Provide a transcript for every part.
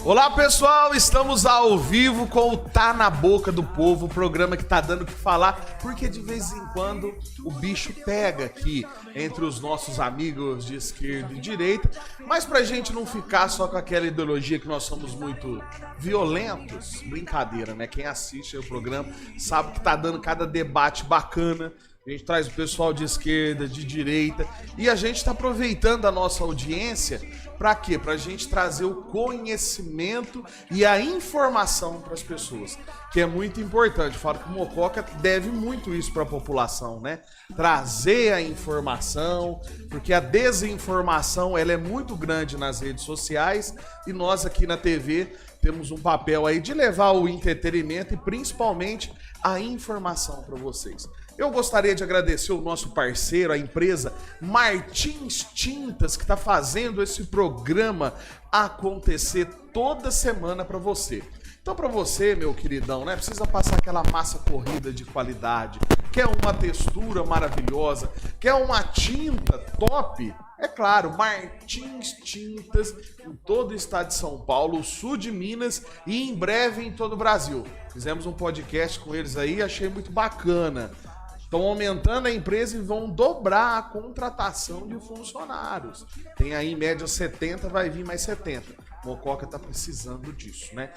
Olá pessoal, estamos ao vivo com o Tá na Boca do Povo, o programa que tá dando o que falar, porque de vez em quando o bicho pega aqui entre os nossos amigos de esquerda e direita, mas pra gente não ficar só com aquela ideologia que nós somos muito violentos, brincadeira, né? Quem assiste o programa sabe que tá dando cada debate bacana. A gente traz o pessoal de esquerda, de direita, e a gente está aproveitando a nossa audiência para quê? Para a gente trazer o conhecimento e a informação para as pessoas, que é muito importante. Eu falo que o Mococa deve muito isso para a população, né? Trazer a informação, porque a desinformação ela é muito grande nas redes sociais e nós aqui na TV temos um papel aí de levar o entretenimento e principalmente a informação para vocês. Eu gostaria de agradecer o nosso parceiro, a empresa Martins Tintas, que está fazendo esse programa acontecer toda semana para você. Então, para você, meu queridão, né, precisa passar aquela massa corrida de qualidade, quer uma textura maravilhosa, quer uma tinta top? É claro, Martins Tintas em todo o estado de São Paulo, sul de Minas e em breve em todo o Brasil. Fizemos um podcast com eles aí, achei muito bacana. Estão aumentando a empresa e vão dobrar a contratação de funcionários. Tem aí em média 70, vai vir mais 70. Mococa está precisando disso, né?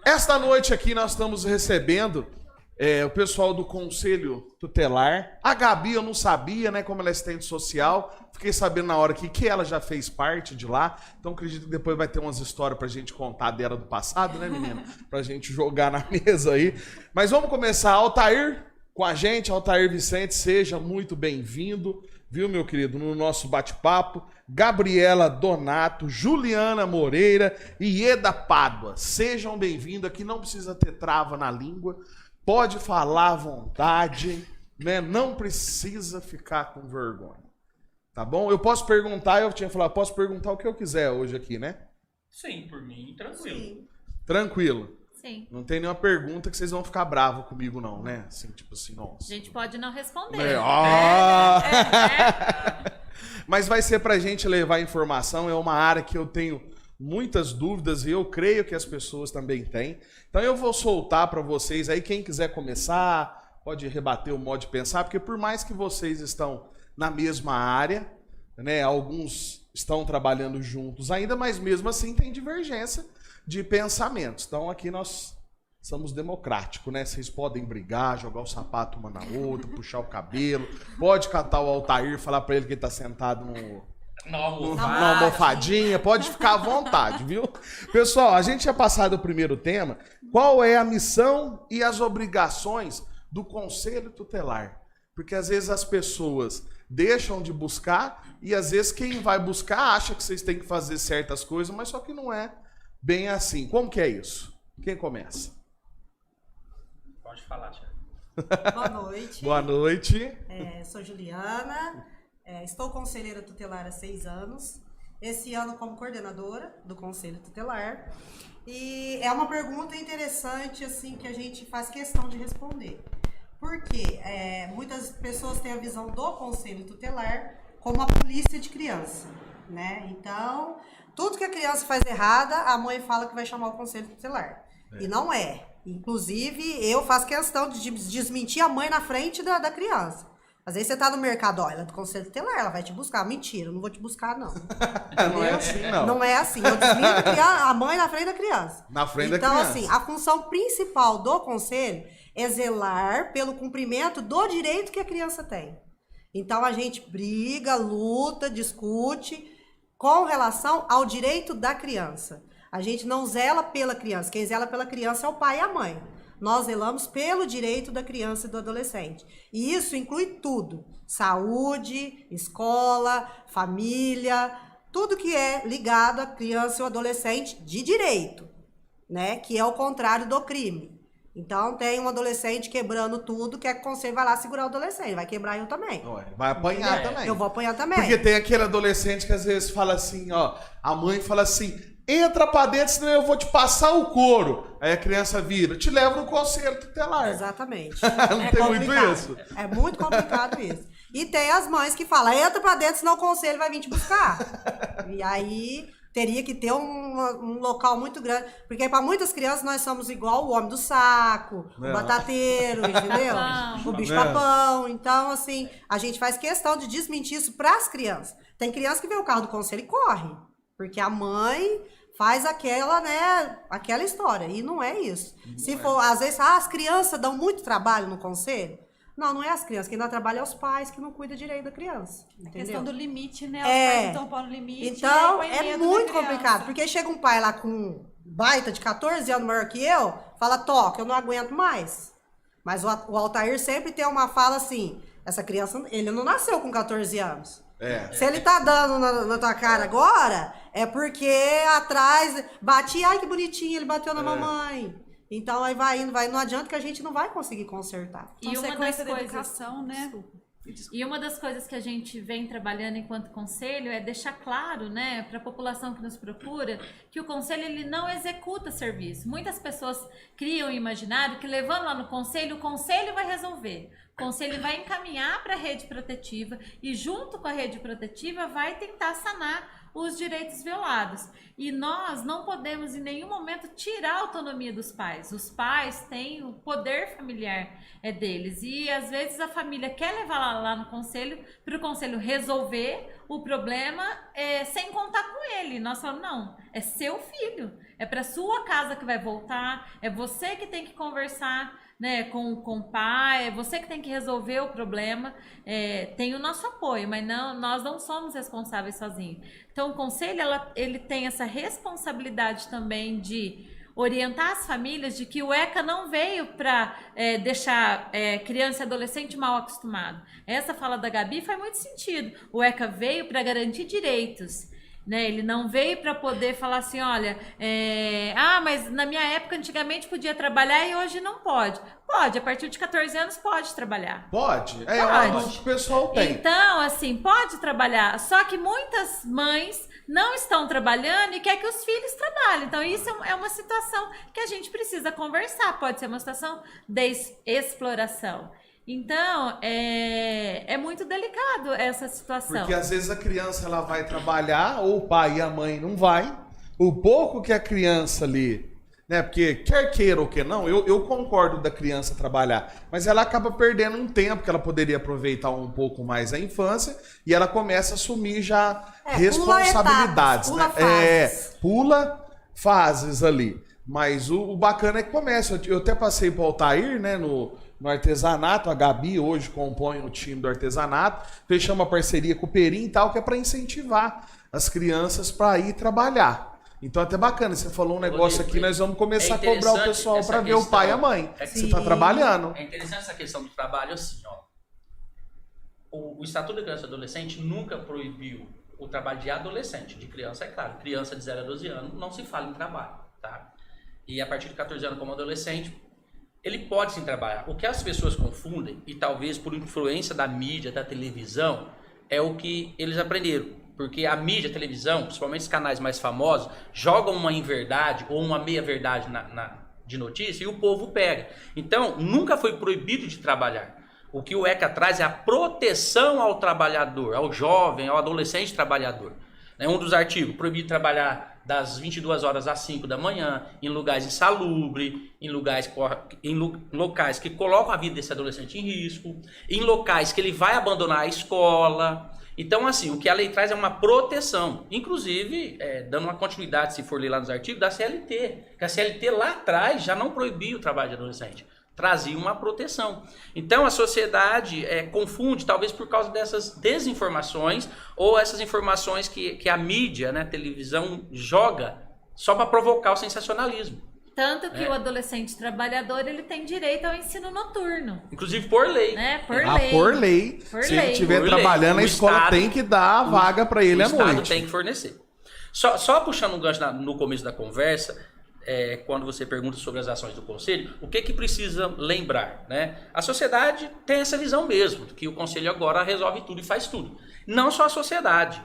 Esta noite aqui nós estamos recebendo o pessoal do Conselho Tutelar. A Gabi eu não sabia, né, como ela é assistente social. Fiquei sabendo na hora aqui que ela já fez parte de lá. Então acredito que depois vai ter umas histórias pra gente contar dela do passado, né, menina? Pra gente jogar na mesa aí. Mas vamos começar. Altair com a gente, Altair Vicente, seja muito bem-vindo, viu, meu querido, no nosso bate-papo. Gabriela Donato, Juliana Moreira e Ieda Pádua, sejam bem-vindos. Aqui não precisa ter trava na língua, pode falar à vontade, né? Não precisa ficar com vergonha, tá bom? Eu posso perguntar, eu tinha falado, posso perguntar o que eu quiser hoje aqui, né? Sim, por mim, tranquilo. Sim. Tranquilo. Sim. Não tem nenhuma pergunta que vocês vão ficar bravos comigo, não, né? Assim, tipo assim, nossa. A gente pode não responder. Mas vai ser pra gente levar informação, é uma área que eu tenho muitas dúvidas e eu creio que as pessoas também têm. Então eu vou soltar pra vocês aí, quem quiser começar, pode rebater o modo de pensar, porque por mais que vocês estão na mesma área, né? Alguns estão trabalhando juntos ainda, mas mesmo assim tem divergência de pensamentos. Então aqui nós somos democráticos, né? Vocês podem brigar, jogar o sapato uma na outra, puxar o cabelo, pode catar o Altair e falar pra ele que ele tá sentado na almofadinha, pode ficar à vontade, viu? Pessoal, a gente tinha passado o primeiro tema, qual é a missão e as obrigações do Conselho Tutelar? Porque às vezes as pessoas deixam de buscar e às vezes quem vai buscar acha que vocês têm que fazer certas coisas, mas só que não é bem assim. Como que é isso? Quem começa? Pode falar, Thiago. Boa noite. Boa noite. Sou Juliana, estou conselheira tutelar há 6 anos. Esse ano como coordenadora do Conselho Tutelar. E é uma pergunta interessante, assim, que a gente faz questão de responder. Porque muitas pessoas têm a visão do Conselho Tutelar como a polícia de criança, né? Então, tudo que a criança faz errada, a mãe fala que vai chamar o Conselho Tutelar. E não é. Inclusive, eu faço questão de desmentir a mãe na frente da criança. Às vezes você tá no mercado, ela é do Conselho Tutelar, ela vai te buscar. Mentira, eu não vou te buscar, não. Não é assim, não. Não é assim. Eu desminto a mãe na frente da criança. Na frente da criança. Então, assim, a função principal do Conselho é zelar pelo cumprimento do direito que a criança tem. Então, a gente briga, luta, discute com relação ao direito da criança. A gente não zela pela criança. Quem zela pela criança é o pai e a mãe. Nós zelamos pelo direito da criança e do adolescente. E isso inclui tudo. Saúde, escola, família, tudo que é ligado à criança e ao adolescente de direito, né? Que é o contrário do crime. Então tem um adolescente quebrando tudo, que o conselho vai lá segurar o adolescente. Vai quebrar eu também. Vai apanhar também. Eu vou apanhar também. Porque tem aquele adolescente que às vezes fala assim, ó, a mãe fala assim, entra pra dentro, senão eu vou te passar o couro. Aí a criança vira, te leva no Conselho Tutelar. Exatamente. Não tem muito isso? É muito complicado isso. E tem as mães que falam, entra pra dentro, senão o conselho vai vir te buscar. E aí Teria que ter um local muito grande. Porque para muitas crianças nós somos igual o homem do saco, o batateiro, entendeu? O bicho-papão. Então, assim, a gente faz questão de desmentir isso para as crianças. Tem criança que vê o carro do conselho e corre. Porque a mãe faz aquela história. E não é isso. Se for, às vezes, as crianças dão muito trabalho no conselho. Não é as crianças. Quem dá trabalho é os pais que não cuidam direito da criança. Entendeu? A questão do limite, né? Os pais estão pondo limite. Então, é muito complicado. Porque chega um pai lá com um baita de 14 anos maior que eu, fala, toca, eu não aguento mais. Mas o Altair sempre tem uma fala assim, essa criança, ele não nasceu com 14 anos. Se ele tá dando na tua cara agora, é porque atrás bati, ai que bonitinho, ele bateu na mamãe. Então aí vai indo, não adianta que a gente não vai conseguir consertar. E uma das coisas, educação, né? E uma das coisas que a gente vem trabalhando enquanto conselho é deixar claro, né, para a população que nos procura, que o conselho ele não executa serviço. Muitas pessoas criam o imaginário que levando lá no conselho, o conselho vai resolver. O conselho vai encaminhar para a rede protetiva e junto com a rede protetiva vai tentar sanar os direitos violados. E nós não podemos em nenhum momento tirar a autonomia dos pais. Os pais têm o poder familiar deles. E às vezes a família quer levar lá no conselho, para o conselho resolver o problema sem contar com ele. Nós falamos, não, é seu filho, é para sua casa que vai voltar, é você que tem que conversar, né, com o pai, é você que tem que resolver o problema, tem o nosso apoio, mas nós não somos responsáveis sozinhos. Então o conselho ele tem essa responsabilidade também de orientar as famílias de que o ECA não veio para deixar criança e adolescente mal acostumado. Essa fala da Gabi faz muito sentido. O ECA veio para garantir direitos. Né? Ele não veio para poder falar assim, olha, mas na minha época antigamente podia trabalhar e hoje não pode. Pode, a partir de 14 anos pode trabalhar. Pode? Pode. O pessoal tem. Então, assim, pode trabalhar. Só que muitas mães não estão trabalhando e quer que os filhos trabalhem. Então, isso é uma situação que a gente precisa conversar. Pode ser uma situação de exploração. Então, é muito delicado essa situação. Porque às vezes a criança ela vai trabalhar, ou o pai e a mãe não vai. O pouco que a criança ali, né? Porque quer queira ou que não, eu concordo da criança trabalhar, mas ela acaba perdendo um tempo que ela poderia aproveitar um pouco mais a infância e ela começa a assumir já responsabilidades. Pula fases. Pula fases ali. Mas o bacana é que começa. Eu até passei para o Altair, né, no artesanato, a Gabi hoje compõe o time do artesanato, fechamos uma parceria com o Perim e tal, que é para incentivar as crianças para ir trabalhar. Então até bacana, você falou um negócio aqui, nós vamos começar a cobrar o pessoal para ver o pai e a mãe. Você está trabalhando. É interessante essa questão do trabalho assim, ó. O Estatuto da Criança e Adolescente nunca proibiu o trabalho de adolescente, de criança, é claro. Criança de 0 a 12 anos não se fala em trabalho, tá? E a partir de 14 anos como adolescente, ele pode sim trabalhar. O que as pessoas confundem, e talvez por influência da mídia, da televisão, é o que eles aprenderam. Porque a mídia, a televisão, principalmente os canais mais famosos, jogam uma inverdade ou uma meia-verdade de notícia e o povo pega. Então, nunca foi proibido de trabalhar. O que o ECA traz é a proteção ao trabalhador, ao jovem, ao adolescente trabalhador. Um dos artigos, proibido de trabalhar das 22 horas às 5 da manhã, em lugares insalubres, em locais que colocam a vida desse adolescente em risco, em locais que ele vai abandonar a escola. Então, assim, o que a lei traz é uma proteção. Inclusive, dando uma continuidade, se for ler lá nos artigos, da CLT. Que a CLT lá atrás já não proibia o trabalho de adolescente. Trazia uma proteção. Então a sociedade confunde, talvez por causa dessas desinformações ou essas informações que a mídia, né, a televisão joga só para provocar o sensacionalismo. Tanto que o adolescente trabalhador ele tem direito ao ensino noturno. Inclusive por lei. Né? Por lei. Se ele estiver trabalhando, a escola tem que dar a vaga para ele à noite. O Estado tem que fornecer. Só puxando um gancho no começo da conversa, quando você pergunta sobre as ações do Conselho, o que precisa lembrar? Né? A sociedade tem essa visão mesmo, que o Conselho agora resolve tudo e faz tudo. Não só a sociedade,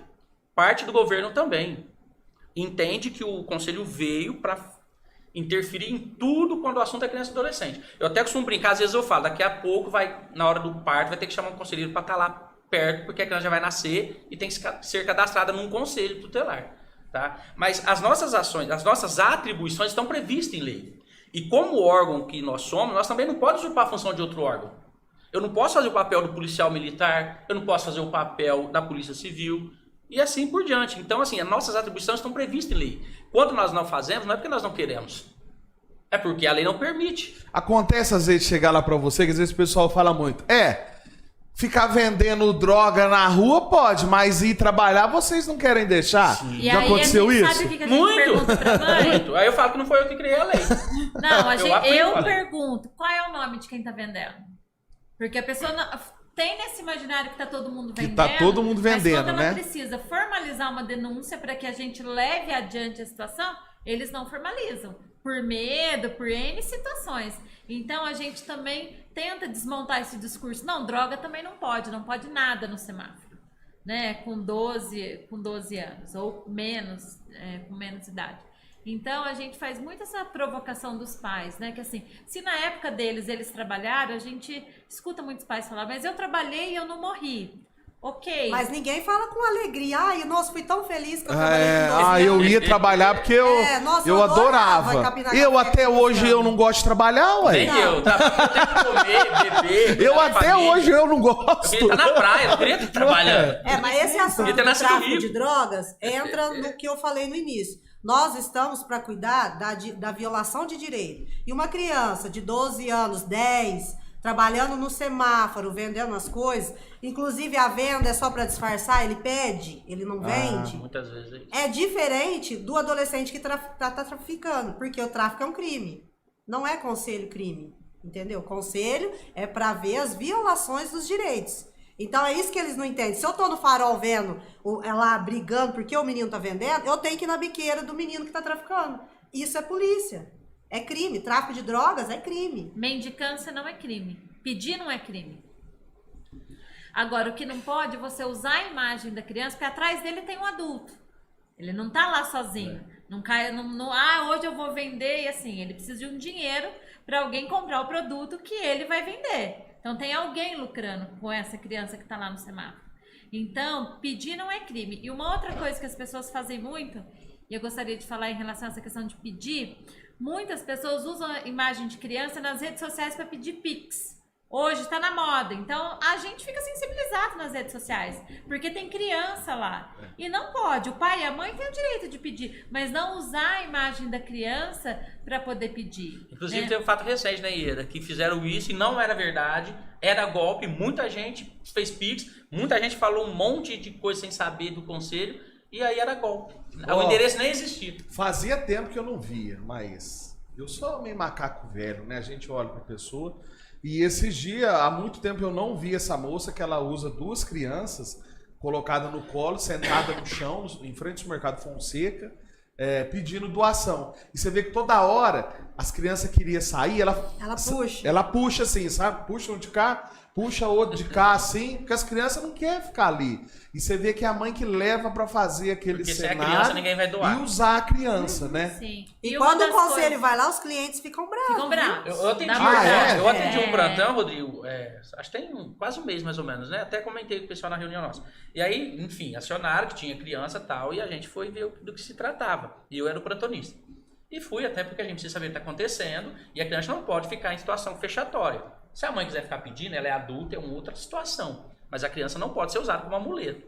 parte do governo também. Entende que o Conselho veio para interferir em tudo quando o assunto é criança e adolescente. Eu até costumo brincar, às vezes eu falo, daqui a pouco, na hora do parto, vai ter que chamar um conselheiro para estar lá perto, porque a criança já vai nascer e tem que ser cadastrada num conselho tutelar. tá? Mas as nossas ações, as nossas atribuições estão previstas em lei. E como órgão que nós somos, nós também não podemos usurpar a função de outro órgão. Eu não posso fazer o papel do policial militar, eu não posso fazer o papel da polícia civil, e assim por diante. Então, assim, as nossas atribuições estão previstas em lei. Quando nós não fazemos, não é porque nós não queremos. É porque a lei não permite. Acontece às vezes chegar lá pra você, que às vezes o pessoal fala muito. Ficar vendendo droga na rua pode, mas ir trabalhar vocês não querem deixar? E Já aí aconteceu a gente isso? sabe o que a gente pergunta pra mãe? Muito. Aí eu falo que não foi eu que criei a lei. Não, eu aplico a lei. pergunto, qual é o nome de quem tá vendendo? Porque a pessoa tem nesse imaginário que tá todo mundo vendendo. Que tá todo mundo vendendo, mas quando né? ela precisa formalizar uma denúncia para que a gente leve adiante a situação, eles não formalizam. Por medo, por N situações. Então a gente também tenta desmontar esse discurso. Não, droga também não pode nada no semáforo, né? Com 12 anos, ou menos, com menos idade. Então a gente faz muito essa provocação dos pais, né? Que assim, se na época deles eles trabalharam, a gente escuta muitos pais falar, mas eu trabalhei e eu não morri. Ok. Mas ninguém fala com alegria. Ai, nossa, fui tão feliz que eu trabalhei com 12 anos. Eu ia trabalhar porque nossa, eu adorava. capinar Eu café até com hoje você. eu não gosto de trabalhar, ué. Nem eu, tá? Eu tenho que comer, beber. Eu cuidar da até família. hoje eu não Eu gosto. queria estar na praia, eu queria estar trabalhando. Mas esse assunto Ele tá do nascendo tráfico rico. de drogas entra no que eu falei no início. Nós estamos para cuidar da violação de direito. E uma criança de 12 anos, 10, trabalhando no semáforo, vendendo as coisas, inclusive a venda é só para disfarçar, ele pede, ele não vende. Muitas vezes é isso. É diferente do adolescente que tá traficando, porque o tráfico é um crime. Não é conselho crime, entendeu? Conselho é para ver as violações dos direitos. Então é isso que eles não entendem. Se eu tô no farol vendo lá brigando porque o menino tá vendendo, eu tenho que ir na biqueira do menino que tá traficando. Isso é polícia. É crime. Tráfico de drogas é crime. Mendicância não é crime. Pedir não é crime. Agora, o que não pode é você usar a imagem da criança, porque atrás dele tem um adulto. Ele não tá lá sozinho. Não cai, hoje eu vou vender e assim, ele precisa de um dinheiro para alguém comprar o produto que ele vai vender. Então tem alguém lucrando com essa criança que tá lá no semáforo. Então, pedir não é crime. E uma outra coisa que as pessoas fazem muito, e eu gostaria de falar em relação a essa questão de pedir, muitas pessoas usam a imagem de criança nas redes sociais para pedir Pix. Hoje está na moda, então a gente fica sensibilizado nas redes sociais, porque tem criança lá. E não pode, o pai e a mãe têm o direito de pedir, mas não usar a imagem da criança para poder pedir. Inclusive né? tem um fato recente, né, Ieda, que fizeram isso e não era verdade, era golpe, muita gente fez Pix, muita gente falou um monte de coisa sem saber do conselho, e aí era golpe. O endereço nem existia. Fazia tempo que eu não via, mas eu sou meio macaco velho, né? A gente olha pra pessoa. E esses dias, há muito tempo eu não vi essa moça que ela usa 2 crianças colocadas no colo, sentada no chão, em frente ao Mercado Fonseca, pedindo doação. E você vê que toda hora as crianças queriam sair, ela puxa. Ela puxa assim, sabe? Puxa um de cá, puxa outro de cá, assim, porque as crianças não querem ficar ali. E você vê que é a mãe que leva pra fazer aquele Porque cenário se é criança, ninguém vai doar. e usar a criança, né? Sim. E uma quando o das conselho coisas- vai lá, os clientes ficam bravos. Ficam bravos. Eu atendi, Na verdade. eu atendi É. um plantão, Rodrigo, acho que tem quase um mês mais ou menos, né? Até comentei com o pessoal na reunião nossa. E aí, enfim, acionaram que tinha criança e tal, e a gente foi ver do que se tratava. E eu era o plantonista. E fui até porque a gente precisa saber o que está acontecendo, e a criança não pode ficar em situação fechatória. Se a mãe quiser ficar pedindo, ela é adulta, é uma outra situação. Mas a criança não pode ser usada como amuleto.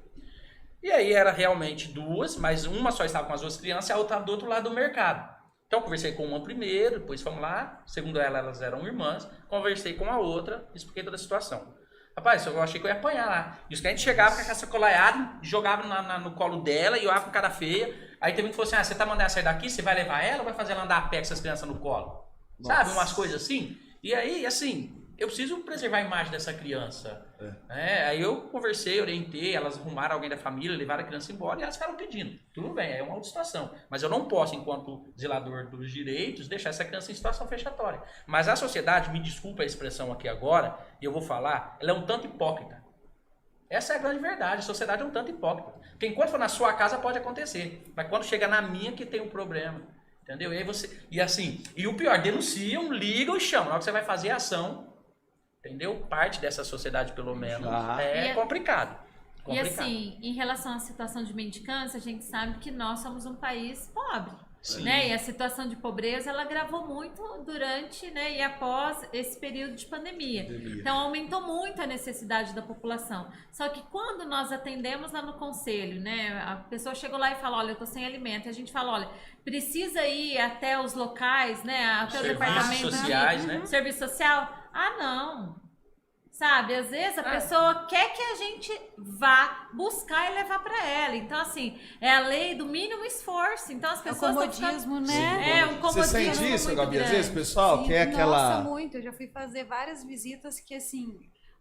E aí era realmente 2, mas uma só estava com as 2 crianças e a outra estava do outro lado do mercado. Então eu conversei com uma primeiro, depois fomos lá, segundo ela, elas eram irmãs, conversei com a outra, expliquei toda a situação. Rapaz, eu achei que eu ia apanhar lá. E os clientes chegavam com a caça colaiada, jogavam no colo dela e eu olhava com cara feia. Aí teve um que falou assim, você tá mandando ela sair daqui, você vai levar ela ou vai fazer ela andar a pé com essas crianças no colo? Nossa. Sabe, umas coisas assim. E aí, assim, eu preciso preservar a imagem dessa criança. Aí eu conversei, orientei, elas arrumaram alguém da família, levaram a criança embora e elas ficaram pedindo. Tudo bem, é uma outra situação. Mas eu não posso, enquanto zelador dos direitos, deixar essa criança em situação fechatória. Mas a sociedade, me desculpa a expressão aqui agora, e eu vou falar, ela é um tanto hipócrita. Essa é a grande verdade, a sociedade é um tanto hipócrita. Porque enquanto for na sua casa pode acontecer, mas quando chega na minha que tem um problema. Entendeu? E aí você. E assim, e o pior, denunciam, ligam e chamam. Na hora que você vai fazer a ação, entendeu? Parte dessa sociedade, pelo menos, é complicado. E assim, em relação à situação de mendicância, a gente sabe que nós somos um país pobre. Né? E a situação de pobreza, ela agravou muito durante, né, e após esse período de pandemia. Então, aumentou muito a necessidade da população. Só que quando nós atendemos lá no conselho, né, a pessoa chegou lá e fala, olha, eu tô sem alimento. E a gente fala, olha, precisa ir até os locais, né, até o departamento sociais, de né? serviço social. Ah, não. Sabe, às vezes a pessoa quer que a gente vá buscar e levar para ela. Então, assim, é a lei do mínimo esforço. Então, as pessoas é o comodismo, né? Um comodismo. Você sente isso, muito Gabi? Às grande. vezes, pessoal, Sim, quer aquela... Nossa, muito. Eu já fui fazer várias visitas que, assim,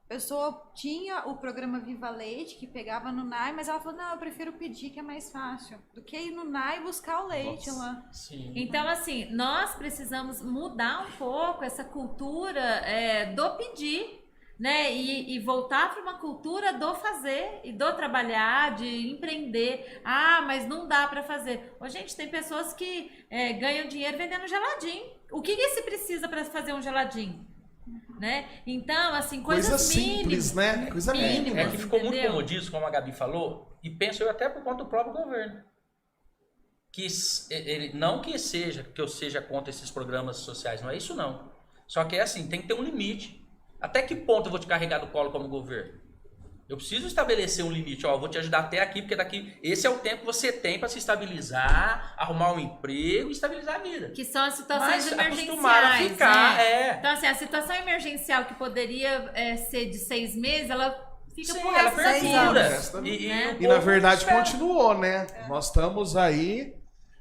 a pessoa tinha o programa Viva Leite, que pegava no NAI, mas ela falou, não, eu prefiro pedir, que é mais fácil, do que ir no NAI e buscar o leite lá. Sim. Então, assim, nós precisamos mudar um pouco essa cultura do pedir. Né? E voltar para uma cultura do fazer e do trabalhar, de empreender. Ah, mas não dá para fazer. Ô, gente, tem pessoas que ganham dinheiro vendendo geladinho. O que se precisa para fazer um geladinho? Né? Então, assim, coisas Coisa simples, mínimas, né? Coisa mínimas, mínima. É que ficou muito entendeu? comodismo, como a Gabi falou, e penso eu até por conta do próprio governo. Que ele não que eu seja contra esses programas sociais, não é isso não. Só que é assim, tem que ter um limite. Até que ponto eu vou te carregar do colo como governo? Eu preciso estabelecer um limite. Ó, eu vou te ajudar até aqui, porque daqui esse é o tempo que você tem para se estabilizar, arrumar um emprego e estabilizar a vida. Que são as situações Mas emergenciais. acostumar a ficar, né? Então, assim, a situação emergencial que poderia ser de 6 meses, ela fica Sim, por ela resto da perdura. vida. Né? E na verdade continuou, né? Nós estamos aí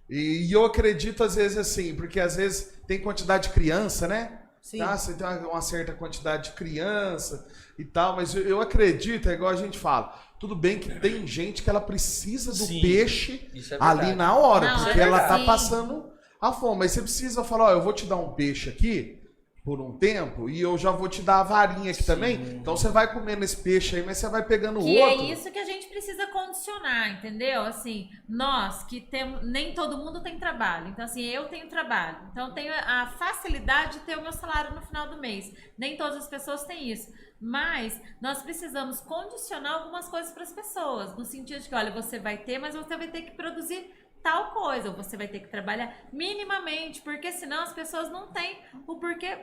e eu acredito às vezes assim, porque às vezes tem quantidade de criança, né? Sim. Ah, você tem uma certa quantidade de criança e tal, mas eu acredito, é igual a gente fala, tudo bem que tem gente que ela precisa do Sim, peixe isso é ali verdade. na hora, Não, porque é ela tá sim. passando a fome, mas você precisa falar, ó, eu vou te dar um peixe aqui por um tempo e eu já vou te dar a varinha aqui também, então você vai comendo esse peixe aí, mas você vai pegando o Que outro. é isso que a gente precisa condicionar, entendeu? Assim, nós que temos, nem todo mundo tem trabalho. Então, assim, eu tenho trabalho. Então, eu tenho a facilidade de ter o meu salário no final do mês. Nem todas as pessoas têm isso. Mas nós precisamos condicionar algumas coisas para as pessoas. No sentido de que, olha, você vai ter, mas você vai ter que produzir tal coisa. Ou você vai ter que trabalhar minimamente, porque senão as pessoas não têm o porquê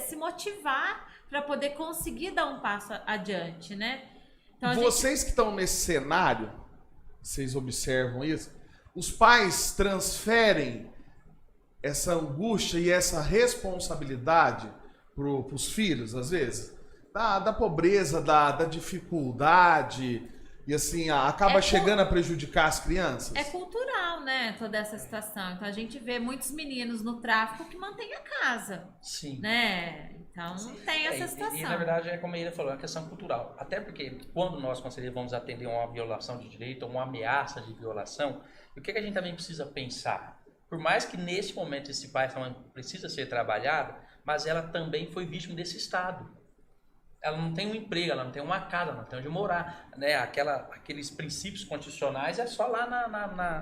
se motivar para poder conseguir dar um passo adiante, né? Então, Vocês que estão nesse cenário, vocês observam isso? Os pais transferem essa angústia e essa responsabilidade para os filhos, às vezes? Da pobreza, da dificuldade, e assim, acaba chegando a prejudicar as crianças? É cultural, né, toda essa situação. Então a gente vê muitos meninos no tráfico que mantêm a casa, Sim. né? Então tem essa situação. E na verdade, é como a Ida falou, é uma questão cultural. Até porque quando nós, conselheiros, vamos atender uma violação de direito ou uma ameaça de violação, o que a gente também precisa pensar? Por mais que nesse momento esse pai precisa ser trabalhado, mas ela também foi vítima desse Estado. Ela não tem um emprego, ela não tem uma casa, ela não tem onde morar, né? Aqueles princípios constitucionais é só lá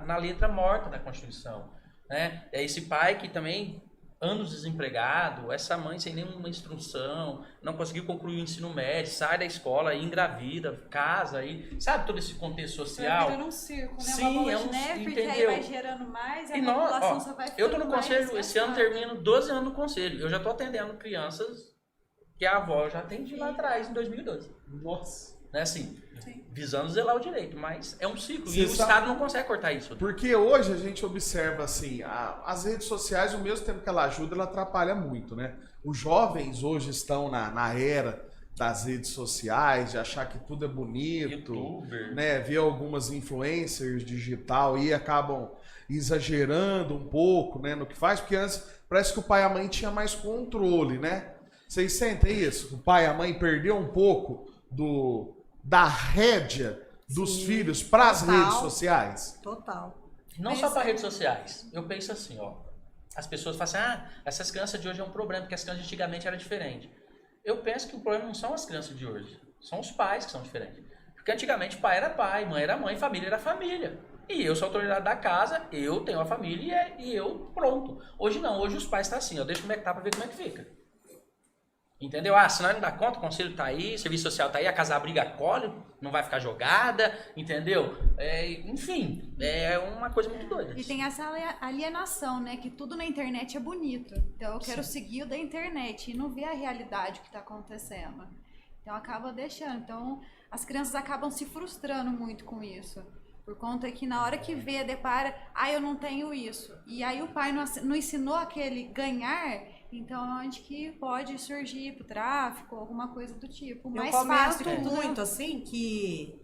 na letra morta da Constituição, né? É esse pai que também, anos desempregado, essa mãe sem nenhuma instrução, não conseguiu concluir o ensino médio, sai da escola, engravida, casa, aí, sabe todo esse contexto social? Vai virando um circo, né? Sim, Uma bola é de neve, porque aí entendeu? vai gerando mais, E a nós, população ó, só vai eu tô no ficando mais conselho, esse ano desgastada. termino 12 anos no conselho, eu já tô atendendo crianças que a avó já atendi lá atrás, em 2012. Nossa. Né, assim, Sim. visando zelar o direito, mas é um ciclo, Você e o sabe- Estado não consegue cortar isso. Porque hoje a gente observa assim, as redes sociais, ao mesmo tempo que ela ajuda, ela atrapalha muito, né? Os jovens hoje estão na era das redes sociais, de achar que tudo é bonito, YouTuber. né? Ver algumas influencers digital e acabam exagerando um pouco, né, no que faz, porque antes parece que o pai e a mãe tinham mais controle, né? Vocês sentem isso? O pai e a mãe perdeu um pouco da rédea dos Sim, filhos para as total. redes sociais? Total. Não Mas- só para redes sociais. Eu penso assim, ó. As pessoas falam assim, essas crianças de hoje é um problema, porque as crianças de antigamente eram diferentes. Eu penso que o problema não são as crianças de hoje, são os pais que são diferentes. Porque antigamente pai era pai, mãe era mãe, família era família. E eu sou a autoridade da casa, eu tenho a família e eu pronto. Hoje não, hoje os pais estão assim, ó, deixa como é que tá para ver como é que fica. Entendeu? Ah, se nós não dá conta, o conselho tá aí, o serviço social tá aí, a casa abriga acolhe, não vai ficar jogada, entendeu? Enfim, é uma coisa muito doida. E tem essa alienação, né? Que tudo na internet é bonito. Então eu quero seguir o da internet e não ver a realidade que tá acontecendo. Então acaba deixando. Então as crianças acabam se frustrando muito com isso. Por conta que na hora que vê, depara, eu não tenho isso. E aí o pai não ensinou aquele ganhar. Então, onde que pode surgir pro tráfico, alguma coisa do tipo. Mais fácil. Eu comento muito, assim, que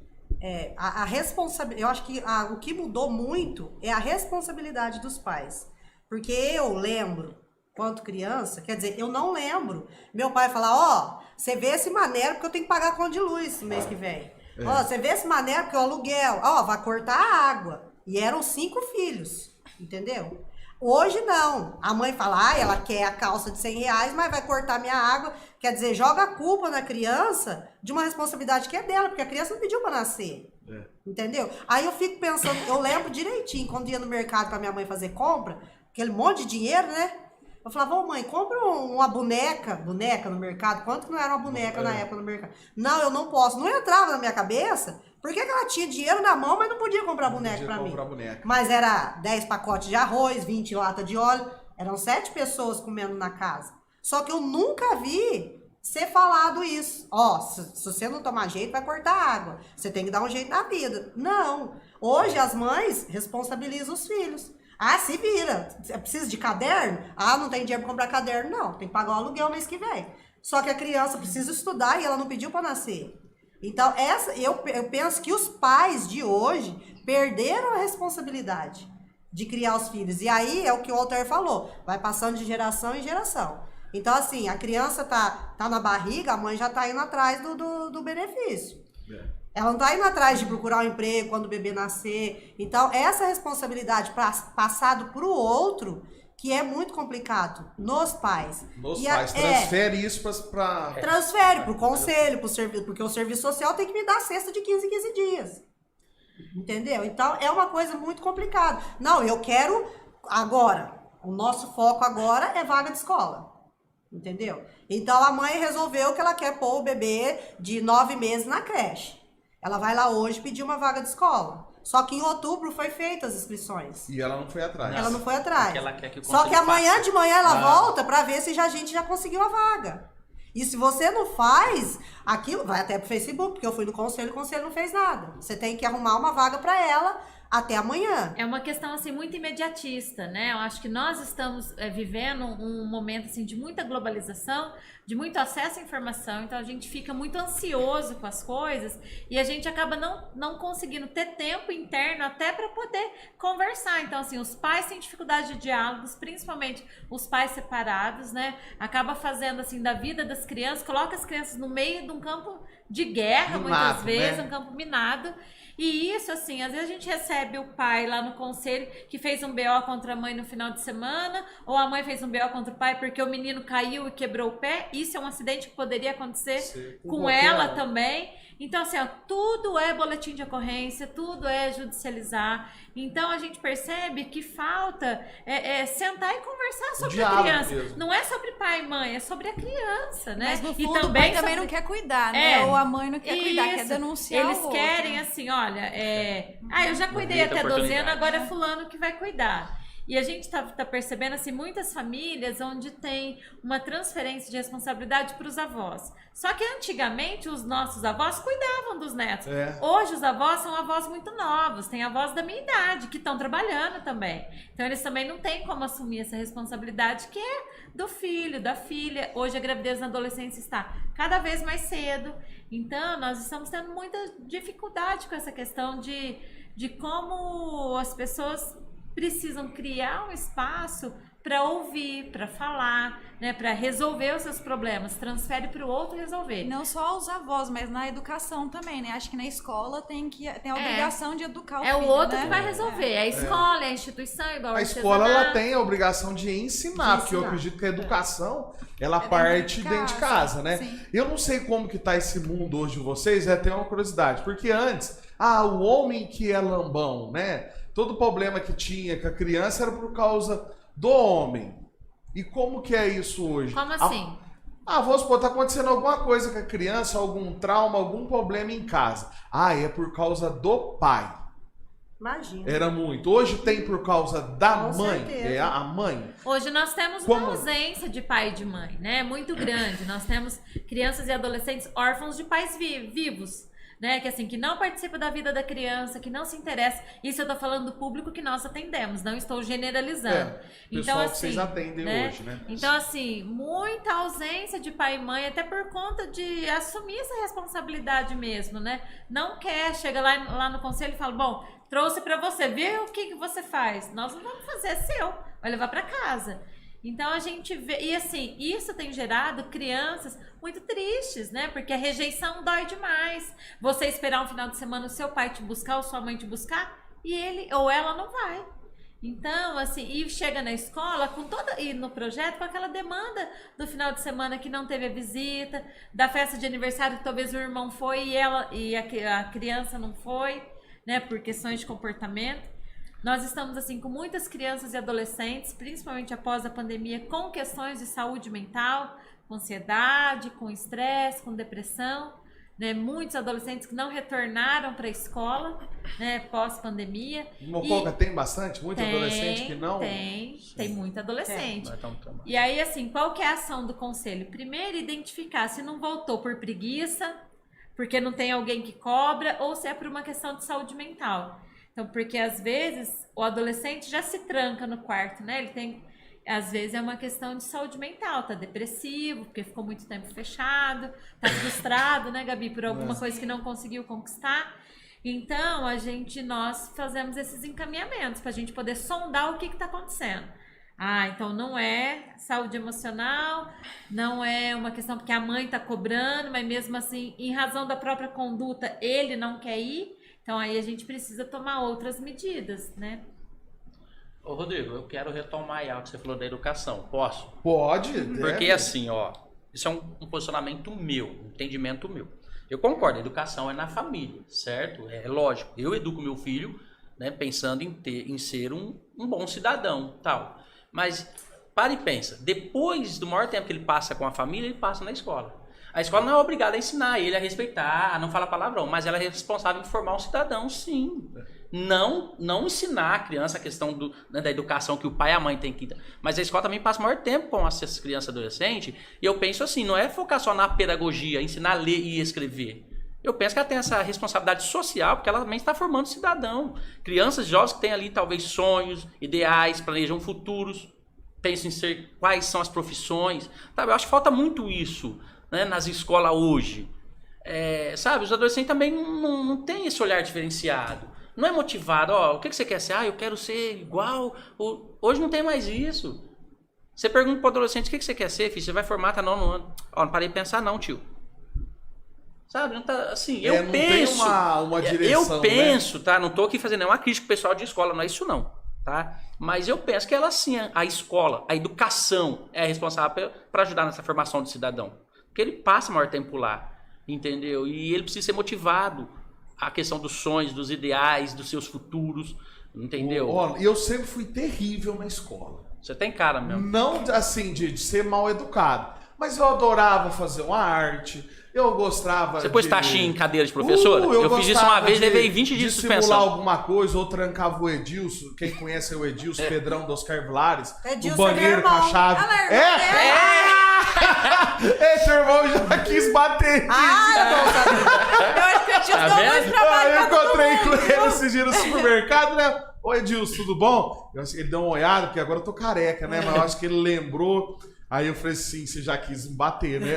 a responsabilidade... Eu acho que o que mudou muito é a responsabilidade dos pais. Porque eu lembro, quando criança, quer dizer, eu não lembro. Meu pai falar, você vê esse maneiro porque eu tenho que pagar a conta de luz no mês que vem. Você vê esse maneiro porque o aluguel. Vai cortar a água. E eram 5 filhos, entendeu? Hoje não. A mãe fala, ela quer a calça de R$100, mas vai cortar minha água. Quer dizer, joga a culpa na criança de uma responsabilidade que é dela, porque a criança não pediu para nascer. Entendeu? Aí eu fico pensando, eu lembro direitinho, quando ia no mercado para minha mãe fazer compra, aquele monte de dinheiro, né? Eu falava, mãe, compra uma boneca no mercado. Quanto que não era uma boneca na época no mercado? Não, eu não posso. Não entrava na minha cabeça. Por que ela tinha dinheiro na mão, mas não podia comprar boneca pra mim? Mas era 10 pacotes de arroz, 20 latas de óleo. Eram 7 pessoas comendo na casa. Só que eu nunca vi ser falado isso. Se você não tomar jeito, vai cortar água. Você tem que dar um jeito na vida. Não. Hoje as mães responsabilizam os filhos. Se vira. Precisa de caderno? Não tem dinheiro pra comprar caderno. Não, tem que pagar o aluguel mês que vem. Só que a criança precisa estudar e ela não pediu pra nascer. Então, eu penso que os pais de hoje perderam a responsabilidade de criar os filhos. E aí, é o que o Walter falou, vai passando de geração em geração. Então, assim, a criança tá na barriga, a mãe já tá indo atrás do benefício. Ela não tá indo atrás de procurar um emprego quando o bebê nascer. Então, essa responsabilidade passado pro outro, que é muito complicado nos pais. Transfere isso para... Transfere pro conselho, pro serviço, porque o serviço social tem que me dar cesta de 15 em 15 dias. Entendeu? Então, é uma coisa muito complicada. Não, eu quero agora. O nosso foco agora é vaga de escola. Entendeu? Então, a mãe resolveu que ela quer pôr o bebê de 9 meses na creche. Ela vai lá hoje pedir uma vaga de escola. Só que em outubro foi feitas as inscrições. E ela não foi atrás. Ela não foi atrás. Ela quer que o Só que amanhã faça. de manhã ela volta para ver se a gente já conseguiu a vaga. E se você não faz, aquilo vai até pro Facebook, porque eu fui no conselho, o conselho não fez nada. Você tem que arrumar uma vaga para ela até amanhã. É uma questão assim muito imediatista, né? Eu acho que nós estamos vivendo um momento assim de muita globalização, de muito acesso à informação, então a gente fica muito ansioso com as coisas e a gente acaba não conseguindo ter tempo interno até para poder conversar. Então assim, os pais têm dificuldade de diálogos, principalmente os pais separados, né? Acaba fazendo assim da vida das crianças, coloca as crianças no meio de um campo de guerra, muitas vezes, né? Um campo minado. E isso, assim, às vezes a gente recebe o pai lá no conselho que fez um BO contra a mãe no final de semana, ou a mãe fez um BO contra o pai porque o menino caiu e quebrou o pé. Isso é um acidente que poderia acontecer com ela também. Então, assim, tudo é boletim de ocorrência, tudo é judicializar. Então, a gente percebe que falta sentar e conversar sobre a criança. Mesmo. Não é sobre pai e mãe, é sobre a criança, né? Mas no fundo, o pai também não quer cuidar, né? Ou a mãe não quer cuidar, quer denunciar Eles querem, assim, olha, eu já cuidei até 12 anos, agora é fulano que vai cuidar. E a gente tá percebendo, assim, muitas famílias onde tem uma transferência de responsabilidade para os avós. Só que antigamente os nossos avós cuidavam dos netos. Hoje os avós são avós muito novos, tem avós da minha idade que estão trabalhando também. Então eles também não têm como assumir essa responsabilidade que é do filho, da filha. Hoje a gravidez na adolescência está cada vez mais cedo. Então nós estamos tendo muita dificuldade com essa questão de como as pessoas precisam criar um espaço para ouvir, para falar, né, para resolver os seus problemas, transfere para o outro resolver. Não só os avós, mas na educação também, né? Acho que na escola tem a obrigação de educar o filho, o outro, né? Que vai resolver. A escola, a instituição, igual a escola, ela tem a obrigação de ensinar, porque eu acredito que a educação, ela parte dentro de casa, né? Sim. Eu não sei como que tá esse mundo hoje de vocês, até uma curiosidade, porque antes, o homem que é lambão, né? Todo problema que tinha com a criança era por causa do homem. E como que é isso hoje? Como assim? vamos supor, tá acontecendo alguma coisa com a criança, algum trauma, algum problema em casa. É por causa do pai. Imagina. Era muito. Hoje tem por causa da Com mãe. certeza. É a mãe. Hoje nós temos Como? uma ausência de pai e de mãe, né? Muito grande. Nós temos crianças e adolescentes órfãos de pais vivos. Né, que assim, que não participa da vida da criança, que não se interessa. Isso eu tô falando do público que nós atendemos, não estou generalizando. Pessoal Então, que vocês atendem hoje, né? Então, assim, muita ausência de pai e mãe, até por conta de assumir essa responsabilidade mesmo, né? Não quer, chega lá no conselho e fala, bom, trouxe pra você, vê o que você faz. Nós não vamos fazer, é seu, vai levar pra casa. Então a gente vê, e assim, isso tem gerado crianças muito tristes, né? Porque a rejeição dói demais. Você esperar um final de semana o seu pai te buscar ou sua mãe te buscar e ele ou ela não vai. Então, assim, e chega na escola com e no projeto com aquela demanda do final de semana que não teve a visita, da festa de aniversário que talvez o irmão foi e a criança não foi, né? Por questões de comportamento. Nós estamos, assim, com muitas crianças e adolescentes, principalmente após a pandemia, com questões de saúde mental, com ansiedade, com estresse, com depressão, né? Muitos adolescentes que não retornaram para a escola, né? Pós-pandemia. Mococa tem bastante? Muito adolescente que não? Tem muito adolescente. Então, E aí, assim, qual que é a ação do conselho? Primeiro, identificar se não voltou por preguiça, porque não tem alguém que cobra, ou se é por uma questão de saúde mental. Então, porque às vezes o adolescente já se tranca no quarto, né? Ele tem, às vezes é uma questão de saúde mental, tá depressivo, porque ficou muito tempo fechado, tá frustrado, né, Gabi, por alguma coisa que não conseguiu conquistar. Então, nós fazemos esses encaminhamentos pra gente poder sondar o que tá acontecendo. Então não é saúde emocional, não é uma questão porque a mãe tá cobrando, mas mesmo assim, em razão da própria conduta, ele não quer ir. Então aí a gente precisa tomar outras medidas, né? Ô Rodrigo, eu quero retomar aí algo que você falou da educação. Posso? Pode. Porque assim, isso é um posicionamento meu, um entendimento meu. Eu concordo, a educação é na família, certo? É lógico. Eu educo meu filho, né, pensando em ser um bom cidadão, tal. Mas para e pensa, depois do maior tempo que ele passa com a família, ele passa na escola. A escola não é obrigada a ensinar ele a respeitar, a não falar palavrão, mas ela é responsável em formar um cidadão, sim. Não ensinar a criança a questão da educação que o pai e a mãe têm que dar. Mas a escola também passa o maior tempo com essas crianças e adolescentes, e eu penso assim, não é focar só na pedagogia, ensinar a ler e escrever. Eu penso que ela tem essa responsabilidade social, porque ela também está formando cidadão. Crianças jovens que têm ali talvez sonhos, ideais, planejam futuros, pensam em ser quais são as profissões. Sabe? Eu acho que falta muito isso, né, nas escolas hoje. Sabe, os adolescentes também não têm esse olhar diferenciado. Não é motivado, o que você quer ser? Eu quero ser igual. Hoje não tem mais isso. Você pergunta para o adolescente, o que você quer ser, filho? Você vai formar, tá nono ano. Não parei de pensar não, tio. Sabe, não tá assim, eu não penso. Tem uma direção, eu penso, né? Tá? Não tô aqui fazendo nenhuma crítica pessoal de escola, não é isso não, tá? Mas eu penso que ela sim, a escola, a educação é responsável para ajudar nessa formação do cidadão. Porque ele passa o maior tempo lá, entendeu? E ele precisa ser motivado à questão dos sonhos, dos ideais, dos seus futuros, entendeu? Eu sempre fui terrível na escola. Você tem cara mesmo. Não assim de ser mal educado, mas eu adorava fazer uma arte. Eu gostava. Você pôs taxinha em cadeira de professora? Eu fiz isso uma vez, levei 20 dias de suspensão. Simular alguma coisa, ou trancava o Edilson. Quem conhece é o Edilson, Pedrão dos Oscar Vilares. Edilson o banheiro com a chave. Esse irmão já quis bater. Eu acho que eu tinha Tá vendo? Eu encontrei com ele esse dia no supermercado, né? Ô Edilson, tudo bom? Eu acho que ele deu uma olhada, porque agora eu tô careca, né? Mas eu acho que ele lembrou. Aí eu falei assim, você já quis me bater, né?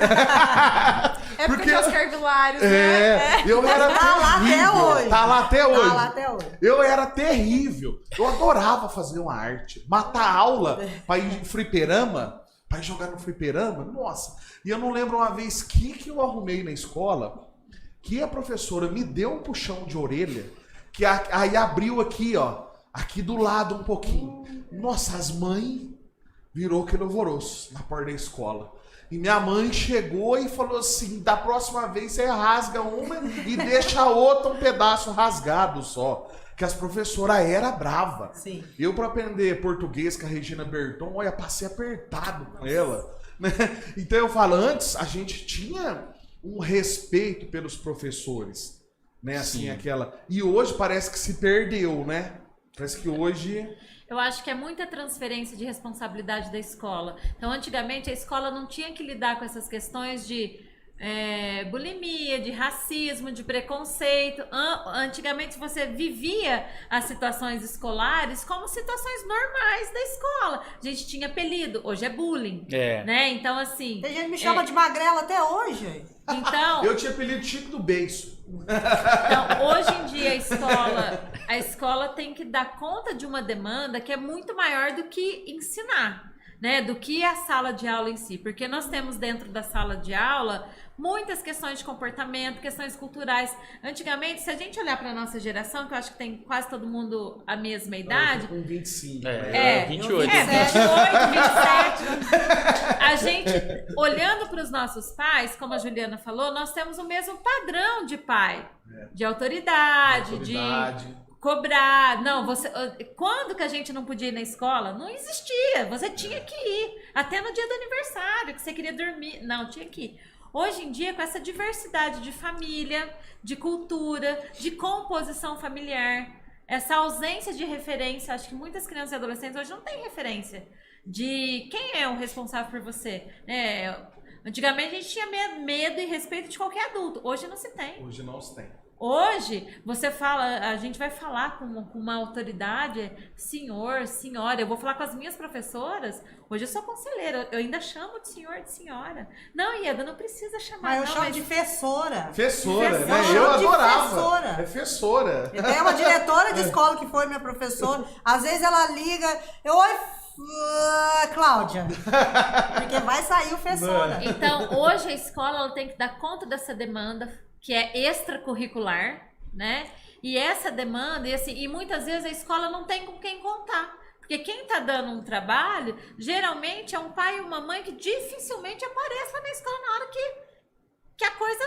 Porque de Oscar Vilares, né? Eu era terrível. Tá lá até hoje. Eu era terrível. Eu adorava fazer uma arte. Matar aula pra ir em fliperama, pra ir jogar no fliperama. Nossa. E eu não lembro uma vez que eu arrumei na escola, que a professora me deu um puxão de orelha, que aí abriu aqui, aqui do lado um pouquinho. Nossa, as mães... virou aquele alvoroço na porta da escola. E minha mãe chegou e falou assim, da próxima vez você rasga uma e deixa a outra um pedaço rasgado só. Que as professoras eram bravas. Sim. Eu, para aprender português com a Regina Berton, passei apertado com ela. Então eu falo, antes a gente tinha um respeito pelos professores, né? Assim, aquela. E hoje parece que se perdeu, né? Parece que hoje. Eu acho que é muita transferência de responsabilidade da escola. Então, antigamente, a escola não tinha que lidar com essas questões de bulimia, de racismo, de preconceito. Antigamente, você vivia as situações escolares como situações normais da escola. A gente tinha apelido, hoje é bullying. Né? Então, assim... Tem gente que me chama de magrela até hoje. Então, Eu tinha apelido Chico do Beiço. então, hoje em dia a escola tem que dar conta de uma demanda que é muito maior do que ensinar, né? Do que a sala de aula em si. Porque nós temos dentro da sala de aula muitas questões de comportamento, questões culturais. Antigamente, se a gente olhar para nossa geração, que eu acho que tem quase todo mundo a mesma idade. Com 25. 28. 28, 27. A gente, olhando para os nossos pais, como a Juliana falou, nós temos o mesmo padrão de pai. De autoridade, de cobrar. Não, quando que a gente não podia ir na escola? Não existia. Você tinha que ir. Até no dia do aniversário, que você queria dormir. Não, tinha que ir. Hoje em dia, com essa diversidade de família, de cultura, de composição familiar, essa ausência de referência, acho que muitas crianças e adolescentes hoje não têm referência de quem é o responsável por você. Antigamente a gente tinha medo e respeito de qualquer adulto, hoje não se tem. Hoje não se tem. Hoje, você fala, a gente vai falar com uma autoridade, senhor, senhora. Eu vou falar com as minhas professoras. Hoje eu sou conselheira, eu ainda chamo de senhor, de senhora. Não, Ieda, não precisa chamar. Mas eu chamo de fessora. Fessora, né? Eu Eu chamo de adorava. fessora. É fessora. Eu tenho uma diretora de escola que foi minha professora. Às vezes ela liga, oi, Cláudia. Porque vai sair o fessora. Então, hoje a escola ela tem que dar conta dessa demanda que é extracurricular, né? E essa demanda, e muitas vezes a escola não tem com quem contar. Porque quem tá dando um trabalho, geralmente é um pai e uma mãe que dificilmente aparece lá na escola na hora que a coisa...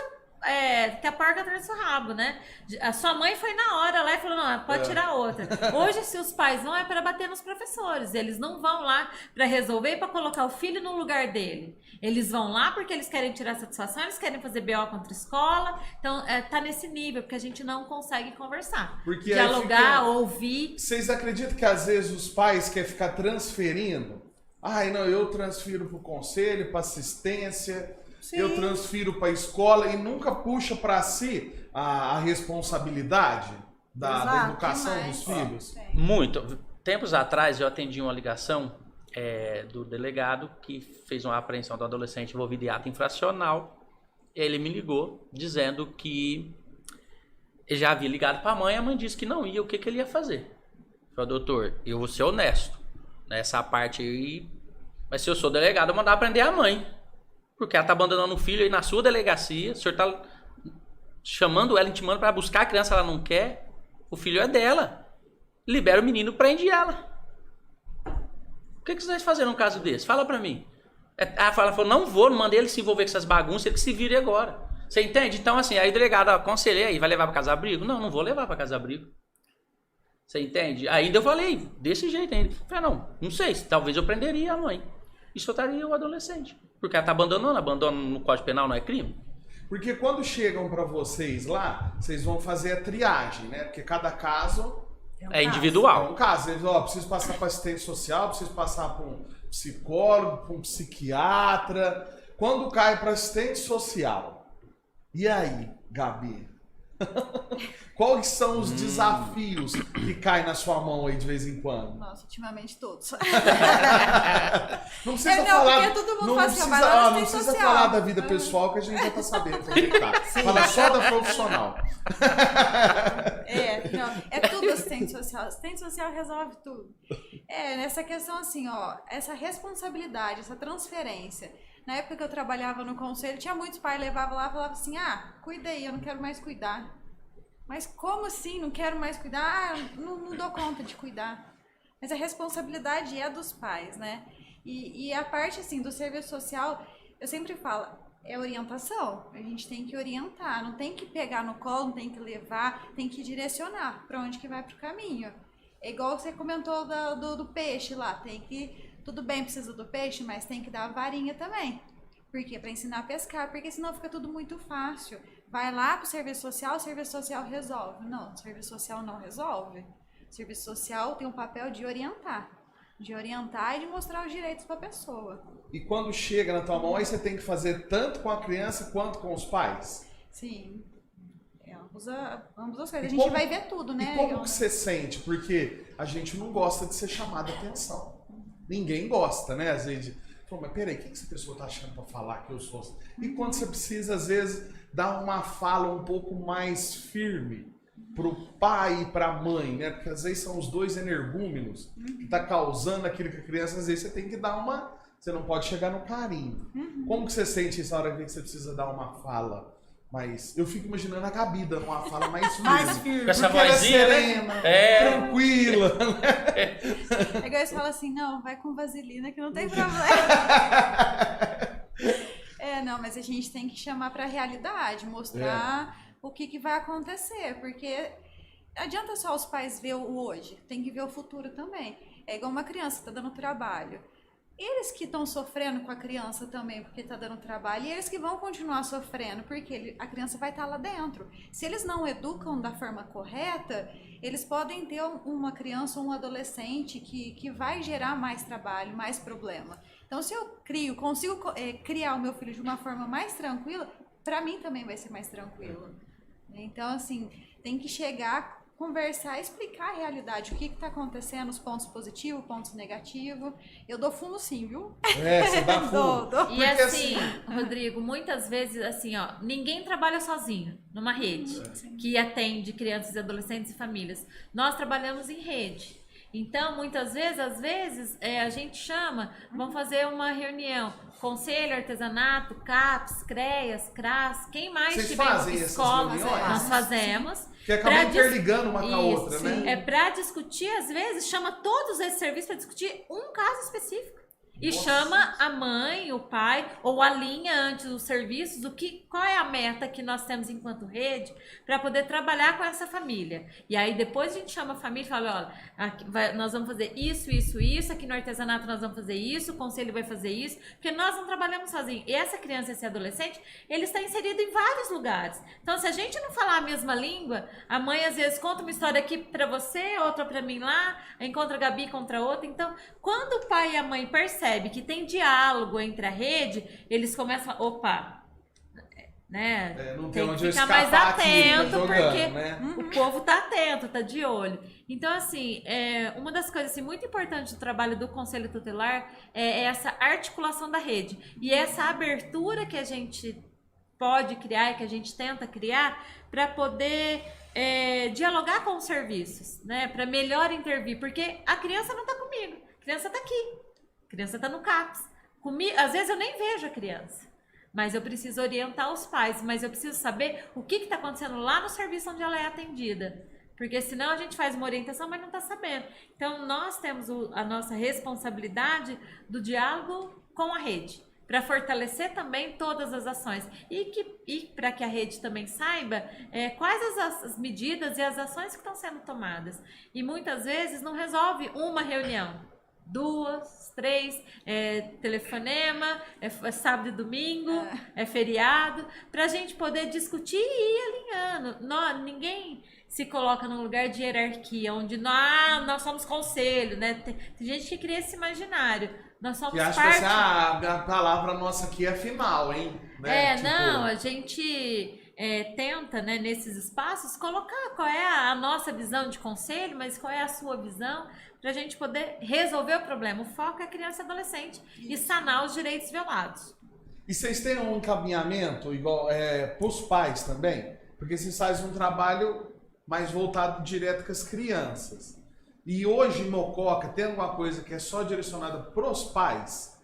que a porca trouxe o rabo, né? A sua mãe foi na hora lá e falou, não, pode tirar outra. Hoje, se os pais vão, é para bater nos professores. Eles não vão lá para resolver e para colocar o filho no lugar dele. Eles vão lá porque eles querem tirar satisfação, eles querem fazer BO contra a escola. Então, tá nesse nível, porque a gente não consegue conversar. Porque dialogar, ouvir. Vocês acreditam que às vezes os pais querem ficar transferindo? Ai, não, eu transfiro para o conselho, para assistência... Sim. Eu transfiro para a escola e nunca puxa para si a responsabilidade da educação dos filhos. Muito. Tempos atrás eu atendi uma ligação do delegado que fez uma apreensão do adolescente envolvido em ato infracional. Ele me ligou dizendo que ele já havia ligado para a mãe disse que não ia, o que ele ia fazer? Eu falei, doutor, eu vou ser honesto nessa parte aí, mas se eu sou delegado eu vou mandar prender a mãe. Porque ela tá abandonando o filho aí na sua delegacia, o senhor tá chamando ela, intimando para buscar a criança, ela não quer, o filho é dela. Libera o menino, prende ela. O que vocês fazem num caso desse? Fala pra mim. Ela falou, não vou, não mandei ele se envolver com essas bagunças, ele que se vire agora. Você entende? Então assim, aí o delegado, aconselhei aí, vai levar pra casa-abrigo? Não vou levar pra casa-abrigo. Você entende? Ainda eu falei, desse jeito ainda. Eu falei, não sei, talvez eu prenderia a mãe. E soltaria o adolescente. Porque ela tá abandonando no Código Penal não é crime? Porque quando chegam para vocês lá, vocês vão fazer a triagem, né? Porque cada caso é individual. É um caso. Eles preciso passar para assistente social, preciso passar para um psicólogo, para um psiquiatra. Quando cai para assistente social, e aí, Gabi? Quais são os desafios que caem na sua mão aí de vez em quando? Nossa, ultimamente todos. Não precisa falar. Porque todo mundo Não fala assim, precisa, vai lá na não assistente precisa social. falar da vida pessoal que a gente já tá sabendo como é que tá. Fala só da profissional. É tudo assistente social. Assistente social resolve tudo. Nessa questão assim, essa responsabilidade, essa transferência. Na época que eu trabalhava no conselho, tinha muitos pais que levavam lá e falavam assim, cuida aí, eu não quero mais cuidar. Mas como assim, não quero mais cuidar? Não dou conta de cuidar. Mas a responsabilidade é dos pais, né? E a parte, assim, do serviço social, eu sempre falo, é orientação. A gente tem que orientar, não tem que pegar no colo, não tem que levar, tem que direcionar para onde que vai pro caminho. É igual você comentou do peixe lá, tem que tudo bem, precisa do peixe, mas tem que dar a varinha também. Por quê? Para ensinar a pescar, porque senão fica tudo muito fácil. Vai lá pro serviço social, o serviço social resolve. Não, o serviço social não resolve. O serviço social tem o papel de orientar e de mostrar os direitos para a pessoa. E quando chega na tua mão, aí você tem que fazer tanto com a criança quanto com os pais? Sim. Ambos as coisas. A gente vai ver tudo, né? E como que você sente? Porque a gente não gosta de ser chamado a atenção. Ninguém gosta, né? Às vezes, pô, mas peraí, o que essa pessoa tá achando pra falar que eu sou? E quando você precisa, às vezes, dar uma fala um pouco mais firme pro pai e pra mãe, né? Porque às vezes são os dois energúmenos que tá causando aquilo que a criança, às vezes você tem que dar uma... Você não pode chegar no carinho. Como que você sente isso na hora que você precisa dar uma fala? Mas eu fico imaginando a Gabi dando uma fala mais firme. Mais firme. Com essa Porque ela é vozinha, serena, né? tranquila. É igual eles falam assim, não, vai com vaselina que não tem problema. Não, mas a gente tem que chamar pra realidade, mostrar o que vai acontecer, porque adianta só os pais ver o hoje, tem que ver o futuro também. É igual uma criança que tá dando trabalho. Eles que estão sofrendo com a criança também, porque está dando trabalho, e eles que vão continuar sofrendo, porque a criança vai estar lá dentro. Se eles não educam da forma correta, eles podem ter uma criança ou um adolescente que vai gerar mais trabalho, mais problema. Então, se eu consigo criar o meu filho de uma forma mais tranquila, para mim também vai ser mais tranquilo. Então, assim, tem que chegar, conversar, explicar a realidade, o que está acontecendo, os pontos positivos, pontos negativos. Eu dou fundo sim, viu? Você dá fundo. Dou. E assim, Rodrigo, muitas vezes, assim, ó, ninguém trabalha sozinho numa rede que atende crianças e adolescentes e famílias. Nós trabalhamos em rede. Então, muitas vezes, a gente chama, vamos fazer uma reunião, Conselho, Artesanato, CAPS, CREAS, CRAS, quem mais Vocês tiver fazem escola, essas reuniões? nós fazemos. Que acaba interligando uma com a outra, Isso, né? é para discutir, às vezes, chama todos esses serviços para discutir um caso específico. E chama a mãe, o pai, ou a linha antes dos serviços, qual é a meta que nós temos enquanto rede para poder trabalhar com essa família. E aí depois a gente chama a família e fala, olha, nós vamos fazer isso, isso, isso, aqui no artesanato nós vamos fazer isso, o conselho vai fazer isso, porque nós não trabalhamos sozinhos. E essa criança, esse adolescente, ele está inserido em vários lugares. Então, se a gente não falar a mesma língua, a mãe às vezes conta uma história aqui para você, outra para mim lá, encontra a Gabi contra outra. Então, quando o pai e a mãe percebem que tem diálogo entre a rede, eles começam a, opa, né? Não tem onde que eu ficar mais escapar aqui, atento, jogando, porque né? o povo tá atento, tá de olho. Então, assim, uma das coisas assim, muito importantes do trabalho do Conselho Tutelar é essa articulação da rede. E essa abertura que a gente pode criar e que a gente tenta criar para poder dialogar com os serviços, né? Para melhor intervir, porque a criança não tá comigo, a criança tá aqui. A criança está no CAPS. Às vezes eu nem vejo a criança, mas eu preciso orientar os pais, mas eu preciso saber o que está acontecendo lá no serviço onde ela é atendida. Porque senão a gente faz uma orientação, mas não está sabendo. Então nós temos a nossa responsabilidade do diálogo com a rede, para fortalecer também todas as ações. E para que a rede também saiba quais as medidas e as ações que estão sendo tomadas. E muitas vezes não resolve uma reunião. 2, 3, telefonema, sábado e domingo, feriado, para a gente poder discutir e ir alinhando. Ninguém se coloca num lugar de hierarquia, onde nós somos conselho, né? Tem gente que cria esse imaginário. Nós somos que acha parte... que a palavra nossa aqui é final, hein? Né? Não, a gente... tenta, né, nesses espaços, colocar qual é a nossa visão de conselho, mas qual é a sua visão, para a gente poder resolver o problema. O foco é a criança e adolescente e sanar os direitos violados. E vocês têm um encaminhamento igual para os pais também? Porque vocês fazem um trabalho mais voltado direto com as crianças. E hoje em Mococa tem alguma coisa que é só direcionada para os pais?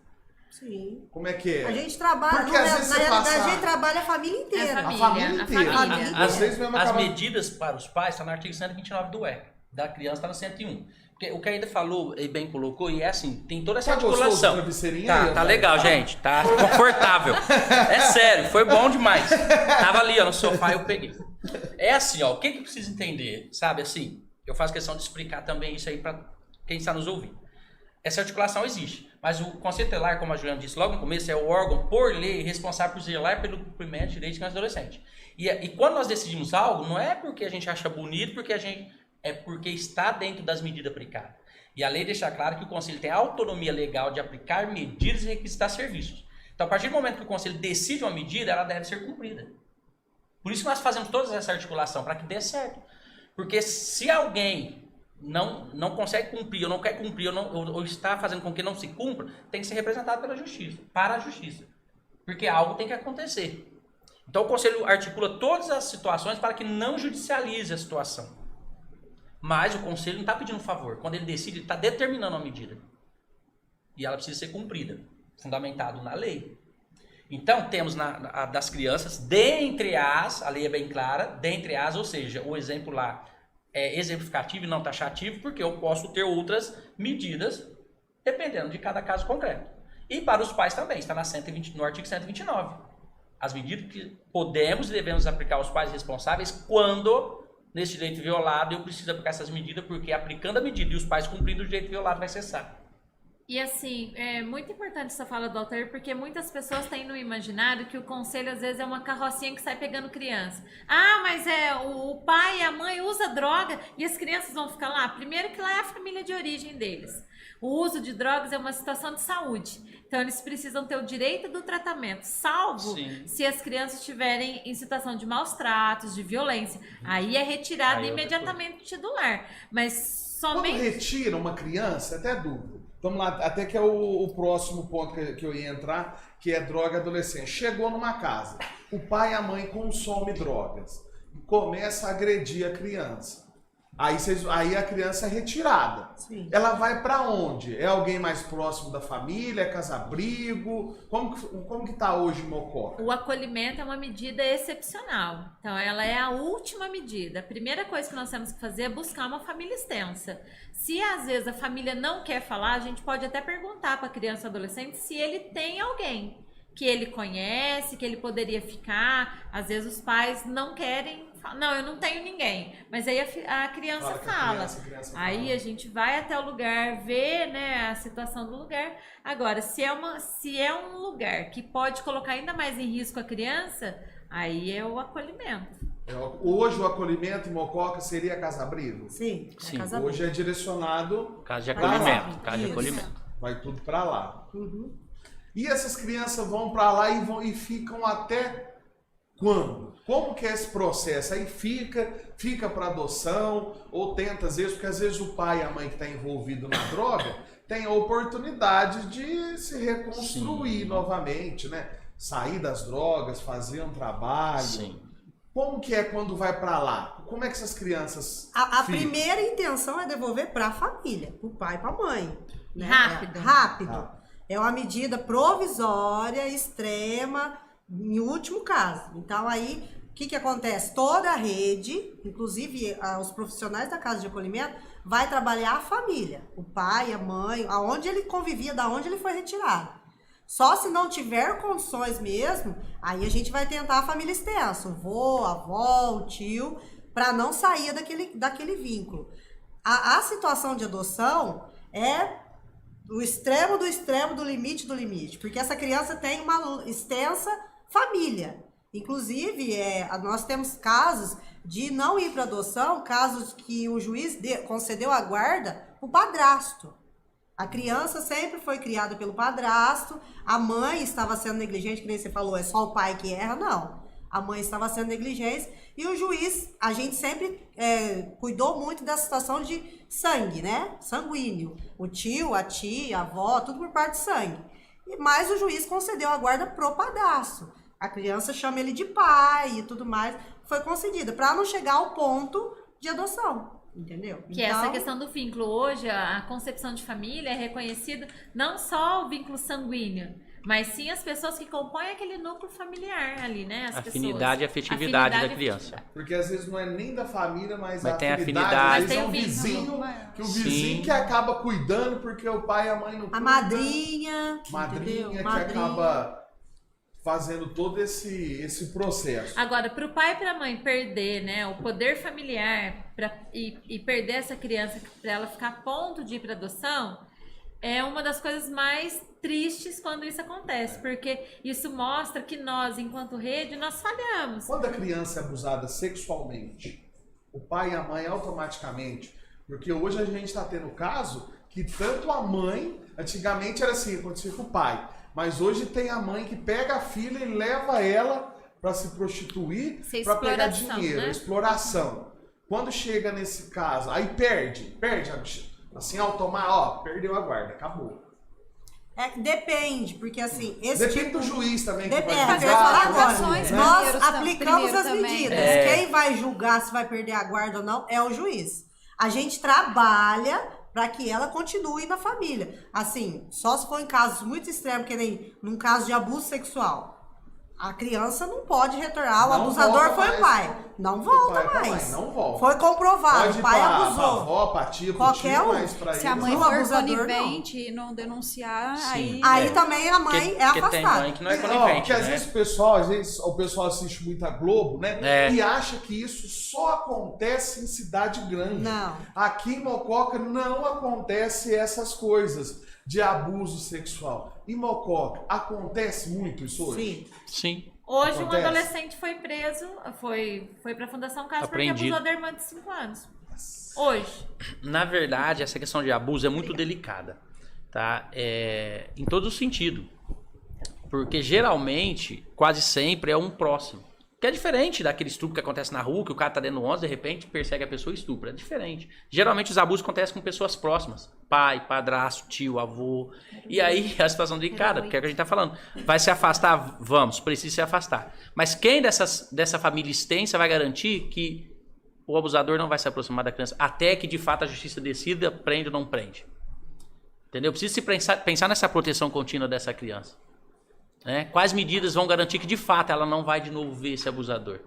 Sim. Como é que é? A gente trabalha, Porque às vezes na você realidade, passa... a gente trabalha a família inteira. A família inteira. Vocês mesmo As acabam... medidas para os pais estão no artigo 129 do ECA. Da criança está no 101. Porque o que ainda falou e bem colocou, e é assim, tem toda essa articulação. Tá Legal, gente. Tá confortável. É sério, foi bom demais. Tava ali, ó, no sofá, eu peguei. É assim, ó, o que precisa entender? Sabe, assim, eu faço questão de explicar também isso aí para quem está nos ouvindo. essa articulação existe. Mas o Conselho Tutelar, como a Juliana disse logo no começo, é o órgão, por lei, responsável por zelar pelo cumprimento de direitos de criança e adolescente. E quando nós decidimos algo, não é porque a gente acha bonito, é porque está dentro das medidas aplicadas. E a lei deixa claro que o Conselho tem autonomia legal de aplicar medidas e requisitar serviços. Então, a partir do momento que o Conselho decide uma medida, ela deve ser cumprida. Por isso que nós fazemos toda essa articulação, para que dê certo. Porque se alguém não consegue cumprir, ou não quer cumprir, ou está fazendo com que não se cumpra, tem que ser representado pela justiça, para a justiça. Porque algo tem que acontecer. Então o Conselho articula todas as situações para que não judicialize a situação. Mas o Conselho não está pedindo um favor. Quando ele decide, ele está determinando uma medida. E ela precisa ser cumprida, fundamentado na lei. Então temos a das crianças, dentre as, a lei é bem clara, dentre as, ou seja, o exemplo lá é exemplificativo e não taxativo, porque eu posso ter outras medidas, dependendo de cada caso concreto. E para os pais também, está no artigo 129. As medidas que podemos e devemos aplicar aos pais responsáveis quando, nesse direito violado, eu preciso aplicar essas medidas, porque aplicando a medida e os pais cumprindo o direito violado vai cessar. E assim, é muito importante essa fala do Altair, porque muitas pessoas têm no imaginário que o conselho às vezes é uma carrocinha que sai pegando criança. Ah, mas o pai e a mãe usam droga e as crianças vão ficar lá? Primeiro que lá é a família de origem deles. O uso de drogas é uma situação de saúde. Então eles precisam ter o direito do tratamento, salvo Sim. se as crianças estiverem em situação de maus tratos, de violência. Aí é retirada Aí é outra imediatamente do lar. Mas Quando somente... retira uma criança, até dúvida. Vamos lá, até que é o próximo ponto que eu ia entrar, que é droga adolescente. Chegou numa casa, o pai e a mãe consomem drogas, começa a agredir a criança. Aí a criança é retirada. Sim. Ela vai pra onde? É alguém mais próximo da família? É casa-abrigo? Como que tá hoje em Mococa? O acolhimento é uma medida excepcional. Então, ela é a última medida. A primeira coisa que nós temos que fazer é buscar uma família extensa. Se às vezes a família não quer falar, a gente pode até perguntar para a criança ou adolescente se ele tem alguém que ele conhece, que ele poderia ficar. Às vezes os pais não querem, não, eu não tenho ninguém. Mas aí a criança fala. Aí a gente vai até o lugar, vê, né, a situação do lugar. Agora, se é um lugar que pode colocar ainda mais em risco a criança, aí é o acolhimento. Hoje o acolhimento em Mococa seria casa-abrigo? Sim. Sim. Casa-abrigo. Hoje é direcionado, Caso de Pra lá. acolhimento. Caso de Isso. acolhimento. vai tudo pra lá. Uhum. E essas crianças vão pra lá e ficam até quando? Como que é esse processo? Aí fica para adoção, ou tenta às vezes, porque às vezes o pai e a mãe que está envolvido na droga tem a oportunidade de se reconstruir Sim. novamente, né? Sair das drogas, fazer um trabalho. Sim. Como que é quando vai para lá? Como é que essas crianças A ficam? primeira intenção é devolver para a família, para o pai e para a mãe. Né? Rápido. Rápido. É uma medida provisória, extrema, em último caso. Então aí, o que acontece? Toda a rede, inclusive os profissionais da casa de acolhimento, vai trabalhar a família. O pai, a mãe, aonde ele convivia, da onde ele foi retirado. Só se não tiver condições mesmo, aí a gente vai tentar a família extensa, o vô, a avó, o tio, para não sair daquele vínculo. A situação de adoção é o extremo do extremo do limite, porque essa criança tem uma extensa família. Inclusive, nós temos casos de não ir para adoção, casos que o juiz concedeu a guarda para o padrasto. A criança sempre foi criada pelo padrasto, a mãe estava sendo negligente, que nem você falou, é só o pai que erra, não. A mãe estava sendo negligente e o juiz, a gente sempre cuidou muito da situação de sangue, né? Sanguíneo. O tio, a tia, a avó, tudo por parte de sangue. Mas o juiz concedeu a guarda pro padrasto. A criança chama ele de pai e tudo mais. Foi concedida, para não chegar ao ponto de adoção. Entendeu? Que é essa questão do vínculo. Hoje, a concepção de família é reconhecido não só o vínculo sanguíneo, mas sim as pessoas que compõem aquele núcleo familiar ali, né? As Afinidade e pessoas. afetividade da e criança. Porque às vezes não é nem da família, mas tem afinidade. afinidade. Às vezes é um Mas tem o vizinho, vínculo. que o vizinho Sim. que acaba cuidando porque o pai e a mãe não A cuidam. madrinha, Madrinha entendeu? que Madrinha. acaba fazendo todo esse processo. Agora, para o pai e para a mãe perder, né, o poder familiar e perder essa criança para ela ficar a ponto de ir para adoção, é uma das coisas mais tristes quando isso acontece, porque isso mostra que nós, enquanto rede, nós falhamos. Quando a criança é abusada sexualmente, o pai e a mãe automaticamente, porque hoje a gente está tendo caso que tanto a mãe, antigamente era assim, acontecia com o pai, mas hoje tem a mãe que pega a filha e leva ela para se prostituir, para pegar dinheiro, né? Exploração. Quando chega nesse caso, aí perde assim, automático, perdeu a guarda, acabou. Depende, porque assim, esse Depende tipo... do juiz também. Depende, que vai eu ia falar julgar, agora. né? Nós aplicamos as também. medidas. Quem vai julgar se vai perder a guarda ou não é o juiz. A gente trabalha para que ela continue na família. Assim, só se for em casos muito extremos, que nem num caso de abuso sexual. A criança não pode retornar, o abusador foi o pai. Não volta mais. Não volta. Foi comprovado, Pode o pai abusou. Pra avó, pra tia, pro Qualquer tio, um. mas pra Se a eles mãe não. for abusador, conivente e não denunciar, Aí também a mãe é Porque afastada. tem mãe que não é Não, conivente, porque às né? vezes o pessoal assiste muita Globo, né? E acha que isso só acontece em cidade grande. Não. Aqui em Mococa não acontece essas coisas de abuso sexual. Em Mococa acontece muito isso hoje? Sim. Hoje Acontece. um adolescente foi preso, foi pra Fundação Casa porque Apreendido. abusou da irmã de 5 anos. Hoje. Na verdade, essa questão de abuso é muito delicada, tá? Em todo sentido. Porque geralmente, quase sempre, é um próximo. Que é diferente daquele estupro que acontece na rua, que o cara tá dentro do ônibus, de repente persegue a pessoa e estupra. É diferente. Geralmente os abusos acontecem com pessoas próximas. Pai, padrasto, tio, avô. E aí a situação delicada, porque é o que a gente tá falando. Vai se afastar? Vamos, precisa se afastar. Mas quem dessa família extensa vai garantir que o abusador não vai se aproximar da criança até que de fato a justiça decida, prende ou não prende? Entendeu? Precisa se pensar nessa proteção contínua dessa criança. Né? Quais medidas vão garantir que de fato ela não vai de novo ver esse abusador?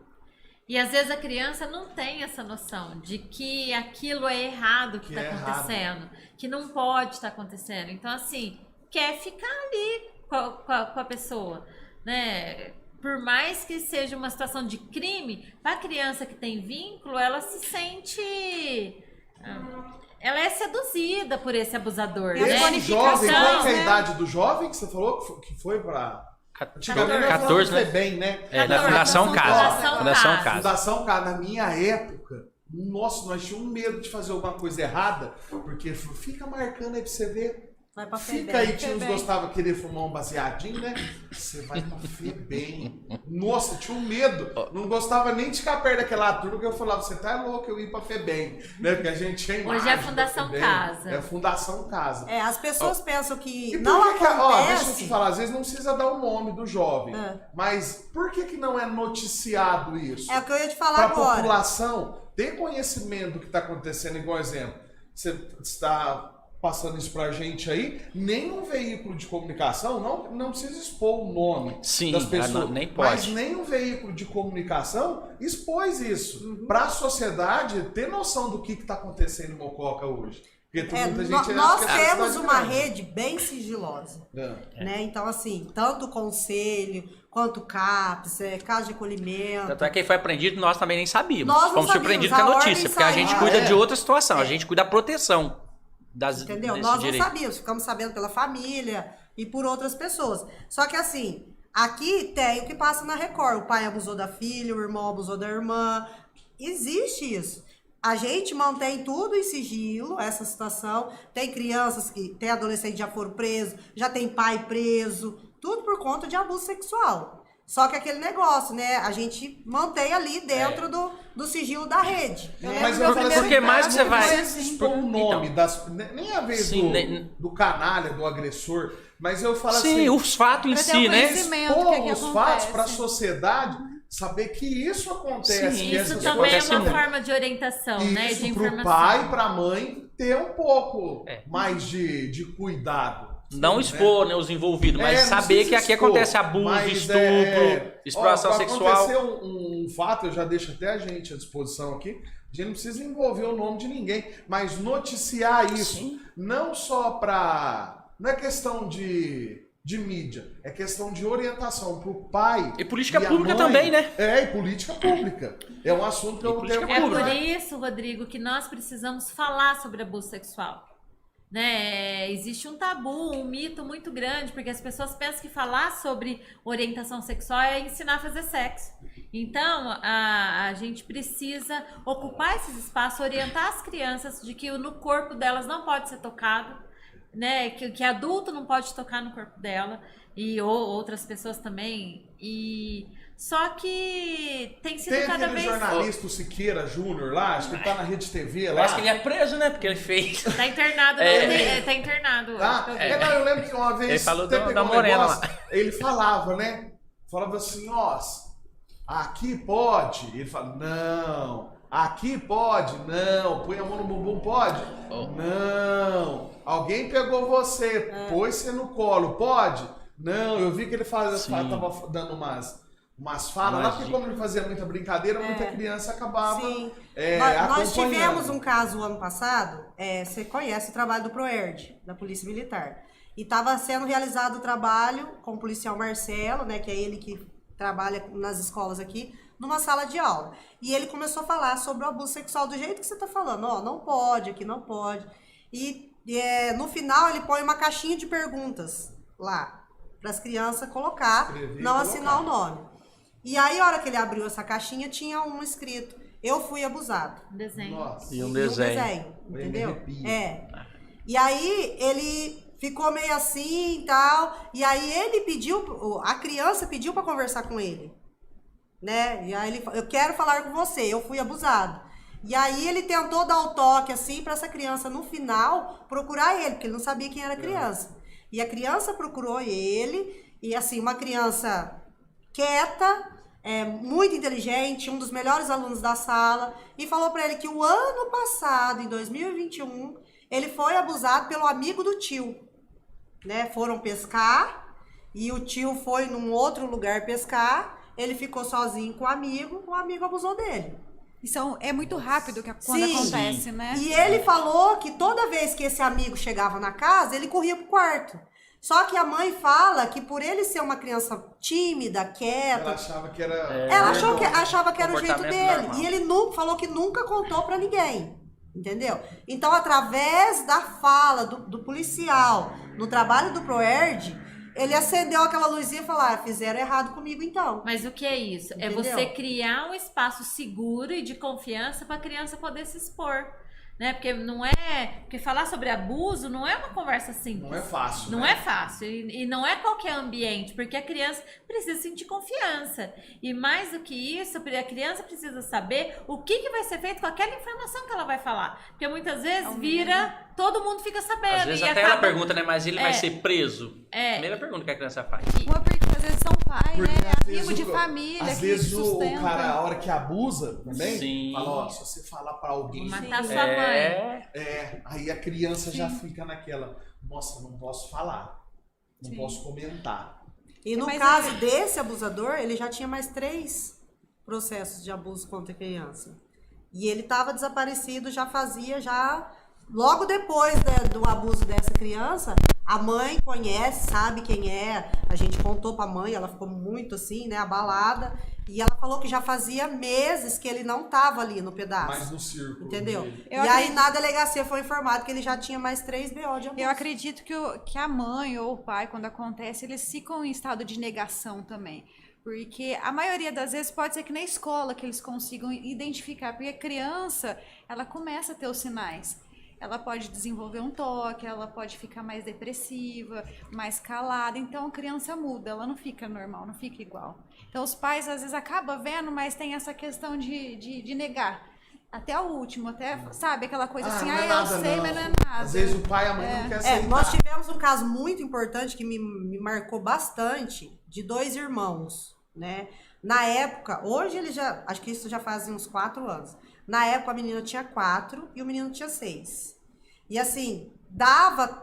E às vezes a criança não tem essa noção de que aquilo é errado que está acontecendo, que não pode estar acontecendo. Então, assim, quer ficar ali com a pessoa, né? Por mais que seja uma situação de crime, para a criança que tem vínculo, ela se sente... ela é seduzida por esse abusador, né? Esse jovem, qual que é a idade do jovem que você falou que foi pra... Antigamente era 14, né? FEBEM, né? Da Fundação Casa. Fundação Casa. Fundação Casa, na minha época, nossa, nós tínhamos medo de fazer alguma coisa errada, porque fica marcando aí pra você ver. Vai pra Fica aí, tinha uns que gostavam de querer fumar um baseadinho, né? Você vai pra FEBEM. Nossa, tinha um medo. Não gostava nem de ficar perto daquela turma, porque eu falava, você tá louco, eu ia pra FEBEM. Né? Porque a gente tinha imagem. Hoje é a Fundação Casa. É a Fundação Casa. As pessoas pensam que E não por que acontece... deixa eu te falar, às vezes não precisa dar o nome do jovem, mas por que não é noticiado isso? É o que eu ia te falar Pra agora. população ter conhecimento do que está acontecendo, igual exemplo, você está passando isso pra gente aí, nenhum veículo de comunicação, não precisa expor o nome das pessoas, nem pode. mas nenhum veículo de comunicação expôs isso, para a sociedade ter noção do que está acontecendo em Mococa hoje. Porque tem muita gente nós acha que é temos cidade uma grande. rede bem sigilosa, né? Então, assim, tanto o conselho, quanto o CAPS, Casa de Acolhimento... Tanto é que foi apreendido, nós também nem sabíamos. Nós não Fomos sabíamos, surpreendidos com a a ordem notícia, porque a gente saiu. cuida de outra situação, a gente cuida da proteção das Entendeu? desse Nós direito. não sabíamos, ficamos sabendo pela família e por outras pessoas. Só que assim, aqui tem o que passa na Record. O pai abusou da filha, o irmão abusou da irmã. Existe isso. A gente mantém tudo em sigilo, essa situação. Tem crianças tem adolescentes que já foram presos, já tem pai preso, tudo por conta de abuso sexual. Só que aquele negócio, né? A gente mantém ali dentro do sigilo da rede. Mas eu falo assim, porque mais que você vai... Não precisa expor o nome nem a vez do canalha, do agressor, mas eu falo assim... Sim, os fatos em Pra ter si, um né? conhecimento. Expor os acontece. fatos para a sociedade saber que isso acontece. Sim, que Isso essas também é coisas uma acontecem. forma de orientação, né? De Isso informação. pro pai e pra mãe ter um pouco mais de cuidado. Não expor, né, os envolvidos, mas não saber precisa que aqui expor, acontece abuso, mas estupro, exploração sexual. Aconteceu um fato, eu já deixo até a gente à disposição aqui, a gente não precisa envolver o nome de ninguém, mas noticiar isso, não só para... Não é questão de mídia, é questão de orientação pro pai E política a pública mãe. também, né? E política pública. É um assunto que eu política tenho... É por isso, Rodrigo, que nós precisamos falar sobre abuso sexual. né? Existe um tabu, um mito muito grande, porque as pessoas pensam que falar sobre orientação sexual é ensinar a fazer sexo. Então, a gente precisa ocupar esses espaços, orientar as crianças de que no corpo delas não pode ser tocado, né? Que adulto não pode tocar no corpo dela, e outras pessoas também. Só que tem sido Tem cada aquele vez... jornalista, o Siqueira Júnior lá, acho que ele tá na Rede TV Eu lá. acho que ele é preso, né? Porque ele fez. Tá internado, tá internado. Tá? Não, eu lembro que uma vez Ele falou até da pegou um morena negócio, lá. ele falava, né? Falava assim, ó, aqui pode. Ele fala, não. Aqui pode? Não. Põe a mão no bumbum, pode? Oh. Não. Alguém pegou você, pôs você no colo, pode? Não. Eu vi que ele tava dando umas falas lá, porque como ele fazia muita brincadeira, muita criança acabava Sim. Nós acompanhando. tivemos um caso ano passado, você conhece o trabalho do PROERD, da Polícia Militar. E estava sendo realizado o trabalho com o policial Marcelo, né, que é ele que trabalha nas escolas aqui, numa sala de aula. E ele começou a falar sobre o abuso sexual do jeito que você está falando. Ó, não pode, aqui não pode. E no final ele põe uma caixinha de perguntas lá, para as crianças colocar, não assinar o nome. E aí, a hora que ele abriu essa caixinha, tinha um escrito: eu fui abusado. Desenho. Nossa. E um desenho. Entendeu? E aí, ele ficou meio assim e tal. E aí, ele pediu, a criança pediu para conversar com ele. Né? E aí, ele falou: eu quero falar com você, eu fui abusado. E aí, ele tentou dar o toque, assim, para essa criança, no final, procurar ele, porque ele não sabia quem era a criança. E a criança procurou ele, e assim, uma criança quieta, muito inteligente, um dos melhores alunos da sala, e falou para ele que o ano passado, em 2021, ele foi abusado pelo amigo do tio, né? Foram pescar e o tio foi num outro lugar pescar, ele ficou sozinho com o amigo abusou dele. Isso é muito rápido quando acontece, né? E ele falou que toda vez que esse amigo chegava na casa, ele corria pro quarto. Só que a mãe fala que por ele ser uma criança tímida, quieta... Ela achava que era... Ela achava que era o jeito dele. Normal. E ele falou que nunca contou pra ninguém. Entendeu? Então, através da fala do policial, no trabalho do PROERD, ele acendeu aquela luzinha e falou: fizeram errado comigo então. Mas o que é isso? Entendeu? É você criar um espaço seguro e de confiança para a criança poder se expor. Né? Porque falar sobre abuso não é uma conversa simples. Não é fácil. Não né? é fácil. E não é qualquer ambiente, porque a criança precisa sentir confiança. E mais do que isso, a criança precisa saber o que vai ser feito com aquela informação que ela vai falar. Porque muitas vezes todo mundo fica sabendo. Às vezes e até ela pergunta, né? Mas ele vai ser preso? Primeira pergunta que a criança faz. Porque às vezes são pai, Porque né? às Amigo vezes de família, às que vezes sustenta. o cara, a hora que abusa também, Sim. fala: ó, se você falar pra alguém... Vou matar sua mãe. Aí a criança já fica naquela: nossa, não posso falar, não posso comentar. E no caso desse abusador, ele já tinha mais 3 processos de abuso contra a criança. E ele estava desaparecido, logo depois do abuso dessa criança, a mãe conhece, sabe quem é. A gente contou pra mãe, ela ficou muito assim, né, abalada. E ela falou que já fazia meses que ele não tava ali no pedaço. Mais no círculo. Entendeu? Dele. Aí na delegacia foi informado que ele já tinha mais 3 BO de abuso. Eu acredito que a mãe ou o pai, quando acontece, eles ficam em estado de negação também. Porque a maioria das vezes pode ser que na escola que eles consigam identificar. Porque a criança, ela começa a ter os sinais. Ela pode desenvolver um toque, ela pode ficar mais depressiva, mais calada. Então a criança muda, ela não fica normal, não fica igual. Então os pais às vezes acabam vendo, mas tem essa questão de negar. Até o último, sabe, aquela coisa assim, não é eu nada, sei, não. mas não é nada. Às vezes o pai e a mãe não querem aceitar. Nós tivemos um caso muito importante que me marcou bastante, de 2 irmãos, né? Na época, hoje ele acho que isso já faz uns 4 anos. Na época a menina tinha 4 e o menino tinha 6. E assim, dava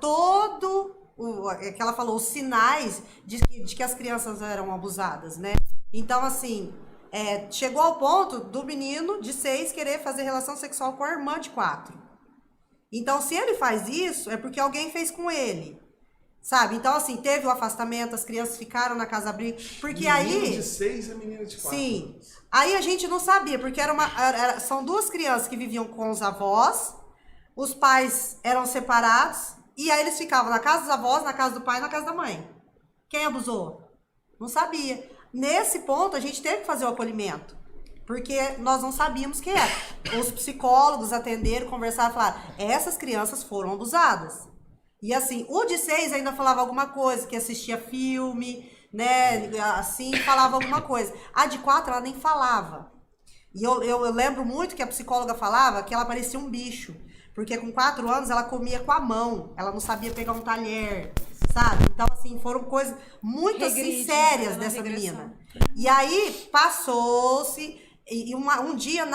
que ela falou, os sinais de que as crianças eram abusadas, né? Então assim, chegou ao ponto do menino de 6 querer fazer relação sexual com a irmã de 4. Então se ele faz isso, é porque alguém fez com ele. Sabe? Então, assim, teve o afastamento, as crianças ficaram na casa-abrigo. Porque menino aí... de 6 e menina de 4. Sim. Aí a gente não sabia, porque são 2 crianças que viviam com os avós. os pais eram separados, e aí eles ficavam na casa dos avós, na casa do pai e na casa da mãe. Quem abusou? Não sabia. Nesse ponto, a gente teve que fazer o acolhimento, porque nós não sabíamos quem era. Os psicólogos atenderam, conversaram, falaram, essas crianças foram abusadas. E assim, o de 6 ainda falava alguma coisa, que assistia filme, né, assim, falava alguma coisa. A de 4, ela nem falava. E eu lembro muito que a psicóloga falava que ela parecia um bicho, porque com 4 anos ela comia com a mão, ela não sabia pegar um talher, sabe? Então, assim, foram coisas muito assim, sérias dessa menina. E aí, passou-se, e um dia,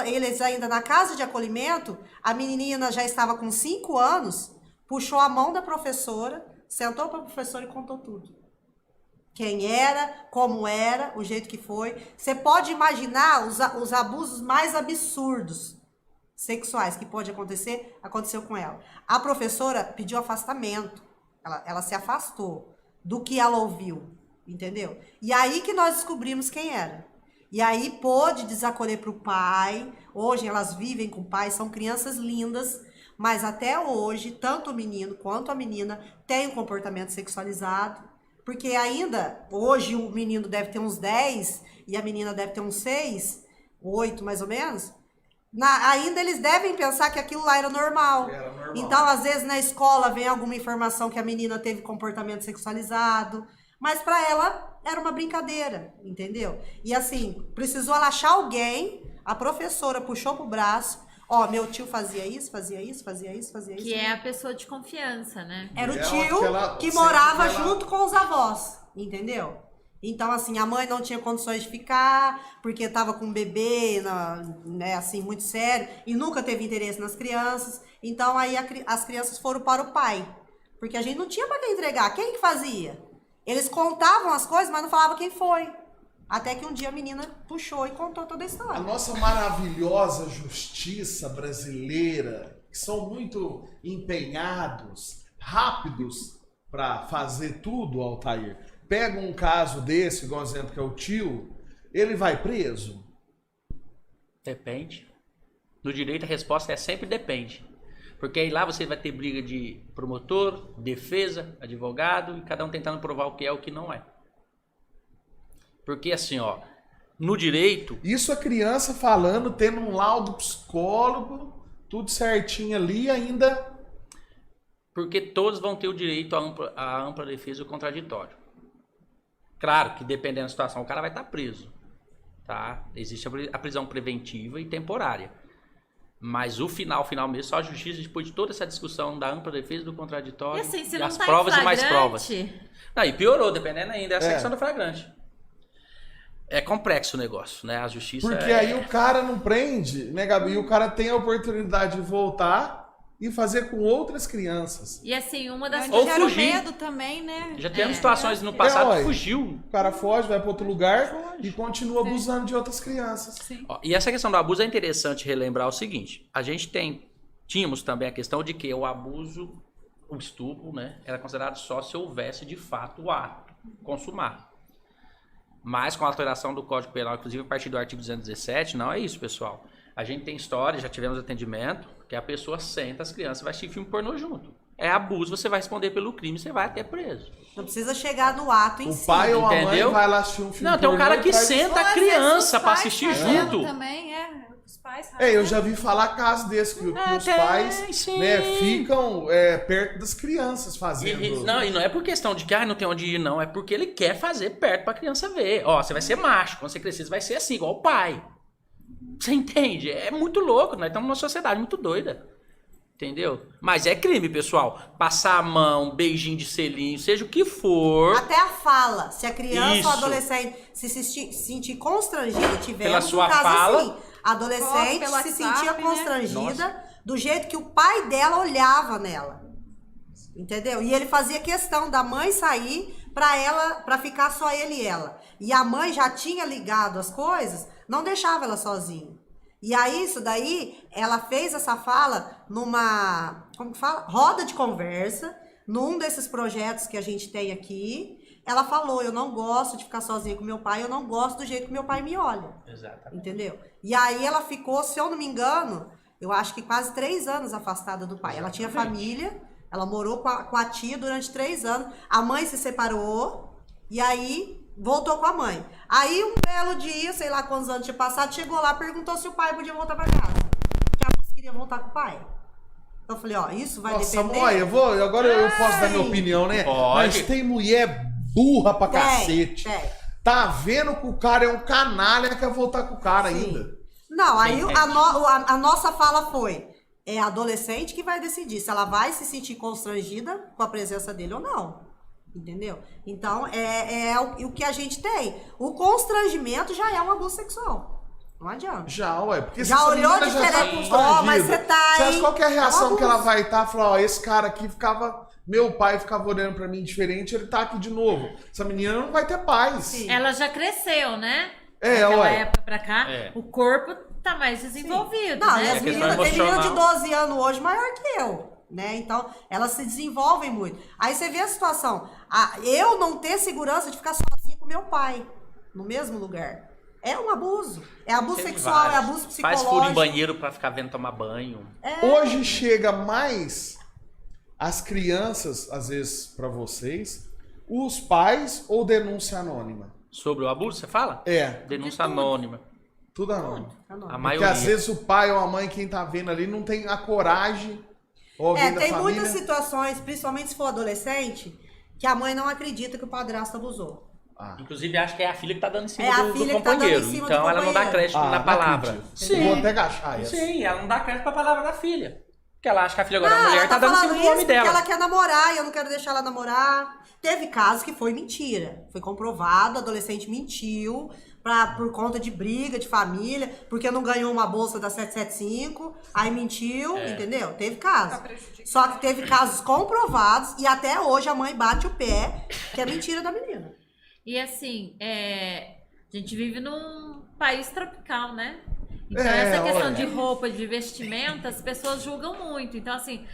eles ainda na casa de acolhimento, a menininha já estava com 5 anos, puxou a mão da professora, sentou para a professora e contou tudo. Quem era, como era, o jeito que foi. Você pode imaginar os abusos mais absurdos sexuais que pode acontecer, aconteceu com ela. A professora pediu afastamento. Ela se afastou do que ela ouviu, entendeu? E aí que nós descobrimos quem era. E aí pôde desacolher para o pai. Hoje elas vivem com o pai, são crianças lindas. Mas até hoje, tanto o menino quanto a menina têm um comportamento sexualizado. Porque ainda, hoje o menino deve ter uns 10 e a menina deve ter uns 6, 8 mais ou menos. Ainda eles devem pensar que aquilo lá era normal. Então, às vezes, na escola vem alguma informação que a menina teve comportamento sexualizado. Mas para ela era uma brincadeira, entendeu? E assim, precisou ela achar alguém, a professora puxou pro braço. Ó, meu tio fazia isso, fazia isso, fazia isso, fazia isso. Que é a pessoa de confiança, né? Era o tio que morava junto com os avós, entendeu? Então, assim, a mãe não tinha condições de ficar, porque tava com um bebê, né, assim, muito sério, e nunca teve interesse nas crianças. Então, aí as crianças foram para o pai, porque a gente não tinha para quem entregar. Quem que fazia? Eles contavam as coisas, mas não falavam quem foi. Até que um dia a menina puxou e contou toda a história. A nossa maravilhosa justiça brasileira, que são muito empenhados, rápidos para fazer tudo, Altair. Pega um caso desse, igual exemplo que é o tio, ele vai preso? Depende. No direito a resposta é sempre depende. Porque aí lá você vai ter briga de promotor, defesa, advogado, e cada um tentando provar o que é e o que não é. Porque assim, ó, no direito... Isso a criança falando, tendo um laudo psicólogo, tudo certinho ali ainda... Porque todos vão ter o direito à ampla defesa e o contraditório. Claro que dependendo da situação, o cara vai estar preso. Tá? Existe a prisão preventiva e temporária. Mas o final mesmo, só a justiça, depois de toda essa discussão da ampla defesa e do contraditório, E assim, se e não as tá provas em e mais provas. flagrante... Não, e piorou, dependendo ainda, é a secção do flagrante. É complexo o negócio, né? A justiça Porque aí o cara não prende, né, Gabi? E o cara tem a oportunidade de voltar e fazer com outras crianças. E assim, uma das Ou Gera o fugir. medo também, né? Já tivemos situações no passado que fugiu. O cara foge, vai para outro lugar e continua abusando de outras crianças. Sim. Ó, e essa questão do abuso é interessante relembrar o seguinte. A gente tínhamos também a questão de que o abuso, o estupro, né, era considerado só se houvesse de fato o ato consumado. Mas com a alteração do Código Penal, inclusive a partir do artigo 217, não é isso, pessoal. A gente tem história, já tivemos atendimento, que a pessoa senta as crianças e vai assistir filme pornô junto. É abuso, você vai responder pelo crime, você vai até preso. Não precisa chegar no ato em O si. pai ou a mãe Entendeu? vai lá assistir um filme Não, tem um pornô cara e que traz- senta Ou, a às vezes, criança os pra pais assistir fazendo junto. Também, os pais Eu já vi falar casos desses, que os tem, pais sim. né, ficam perto das crianças fazendo. E não é por questão de que não tem onde ir, não. É porque ele quer fazer perto pra criança ver. Ó, você vai ser macho. Quando você crescer, você vai ser assim, igual o pai. Você entende? É muito louco. Nós estamos numa sociedade muito doida. Entendeu? Mas é crime, pessoal. Passar a mão, beijinho de selinho, seja o que for. Até a fala. Se a criança Isso. ou adolescente se sentir constrangida, tivemos Pela sua um caso fala. assim. A adolescente Pelo se WhatsApp, sentia né? constrangida do jeito que o pai dela olhava nela. Entendeu? E ele fazia questão da mãe sair pra ficar só ele e ela. E a mãe já tinha ligado as coisas, não deixava ela sozinha. E aí, isso daí, ela fez essa fala numa, como que fala? Roda de conversa, num desses projetos que a gente tem aqui. Ela falou, eu não gosto de ficar sozinha com meu pai, eu não gosto do jeito que meu pai me olha. Exatamente. Entendeu? E aí ela ficou, se eu não me engano, eu acho que quase 3 anos afastada do pai. Ela tinha família, ela morou com a tia durante 3 anos. A mãe se separou e aí voltou com a mãe. Aí um belo dia, sei lá quantos anos tinha passado, chegou lá, perguntou se o pai podia voltar pra casa. Porque a moça queria voltar com o pai. Então eu falei, ó, isso vai Nossa, depender... mãe, agora eu posso dar minha opinião, né? Pode. Mas tem mulher burra pra cacete. Tem. Tá vendo que o cara é um canalha, quer voltar com o cara Sim. ainda. Não, aí Sim, a nossa fala foi, é a adolescente que vai decidir se ela vai se sentir constrangida com a presença dele ou não. Entendeu? Então, é o que a gente tem. O constrangimento já é um abuso sexual. Não adianta. Já, ué. Porque Já se essa olhou menina já tá diferente? constrangida, Ó, mas você tá você aí. acha qual que é a reação É um que ela abuso. vai estar? Falar, ó, esse cara aqui ficava... Meu pai ficava olhando pra mim diferente, ele tá aqui de novo. Essa menina não vai ter paz. Sim. Ela já cresceu, né? É, Daquela ué. época pra cá, É. o corpo tá mais desenvolvido, Não, né? e as É questão meninas, tem menina de emocional. 12 anos hoje maior que eu, né? Então, elas se desenvolvem muito. Aí você vê a situação. Eu não ter segurança de ficar sozinha com meu pai, no mesmo lugar. É um abuso. É abuso Teve sexual, vários. é abuso psicológico. Faz furo em banheiro pra ficar vendo tomar banho. Hoje chega mais as crianças, às vezes, pra vocês, os pais ou denúncia anônima? Sobre o abuso, você fala? É, Denúncia anônima. tudo anônimo. A Porque maioria. às vezes o pai ou a mãe, quem tá vendo ali, não tem a coragem. Ou alguém da Tem família. muitas situações, principalmente se for adolescente, que a mãe não acredita que o padrasto abusou. Inclusive, acho que é a filha que tá dando em cima É a do filha que tá dando companheiro. em cima do Então, ela não dá companheiro. crédito na não palavra. acredito. Vou até agachar essa. Sim, ela não dá crédito pra palavra da filha. Porque ela acha que a filha agora da Não, mulher ela tá dando em falando cima do homem isso porque dela. ela quer namorar e eu não quero deixar ela namorar. Teve casos que foi mentira. Foi comprovado, o adolescente mentiu por conta de briga de família, porque não ganhou uma bolsa da 775, aí mentiu, entendeu? Teve casos. Só que teve casos comprovados e até hoje a mãe bate o pé que é mentira da menina. E assim, a gente vive num país tropical, né? Então, É, essa questão olha. de roupa, de vestimenta, as pessoas julgam muito. Então, assim,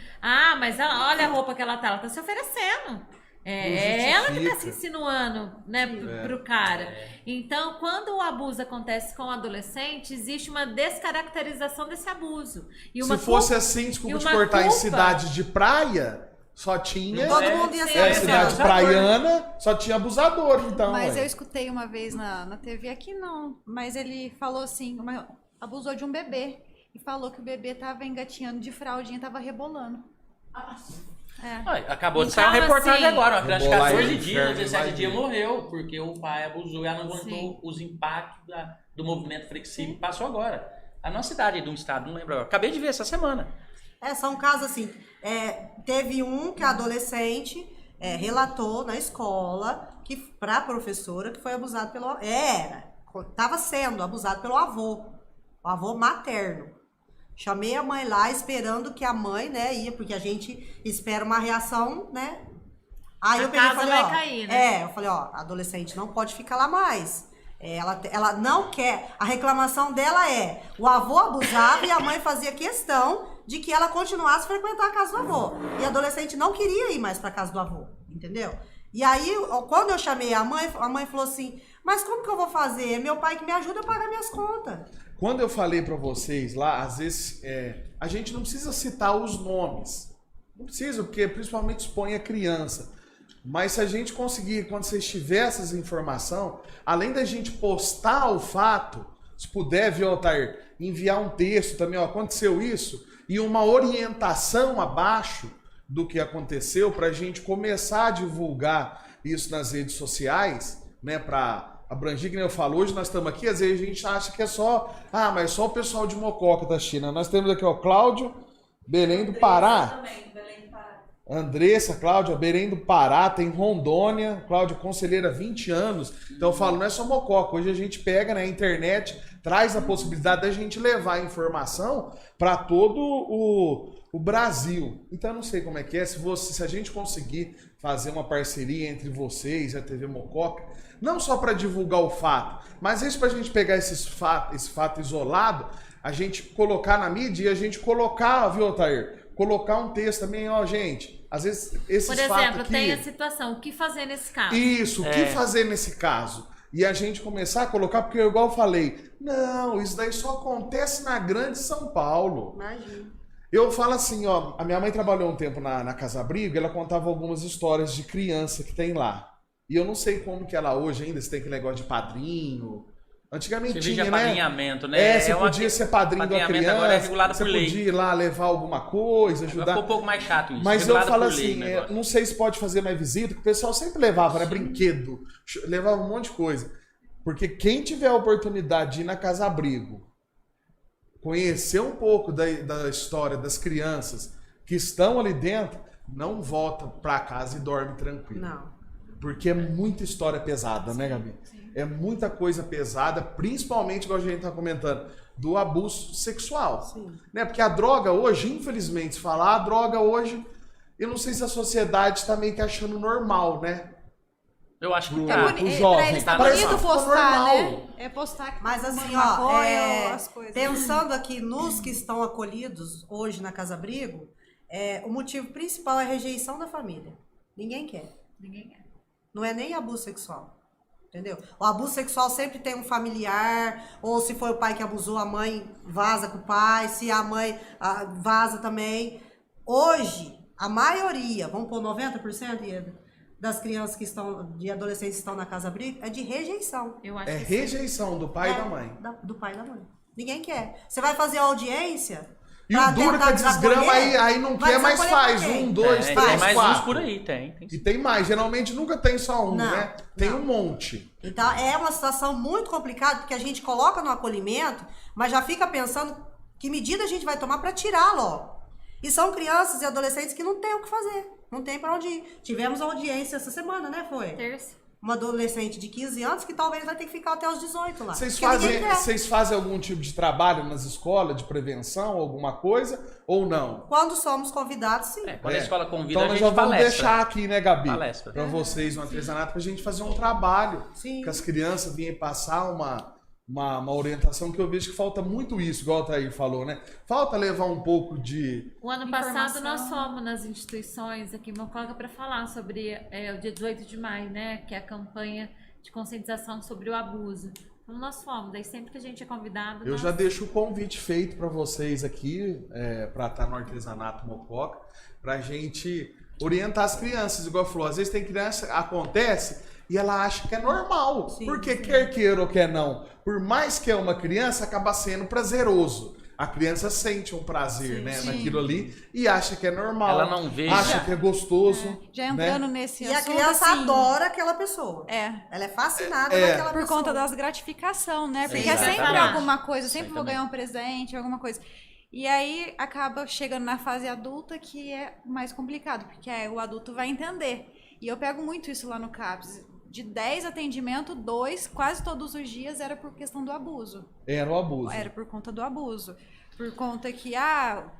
mas olha a roupa que ela tá se oferecendo. É ela que tá se insinuando, né, pro cara. Então, quando o abuso acontece com o adolescente, existe uma descaracterização desse abuso. E uma Se fosse culpa- assim, desculpa e te uma cortar, em culpa- cidade de praia, só tinha... Todo mundo ia ser É, sim, cidade abusador. praiana, só tinha abusador, então. Mas ué. eu escutei uma vez na TV, aqui não, mas ele falou assim, abusou de um bebê e falou que o bebê tava engatinhando de fraldinha, tava rebolando. Acabou de Então, sair uma reportagem assim, agora. Uma criança de Rebolar 14 aí, dias, inferno, 17 dias imagina. morreu, porque o pai abusou e ela não aguentou Sim. os impactos do movimento flexível que passou agora. A nossa cidade, de um estado, não lembro agora. Acabei de ver essa semana. São casos assim. Teve um que a adolescente relatou na escola que para a professora que foi abusado pelo estava sendo abusado pelo avô, o avô materno. Chamei a mãe lá esperando que a mãe, né, ia, porque a gente espera uma reação, né? Aí A eu peguei e casa falei, vai cair, né? eu falei, ó, a adolescente não pode ficar lá mais. Ela não quer. A reclamação dela o avô abusava e a mãe fazia questão de que ela continuasse a frequentar a casa do avô. E a adolescente não queria ir mais para casa do avô, entendeu? E aí, quando eu chamei a mãe falou assim, mas como que eu vou fazer? É meu pai que me ajuda a pagar minhas contas. Quando eu falei pra vocês lá, às vezes a gente não precisa citar os nomes. Não precisa, porque principalmente expõe a criança. Mas se a gente conseguir, quando vocês tiverem essas informações, além da gente postar o fato, se puder, viu, Altair, enviar um texto também, ó, aconteceu isso, e uma orientação abaixo do que aconteceu, pra gente começar a divulgar isso nas redes sociais, né, pra abranger, que nem eu falo, hoje nós estamos aqui, às vezes a gente acha que é só, mas só o pessoal de Mococa da China. Nós temos aqui, ó, Cláudio, Belém do Pará. Andressa, Cláudia, Belém do Pará, tem Rondônia, Cláudia, conselheira, 20 anos. Então eu falo, não é só Mococa, hoje a gente pega na internet, traz a possibilidade da gente levar a informação para todo o Brasil. Então eu não sei como é que é, se a gente conseguir fazer uma parceria entre vocês e a TV Mococa, não só para divulgar o fato, mas isso para a gente pegar esse fato isolado, a gente colocar na mídia e a gente colocar, viu, Altair? Colocar um texto também, ó, gente, às vezes esses Por fatos exemplo, aqui... tem a situação, o que fazer nesse caso? Isso, o que fazer nesse caso? e a gente começar a colocar, porque igual eu falei, não, isso daí só acontece na grande São Paulo. Imagina. Eu falo assim, ó, a minha mãe trabalhou um tempo na Casa Abrigo e ela contava algumas histórias de criança que tem lá. E eu não sei como que ela hoje ainda, se tem aquele negócio de padrinho. Antigamente tinha, né? Padrinhamento, né? Você podia ser padrinho da criança, agora é regulado você por lei. podia ir lá levar alguma coisa, ajudar. Ficou um pouco mais chato isso. Mas eu regulado falo por lei assim, o negócio. não sei se pode fazer mais visita, porque o pessoal sempre levava, né? Brinquedo, levava um monte de coisa. Porque quem tiver a oportunidade de ir na Casa Abrigo, conhecer um pouco da história das crianças que estão ali dentro, não volta pra casa e dorme tranquilo. Não. Porque é muita história pesada, né, Gabi? É muita coisa pesada, principalmente, igual a gente tá comentando, do abuso sexual. Sim. Né? Porque a droga hoje, infelizmente, se falar, a droga hoje, eu não sei se a sociedade tá meio que achando normal, né? Eu acho que É tá. bonito. Os jovens, Pra eles tá parece bonito que ficou postar, normal. né? É postar que Mas tá assim, fumando maconha, as coisas. pensando aqui nos que estão acolhidos hoje na Casa Abrigo, o motivo principal é a rejeição da família. Ninguém quer. Ninguém quer. Não é nem abuso sexual. Entendeu? O abuso sexual sempre tem um familiar, ou se foi o pai que abusou, a mãe vaza com o pai, se a mãe vaza também. Hoje, a maioria, vamos pôr 90%, Ieda, das crianças que estão, de adolescentes que estão na Casa Abrigo, é de rejeição. Eu acho É que rejeição do pai e da mãe. Do pai e da mãe. Ninguém quer. Você vai fazer audiência... E o duro que a desgrama aí não quer, mas faz. 1, 2, 3, tem mais 4. uns por aí, tem. E tem mais. Geralmente nunca tem só um, Não, né? Tem não. um monte. Então, é uma situação muito complicada, porque a gente coloca no acolhimento, mas já fica pensando que medida a gente vai tomar para tirar logo. E são crianças e adolescentes que não tem o que fazer, não tem para onde ir. Tivemos audiência essa semana, né, foi? terça. Uma adolescente de 15 anos que talvez vai ter que ficar até os 18 lá. Vocês porque ninguém quer. fazem algum tipo de trabalho nas escolas, de prevenção, alguma coisa, ou não? Quando somos convidados, sim. Quando a escola convida, Então a nós gente já vamos palestra. deixar aqui, né, Gabi? Palestra. Pra vocês no artesanato, pra gente fazer um trabalho. Sim. Que as crianças vinham passar uma orientação, que eu vejo que falta muito isso, igual o Thaí falou, né? Falta levar um pouco de... O ano Informação. passado nós fomos nas instituições aqui em Mococa para falar sobre o dia 18 de maio, né? Que é a campanha de conscientização sobre o abuso. Então nós fomos, daí sempre que a gente é convidado... Eu nós... já deixo o convite feito para vocês aqui, para estar no Artesanato Mococa, pra gente orientar as crianças, igual falou, às vezes tem criança, acontece, e ela acha que é normal, Sim, porque sim. quer queira ou quer não, por mais que é uma criança, acaba sendo prazeroso. A criança sente um prazer, né, sim. naquilo ali, e acha que é normal. Ela não vê. Acha que é gostoso. Já né? entrando nesse E a assunto, criança assim, adora aquela pessoa. É. Ela é fascinada É. naquela Por pessoa. conta das gratificação, né? Porque é Exatamente. sempre alguma coisa, sempre vou Exatamente. ganhar um presente, alguma coisa. E aí acaba chegando na fase adulta que é mais complicado, porque o adulto vai entender. E eu pego muito isso lá no CAPS. De 10 atendimentos, 2, quase todos os dias, era por questão do abuso. Era o abuso. Era por conta do abuso. Por conta que,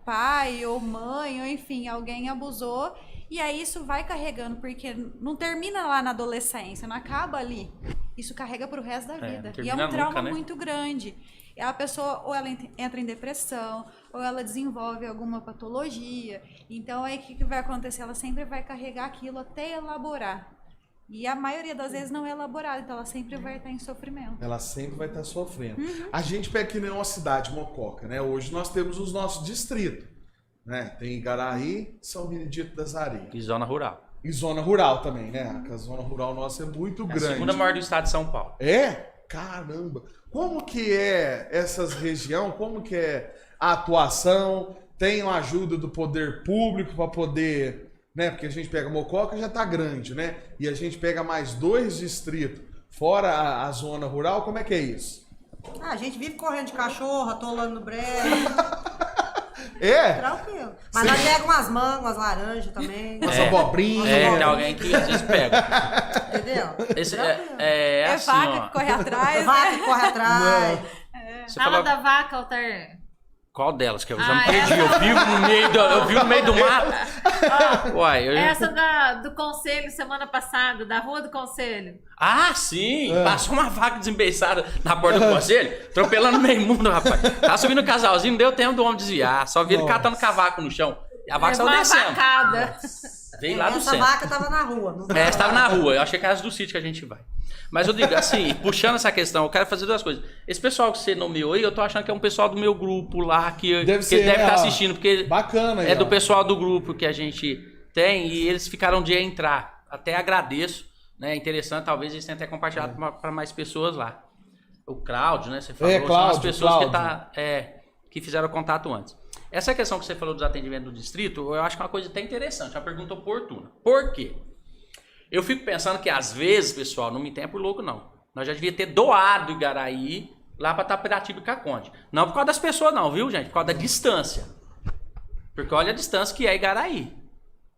pai ou mãe, ou enfim, alguém abusou. E aí isso vai carregando, porque não termina lá na adolescência, não acaba ali. Isso carrega pro resto da vida. não E é um termina trauma nunca, né? muito grande. E a pessoa, ou ela entra em depressão, ou ela desenvolve alguma patologia. Então aí o que vai acontecer? Ela sempre vai carregar aquilo até elaborar. E a maioria das vezes não é elaborada, então ela sempre vai estar em sofrimento. Ela sempre vai estar sofrendo. A gente pega aqui numa cidade, Mococa, né? Hoje nós temos os nossos distritos, né? Tem Igaraí, São Benedito das Areias. E zona rural. E zona rural também, né? A zona rural nossa é muito É a grande. segunda maior do estado de São Paulo. É? Caramba! Como que é essas regiões? Como que é a atuação? Tem a ajuda do poder público para poder... Né? Porque a gente pega Mococa, já tá grande, né? E a gente pega mais 2 distritos, fora a zona rural, como é que é isso? A gente vive correndo de cachorro, atolando no brejo, É? tranquilo. Mas nós pegamos umas mangas, umas laranjas também. Umas abobrinhas. Tem alguém que às vezes pega. Entendeu? Esse, Tranquilo. é É assim, vaca ó. que corre atrás, Vaca né? que corre atrás. Você Fala falou, da vaca, Altar. qual delas? Que eu já me Ah, perdi. Eu vivo no meio do mato. Uai, Essa do conselho semana passada, da Rua do Conselho. Ah, sim! Passou uma vaca desembeiçada na porta do conselho, atropelando meio mundo, rapaz. Tava subindo o casalzinho, não deu tempo do homem desviar. Só vi ele Nossa. catando cavaco no chão. E a vaca Levou saiu uma descendo. vacada. Veio lá do Essa centro. vaca tava na rua. Não É, estava na rua. Eu achei que era do sítio que a gente vai. Mas eu digo assim, puxando essa questão, eu quero fazer duas coisas. Esse pessoal que você nomeou aí, eu tô achando que é um pessoal do meu grupo lá, que ele deve estar assistindo, porque Bacana aí, é do ó. pessoal do grupo que a gente tem e eles ficaram de entrar. Até agradeço, né? Interessante, talvez eles tenham até compartilhado para mais pessoas lá. O Cláudio, né? Você falou, são as Cláudio, pessoas Cláudio. que fizeram contato antes. Essa questão que você falou dos atendimentos do distrito, eu acho que é uma coisa até interessante, uma pergunta oportuna. Por quê? Eu fico pensando que às vezes, pessoal, não me entenda por louco não, nós já devia ter doado Igaraí lá para Taperatiba e Caconde. Não por causa das pessoas não, viu, gente? Por causa da distância. Porque olha a distância que é Igaraí.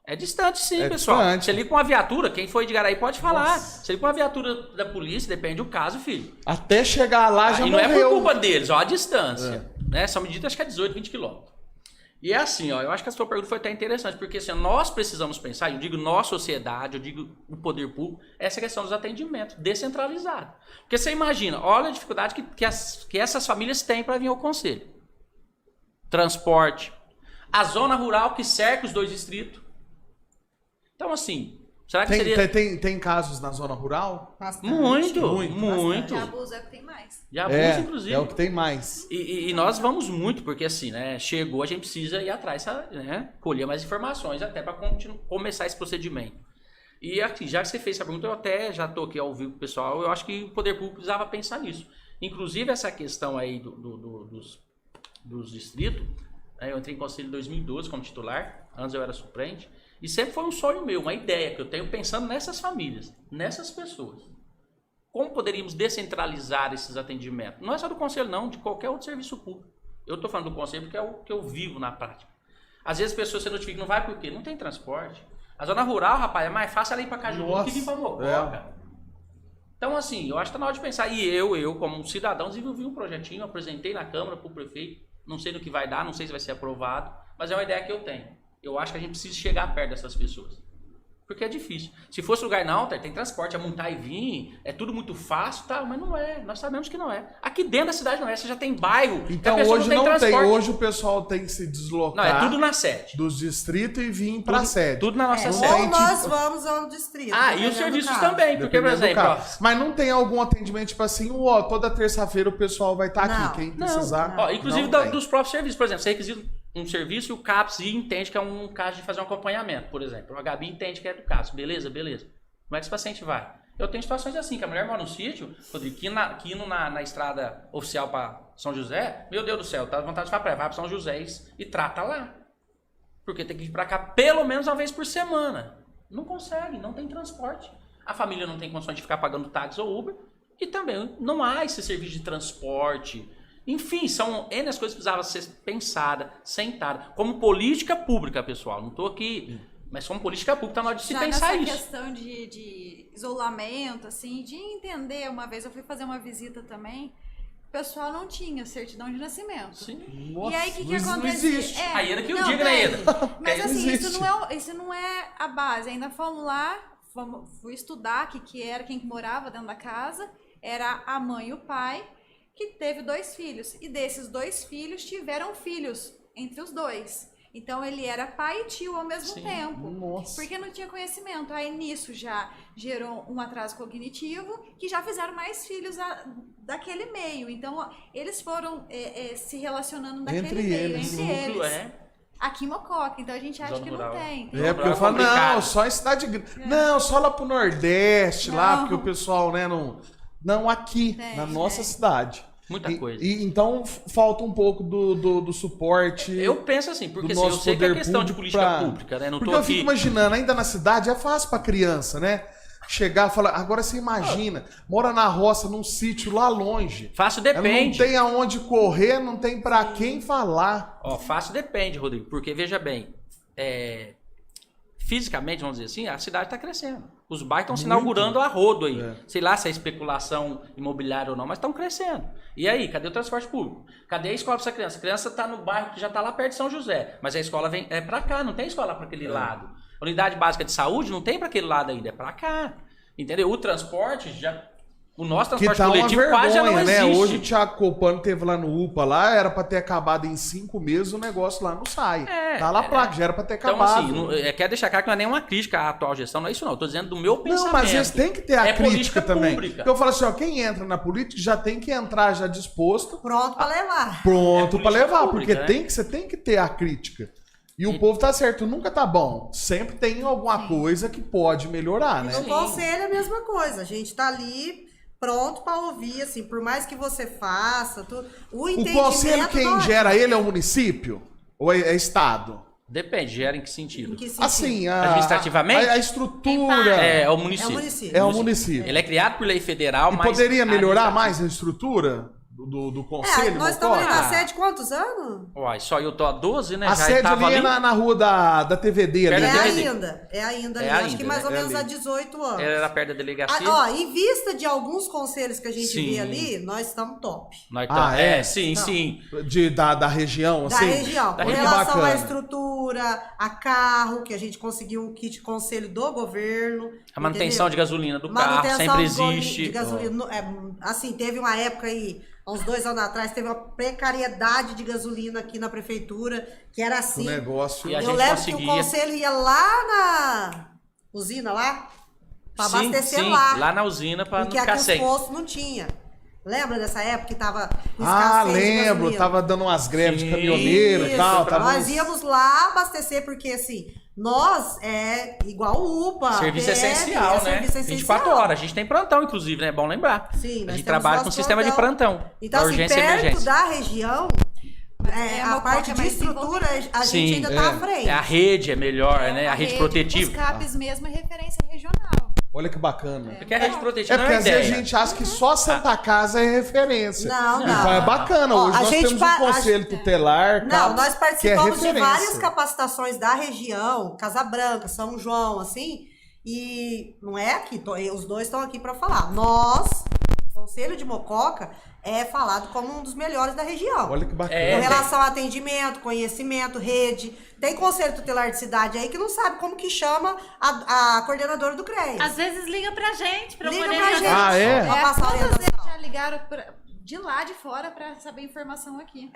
É distante sim, É pessoal. distante. Você liga com uma viatura, quem foi de Igaraí pode falar. Nossa. Você liga com uma viatura da polícia, depende do caso, filho. Até chegar lá já E não é por morreu. culpa deles, ó, a distância. Né? Essa medida acho que é 18, 20 quilômetros. E é assim, ó, eu acho que a sua pergunta foi até interessante, porque assim, nós precisamos pensar, eu digo nós, sociedade, eu digo o poder público, essa questão dos atendimentos, descentralizado. Porque você imagina, olha a dificuldade que essas famílias têm para vir ao conselho. Transporte, a zona rural que cerca os 2 distritos. Então assim, será que seria... Tem casos na zona rural? Bastante. Muito. Jabus é o que tem mais. De abuso, inclusive. É o que tem mais. E nós vamos muito, porque assim, né? Chegou, a gente precisa ir atrás, né? Colher mais informações até para começar esse procedimento. E aqui, já que você fez essa pergunta, eu até já estou aqui ao vivo com o pessoal, eu acho que o poder público precisava pensar nisso. Inclusive, essa questão aí dos distritos, né, eu entrei em conselho em 2012 como titular, antes eu era suplente, e sempre foi um sonho meu, uma ideia que eu tenho pensando nessas famílias, nessas pessoas. Como poderíamos descentralizar esses atendimentos? Não é só do conselho, não, de qualquer outro serviço público. Eu estou falando do conselho porque é o que eu vivo na prática. Às vezes as pessoas se notificam, não vai por quê? Não tem transporte. A zona rural, rapaz, é mais fácil ela ir para Cajuru que vir para Mococa. Então, assim, eu acho que está na hora de pensar. E eu, como um cidadão, desenvolvi um projetinho, apresentei na Câmara para o prefeito. Não sei no que vai dar, não sei se vai ser aprovado, mas é uma ideia que eu tenho. Eu acho que a gente precisa chegar perto dessas pessoas. Porque é difícil. Se fosse lugar não, tem transporte, é montar e vir, é tudo muito fácil, tá? Mas não é. Nós sabemos que não é. Aqui dentro da cidade não é. Você já tem bairro. Então a pessoa hoje não tem. transporte. Hoje o pessoal tem que se deslocar. Não, é tudo na sede. Dos distritos e vir pra sede. Tudo na nossa Ou sede. nós vamos ao distrito. Ah, e dependendo os do serviços caso. também, porque, por Dependendo do exemplo, ó, caso. Mas não tem algum atendimento tipo assim, toda terça-feira o pessoal vai estar Não. aqui. Quem precisar. ó, inclusive não tem. dos próprios serviços, por exemplo, você requisita um serviço e o CAPS entende que é um caso de fazer um acompanhamento, por exemplo. A Gabi entende que é do CAPS, beleza. Como é que esse paciente vai? Eu tenho situações assim, que a mulher mora no sítio, Rodrigo, que indo na estrada oficial para São José, meu Deus do céu, tá vontade de falar pra ela, vai para São José e trata lá. Porque tem que vir para cá pelo menos uma vez por semana. Não consegue, não tem transporte. A família não tem condições de ficar pagando táxi ou Uber. E também não há esse serviço de transporte. Enfim, são N as coisas que precisavam ser pensadas, sentadas. Como política pública, pessoal. Não estou aqui... Mas como política pública, tá na hora de se Já pensar nessa isso. questão de isolamento, assim, de entender, uma vez eu fui fazer uma visita também, o pessoal não tinha certidão de nascimento. Sim. E aí o que Nossa, acontecia? não existe. A Ieda que eu não, diga, né, tem. Ieda? Mas Não assim, existe. isso não é a base. Ainda fomos lá, fui estudar que era quem morava dentro da casa, era a mãe e o pai, que teve 2 filhos. E desses 2 filhos tiveram filhos entre os 2. Então ele era pai e tio ao mesmo Sim. tempo. Nossa. Porque não tinha conhecimento. Aí nisso já gerou um atraso cognitivo, que já fizeram mais filhos daquele meio. Então eles foram se relacionando naquele Entre meio, eles. entre Núcleo, eles. Aqui em Mococa, então a gente acha Zona que rural. não tem. É, porque eu falo, complicado. não, só em cidade grande. Não, só lá pro Nordeste, lá, Não. porque o pessoal, né, não aqui, Tem, na nossa tem. cidade. Muita coisa. Então falta um pouco do suporte. Eu penso assim, porque do assim, eu nosso sei que é poder questão de público política pra- pública, né? Não Porque tô eu aqui. fico imaginando, ainda na cidade é fácil pra criança, né? Chegar e falar, agora você imagina, mora na roça, num sítio lá longe. Fácil Ela depende. não tem aonde correr, não tem pra quem falar. Ó, fácil depende, Rodrigo, porque veja bem, fisicamente, vamos dizer assim, a cidade está crescendo. Os bairros estão se Muito. inaugurando a rodo aí. É. Sei lá se é especulação imobiliária ou não, mas estão crescendo. E aí, cadê o transporte público? Cadê a escola para essa criança? A criança está no bairro que já está lá perto de São José, mas a escola vem para cá, não tem escola para aquele lado. A unidade básica de saúde não tem para aquele lado ainda, é para cá. Entendeu? O transporte já O nosso Que transporte tá uma coletivo quase já não vergonha, né? existe. Hoje o Thiago Copano teve lá no UPA, lá era pra ter acabado em 5 meses, o negócio lá não sai. Tá lá a placa, já era pra ter Então, acabado. assim, quero deixar claro que não é nenhuma crítica à atual gestão, não é isso não. Eu tô dizendo do meu pensamento. Não, mas eles têm que ter a É crítica política também. pública. Porque eu falo assim, ó, quem entra na política já tem que entrar já disposto, Pronto pra levar. pronto É pra política levar, pública, porque né? você tem que ter a crítica. E o povo tá certo, nunca tá bom. Sempre tem alguma coisa que pode melhorar, né? No conselho é a mesma coisa. A gente tá ali pronto pra ouvir, assim, por mais que você faça, o O entendimento... conselho quem não é- gera ele é o município? Ou é Estado? Depende, gera em que sentido? Em que sentido? Assim, Administrativamente? a estrutura É o É o município. município. é o município. Ele é criado por lei federal, E mas... poderia melhorar administrativo. mais a estrutura do conselho? Nós estamos ali Mococa? na sede quantos anos? Uai, só eu tô há 12, né? A Já sede tava ali é ali. na rua da TVD ali. Perto da né? TVD. É ainda ali. É Acho ainda, que mais ou né? É menos há ali. 18 anos. Era perto da delegacia. Em vista de alguns conselhos que a gente Sim. vê ali, nós estamos top. Nós sim, Então. sim. Da região, Da assim? região. Da Com região. relação à Bacana. estrutura, a carro, que a gente conseguiu um kit conselho do governo. A manutenção entendeu? de gasolina do carro Manutenção sempre de existe. gasolina. Assim, teve uma época aí, há uns 2 anos atrás, teve uma precariedade de gasolina aqui na prefeitura, que era O assim. negócio. E a Eu gente lembro que o conseguia. conselho ia lá na usina lá, pra abastecer sim, lá. na usina pra não Porque ficar aqui os sem. postos não tinha. Lembra dessa época que tava com Ah, escassez de lembro. gasolina? Tava dando umas greves de Sim. caminhoneiro e Isso, tal. nós Tava íamos lá abastecer, porque assim, nós é igual o UPA. Serviço PL, essencial, né? Serviço essencial. 24 horas. A gente tem plantão, inclusive, né? É bom lembrar. Sim, A nós gente temos trabalha nosso com sistema de plantão. Então, da assim, urgência e perto emergência. da região, a Mococa parte é de mais estrutura, a Sim, gente ainda tá à frente. A rede é melhor, né? A rede Os protetiva. CAPs mesmo é referência regional. Olha que bacana. Porque a rede protetiva É não porque é às vezes ideia. a gente acha que só Santa Casa é referência. Não, não. Então é bacana. Ó, Hoje a nós gente temos um conselho tutelar. Não, tal, nós que participamos é de várias referência. capacitações da região, Casa Branca, São João, assim, e não é aqui, os dois estão aqui para falar. Nós, o Conselho de Mococa, é falado como um dos melhores da região. Olha que bacana. É, Com relação a atendimento, conhecimento, rede. Tem conselho tutelar de cidade aí que não sabe como que chama a coordenadora do CREAS. Às vezes liga pra gente, pra Liga poder pra gente. Ah, é? Pra passar Quantas orientação. vezes já ligaram de lá de fora pra saber informação aqui?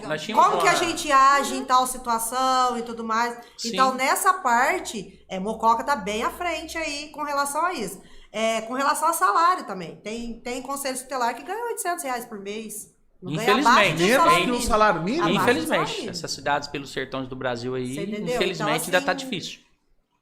Nós tínhamos Como que a uma- gente age em tal situação e tudo mais. Sim. Então, nessa parte, Mococa tá bem à frente aí com relação a isso. Com relação a salário também. Tem conselho tutelar que ganha R$800 por mês. Não ganha Infelizmente. abaixo do Menos salário que um mínimo. salário mínimo? Abaixo do Infelizmente, salário mínimo. essas cidades pelos sertões do Brasil aí, Você entendeu? infelizmente Então, ainda tá assim, difícil.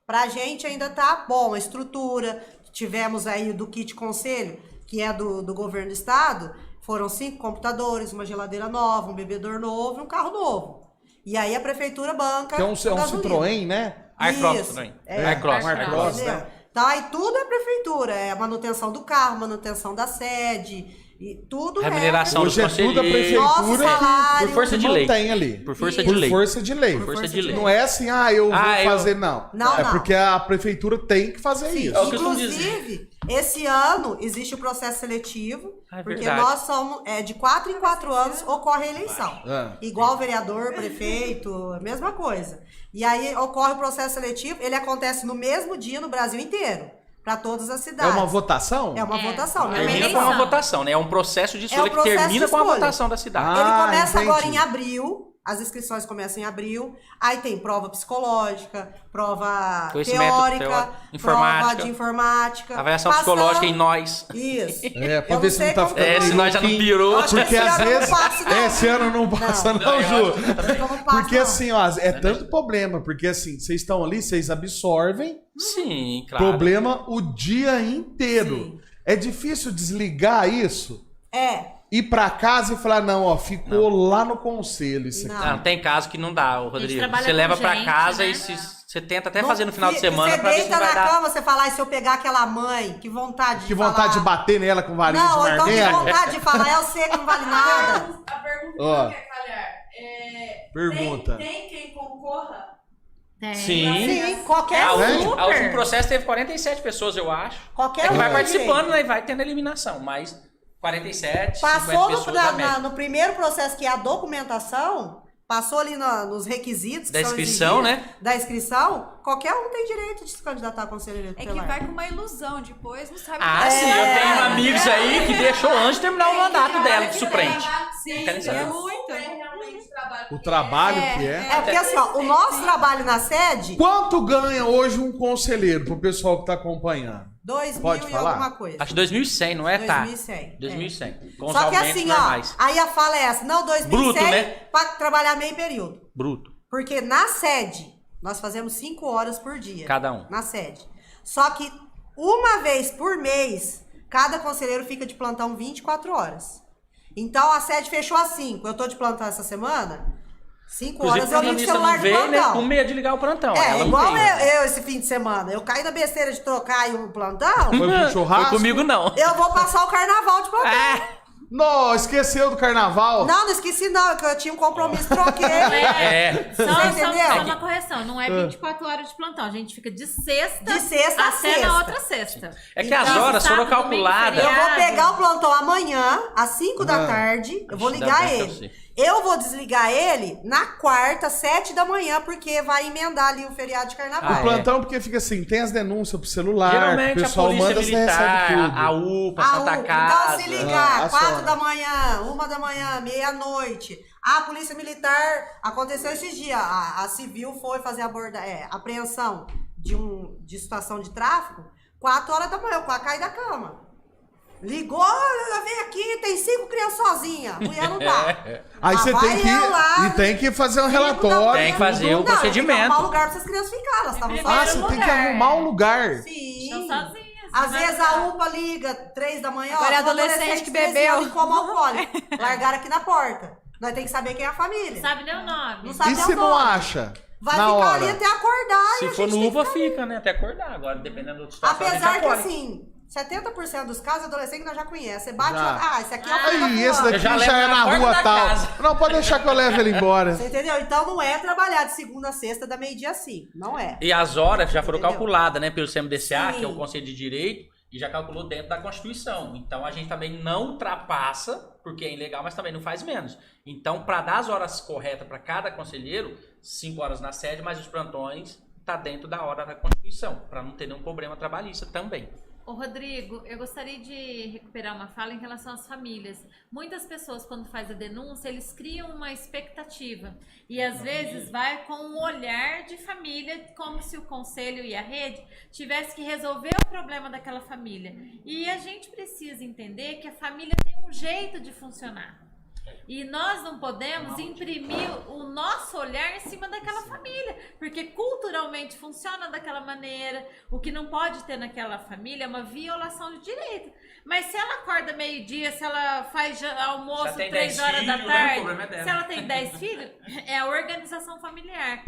Pra gente ainda tá bom a estrutura. Tivemos aí do kit conselho, que é do governo do estado, foram 5 computadores, uma geladeira nova, um bebedor novo e um carro novo. E aí a prefeitura banca Que é um gasolina. Citroën, né? Aircross Isso, também. é. Aircross. Aircross, Entendeu? né? Então aí tudo é prefeitura, é a manutenção do carro, manutenção da sede, e tudo Remuneração dos Hoje é tudo a conselheiros. Nosso prefeitura salário. Por força que de lei. mantém ali. Por força de Por lei. força de lei. Por força de lei. Não é assim, eu vou fazer, não. Não, É não. porque a prefeitura tem que fazer Sim, isso. É o que eu costumo inclusive, esse ano existe o processo seletivo, É porque verdade. nós somos, de 4 em 4 anos ocorre a eleição. Igual vereador, prefeito, mesma coisa. E aí ocorre o processo seletivo, ele acontece no mesmo dia no Brasil inteiro, para todas as É cidades. uma votação? É uma votação, não é uma Termina com eleição. uma votação, né? É um processo de escolha o que processo termina de com a escolha. votação da cidade. Ele Ah, começa entendi. agora em abril, as inscrições começam em abril, aí tem prova psicológica, prova Conhecimento teórica, teórico, prova informática, de informática. Avaliação passando- psicológica em nós. Isso. É, pra Eu ver não se sei não tá como ficando que Se nós já não maluquinho. pirou. Acho que Porque esse às ano não vezes. passa, não. Esse ano não passa, não, eu Ju. Como passa, Porque não. assim, ó, é tanto problema. Porque assim, vocês estão ali, vocês absorvem Sim, claro. problema o dia inteiro. Sim. É difícil desligar isso, ir pra casa e falar, não, ó, ficou lá no conselho isso aqui. Não. Não, tem caso que não dá, ô, Rodrigo. trabalha Você com leva pra gente, casa né? e você tenta até Não fazer no final de fica- semana você pra ver se deita não vai na dar. cama, você fala, se eu pegar aquela mãe, que vontade Que de vontade falar. de bater nela com varinha Não, de ou então que marmelo. vontade de falar, eu sei que não vale nada. A pergunta que Ó. não quer calhar. Pergunta. Tem quem concorra? Tem. Sim. Sim, qualquer A um. última- a último processo teve 47 pessoas, eu acho. Qualquer É que um. vai tem participando, direito. né? E vai tendo eliminação, mas 47, 50 Passou pessoas da média. no primeiro processo, que é a documentação, passou ali nos requisitos Da que são inscrição, exigidos, né? Da inscrição, qualquer um tem direito de se candidatar a conselheiro É que tutelar. vai com uma ilusão depois, não sabe Ah, sim, eu tenho amigos aí que deixou antes de terminar o mandato dela, de suplente. Sim, Querem saber? é muito. O trabalho que é. É porque assim, ó, o nosso trabalho na sede, Quanto ganha hoje um conselheiro pro pessoal que tá acompanhando? 2.000 Pode e falar? alguma coisa. Acho 2.100, não é? Tá. 2.100. 2.100. Com os Só que aumentos assim, normais. ó, aí a fala é essa, não, 2.100 Bruto, né? pra trabalhar meio período. Bruto. Porque na sede, nós fazemos 5 horas por dia. Cada um. Na sede. Só que uma vez por mês, cada conselheiro fica de plantão 24 horas. Então a sede fechou às 5. Eu tô de plantão essa semana. 5 horas Inclusive, eu a ligo o Anissa celular não de veio, né? plantão. Com medo de ligar o plantão. É, Ela não igual veio. eu esse fim de semana. Eu caí na besteira de trocar aí um plantão. Foi pro churrasco? Foi comigo, não. Eu vou passar o carnaval de plantão. É. Não, esqueceu do carnaval? Não esqueci não, é que eu tinha um compromisso, troquei. É. Só entendeu? uma correção, não é 24 horas de plantão. A gente fica de sexta, De sexta a até sexta. na outra sexta. É que as Então, horas foram sábado, domingo, calculadas. Eu vou feriado. pegar o plantão amanhã, às 5 da tarde. Eu vou Ainda ligar bem que eu ele. sei. Eu vou desligar ele na quarta, 7 da manhã, porque vai emendar ali o feriado de carnaval. Ah, O plantão, porque fica assim, tem as denúncias pro celular, Geralmente o a pessoal polícia manda, você recebe militar, tudo. a UPA, Ah, Santa então Casa. se ligar, Ah, 4 aciona. da manhã, 1 da manhã, meia-noite. A polícia militar, aconteceu esses dias, a civil foi fazer apreensão de situação de tráfico, 4 horas da manhã, eu quase caí da cama. Ligou, vem aqui, tem 5 crianças sozinhas. Mulher não dá. Aí Ah, você vai tem que eu lá, e tem que fazer um Cinco da relatório. manhã, Tem que fazer o não dá, eu tenho que procedimento. arrumar um lugar pra essas crianças ficarem, elas estavam Ah, Primeiro você sozinhas. tem que lugar. arrumar um lugar. Sim. Estão sozinhas. Às não vezes vai a mudar. UPA liga 3 da manhã, Agora é ó, adolescente que 13 bebeu. anos e como alcoólico. Largaram aqui na porta. Nós temos que saber quem é a família. Não sabe nem o nome. Não sabe E nem se o não nome. acha? Vai na ficar hora. ali até acordar. e Se a for gente no tem UVA, que fica, né? Até acordar. Agora, dependendo da situação, a gente Apesar já que pode. assim, 70% dos casos adolescentes nós já conhecemos. Você bate Já. e esse aqui é o filho da Aí, esse fulana. daqui Eu já já, levo é na na porta rua da tal. casa. Não, pode deixar que eu leve ele embora. Você entendeu? Então não é trabalhar de segunda a sexta da meio-dia assim. Não é. E as horas já foram Entendeu? calculadas, né? Pelo CMDCA, Sim. que é o Conselho de Direito, e já calculou dentro da Constituição. Então a gente também não ultrapassa, porque é ilegal, mas também não faz menos. Então, para dar as horas corretas para cada conselheiro, 5 horas na sede, mas os plantões tá dentro da hora da Constituição, para não ter nenhum problema trabalhista também. Ô Rodrigo, eu gostaria de recuperar uma fala em relação às famílias. Muitas pessoas, quando faz a denúncia, eles criam uma expectativa. E às vezes vai com um olhar de família, como se o conselho e a rede tivesse que resolver o problema daquela família. E a gente precisa entender que a família tem um jeito de funcionar. E nós não podemos imprimir o nosso olhar em cima daquela família, porque culturalmente funciona daquela maneira. O que não pode ter naquela família é uma violação de direito. Mas se ela acorda meio-dia, se ela faz almoço Se ela tem 3 10 horas da filhos, né? O tarde, problema é dela. se ela tem 10 filhos, é a organização familiar.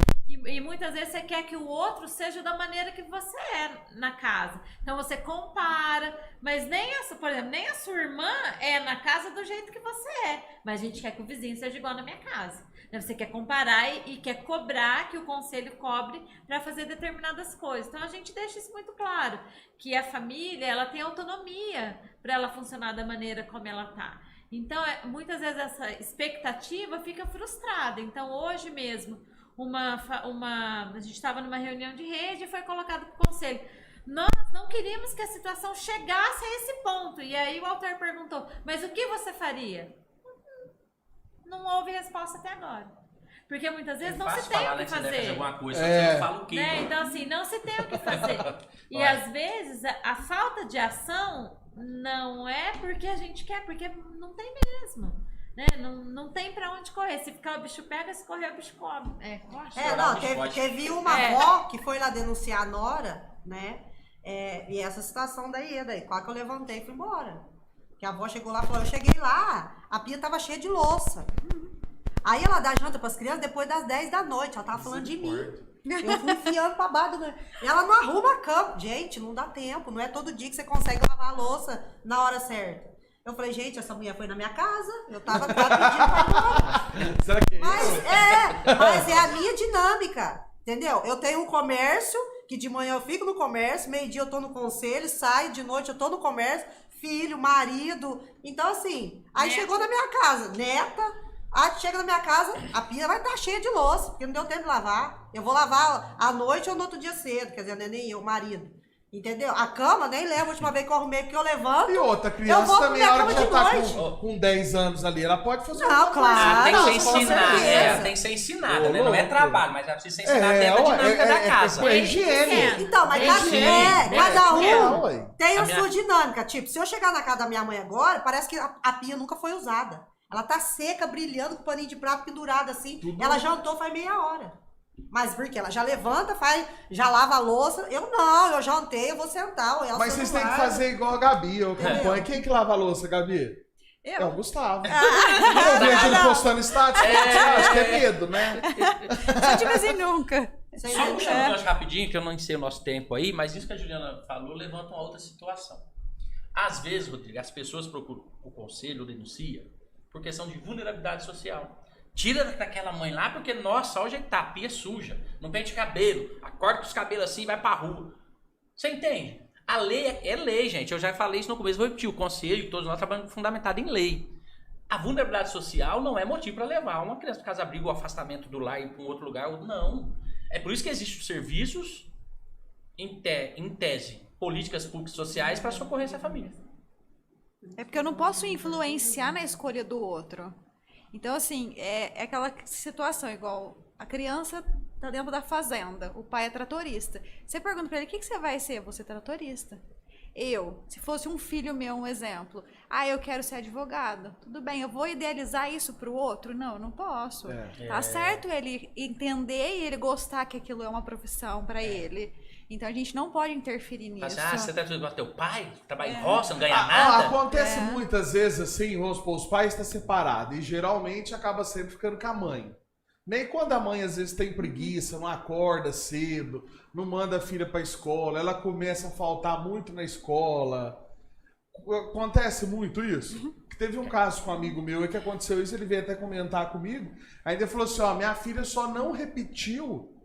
E muitas vezes você quer que o outro seja da maneira que você é na casa. Então você compara, mas por exemplo, nem a sua irmã é na casa do jeito que você é. Mas a gente quer que o vizinho seja igual na minha casa. Você quer comparar e quer cobrar que o conselho cobre para fazer determinadas coisas. Então a gente deixa isso muito claro, que a família ela tem autonomia para ela funcionar da maneira como ela tá. Então muitas vezes essa expectativa fica frustrada. Então hoje mesmo a gente estava numa reunião de rede e foi colocado para o conselho. Nós não queríamos que a situação chegasse a esse ponto. E aí o Alter perguntou, mas o que você faria? Não houve resposta até agora. Porque muitas vezes não se tem o que fazer. Alguma coisa, É. você não fala o quê? Né? Então assim, não se tem o que fazer. E às vezes a falta de ação não é porque a gente quer, porque não tem mesmo. Né? Não tem pra onde correr. Se ficar o bicho pega, se correr o bicho come. Teve uma avó que foi lá denunciar a nora, né? E essa situação da Ieda aí, quase que eu levantei e fui embora. Que a avó chegou lá e falou, eu cheguei lá, a pia tava cheia de louça. Aí ela dá janta pras crianças depois das 10 da noite, ela tava falando de mim. Eu fui enfiando pra baixo. Ela não arruma a cama. Gente, não dá tempo, não é todo dia que você consegue lavar a louça na hora certa. Eu falei, gente, essa mulher foi na minha casa, eu tava pedindo pra embora. Será que é Mas é a minha dinâmica, entendeu? Eu tenho um comércio, que de manhã eu fico no comércio, meio-dia eu tô no conselho, saio, de noite eu tô no comércio, filho, marido. Então, assim, aí chegou na minha casa, neta, Aí chega na minha casa, a pia vai estar cheia de louça, porque não deu tempo de lavar. Eu vou lavar à noite ou no outro dia cedo, quer dizer, nem eu, o marido. Entendeu? A cama, nem lembro a última vez que eu arrumei, porque eu levanto. E outra, eu criança vou também, a hora que comer já a tá cama de noite. com 10 anos ali, ela pode fazer Não, alguma coisa. claro. Tem que ser com ensinada, certeza. tem que ser ensinada, Ô, né? Não é louco. trabalho, mas ela precisa ser ensinada dentro da ué, dinâmica da casa. É higiene. Então, mas Entendi. cada um ué. tem A a minha- sua dinâmica. Tipo, se eu chegar na casa da minha mãe agora, parece que a pia nunca foi usada. Ela tá seca, brilhando, com o paninho de prato pendurado assim. Tudo. Ela jantou faz meia hora. Mas porque ela já levanta, já lava a louça. Eu não, eu jantei, eu vou sentar. Mas vocês têm que fazer igual a Gabi, eu acompanho. Quem que lava a louça, Gabi? É o Gustavo. Eu vejo ele postando status, acho que é medo, né? Só de vez em nunca. Só puxando o gancho rapidinho, que eu não sei o nosso tempo aí, mas isso que a Juliana falou levanta uma outra situação. Às vezes, Rodrigo, as pessoas procuram o conselho ou denunciam por questão de vulnerabilidade social. Tira daquela mãe lá, porque, nossa, hoje tá, a pia suja, não pente cabelo, acorda com os cabelos assim e vai pra rua. Você entende? A lei é lei, gente. Eu já falei isso no começo, vou repetir, o conselho e todos nós trabalhamos fundamentado em lei. A vulnerabilidade social não é motivo para levar uma criança para casa-abrigo, o afastamento do lar e ir para um outro lugar, não. É por isso que existem os serviços, em tese, políticas públicas sociais para socorrer essa família. É porque eu não posso influenciar na escolha do outro. Então, assim, é aquela situação, igual a criança tá dentro da fazenda, o pai é tratorista. Você pergunta pra ele, o que você vai ser? Eu vou ser tratorista. Se fosse um filho meu, um exemplo, eu quero ser advogado. Tudo bem, eu vou idealizar isso pro outro? Não, eu não posso. Tá certo ele entender e ele gostar que aquilo é uma profissão pra ele. Então a gente não pode interferir nisso. Mas, você tá tudo com teu pai, trabalha em roça, não ganha nada. Acontece muitas vezes assim, vamos supor, os pais estão separados e geralmente acaba sempre ficando com a mãe. Nem quando a mãe às vezes tem preguiça, não acorda cedo, não manda a filha para a escola, ela começa a faltar muito na escola. Acontece muito isso. Teve um caso com um amigo meu que aconteceu isso, ele veio até comentar comigo. Ainda falou assim, minha filha só não repetiu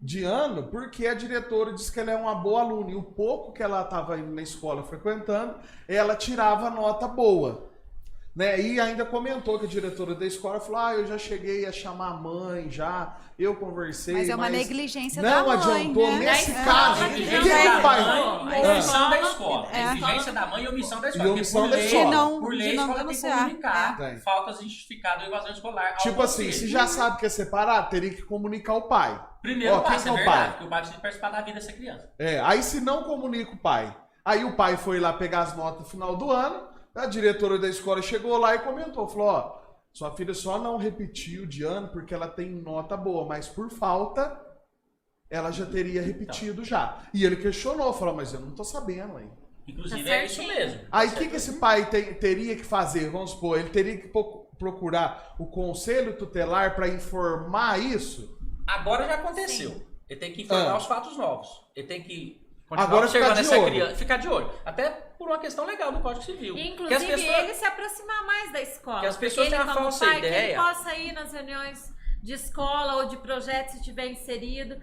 de ano porque a diretora disse que ela é uma boa aluna e o pouco que ela estava indo na escola frequentando, ela tirava nota boa. Né? E ainda comentou que a diretora da escola falou, eu já cheguei a chamar a mãe, eu conversei, mas é uma negligência da não mãe, adiantou, né? nesse caso, Negligência o da pai... mãe e omissão da escola. Negligência da mãe e omissão da escola. E omissão da Porque escola. por lei, a de não escola tem que denunciar. comunicar faltas injustificadas ou evasão escolar. Tipo assim, se já sabe que é separado, teria que comunicar o pai. Primeiro quem passo, que é é o verdade, pai? porque o pai precisa participar da vida dessa criança. Aí se não comunica o pai, aí o pai foi lá pegar as notas no final do ano, a diretora da escola chegou lá e comentou, falou, sua filha só não repetiu de ano porque ela tem nota boa, mas por falta, ela já teria repetido já. E ele questionou, falou, mas eu não tô sabendo aí. Inclusive é isso mesmo. Aí o que esse pai teria que fazer? Vamos supor, ele teria que procurar o conselho tutelar para informar isso? Agora já aconteceu. Sim. Ele tem que informar os fatos novos. Ele tem que continuar agora observando essa criança. Ficar de olho. Até por uma questão legal do Código Civil. E, inclusive, ele se aproximar mais da escola. Que as pessoas têm a falsa ideia. Que ele possa ir nas reuniões de escola ou de projeto, se estiver inserido,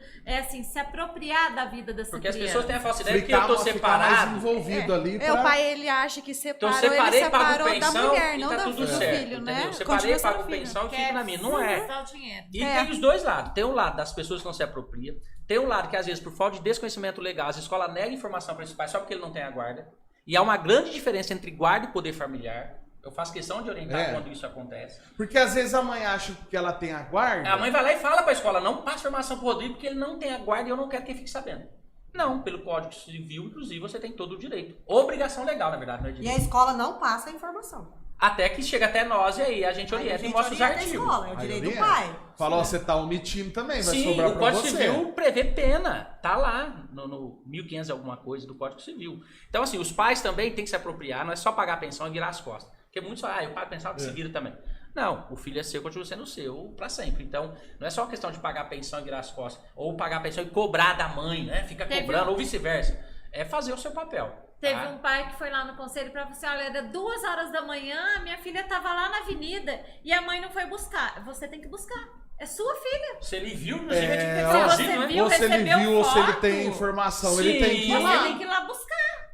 se apropriar da vida dessa porque criança. Porque as pessoas têm a falsa ideia que eu tô separado. Mais envolvido ali pra... O pai, ele acha que separou, então, separei, ele separou pensão, da mulher, não tá do tudo certo, filho, entendeu? né? Separei, pago pensão e fica na minha. Não é. E tem os dois lados. Tem um lado das pessoas que não se apropriam. Tem um lado que, às vezes, por falta de desconhecimento legal, as escolas negam informação para esse pai só porque ele não tem a guarda. E há uma grande diferença entre guarda e poder familiar. Eu faço questão de orientar quando isso acontece. Porque às vezes a mãe acha que ela tem a guarda. A mãe vai lá e fala para a escola, não passe informação pro Rodrigo porque ele não tem a guarda e eu não quero que ele fique sabendo. Não, pelo Código Civil, inclusive, você tem todo o direito. Obrigação legal, na verdade, não é direito. E a escola não passa a informação. Até que chega até nós e aí a gente orienta e mostra os artigos. Escola, é o direito do pai. Falou, você tá omitindo também, vai Sim, sobrar pra você. o Código Civil prevê pena. Tá lá no 1500 alguma coisa do Código Civil. Então, assim, os pais também têm que se apropriar, não é só pagar a pensão e virar as costas. Porque muitos falam, eu pago pensão que se vira também. Não, o filho é seu, continua sendo seu pra sempre. Então, não é só uma questão de pagar a pensão e virar as costas. Ou pagar a pensão e cobrar da mãe, né? Fica cobrando, ou vice-versa. É fazer o seu papel. Teve um pai que foi lá no conselho pra você, olha, era 2 horas da manhã, minha filha tava lá na avenida e a mãe não foi buscar. Você tem que buscar. É sua filha. Se ele viu, inclusive, é tipo ter trazido, né? Ou se ele viu, ou se ele tem informação, Sim, ele tem que ir lá. Você tem que ir lá buscar.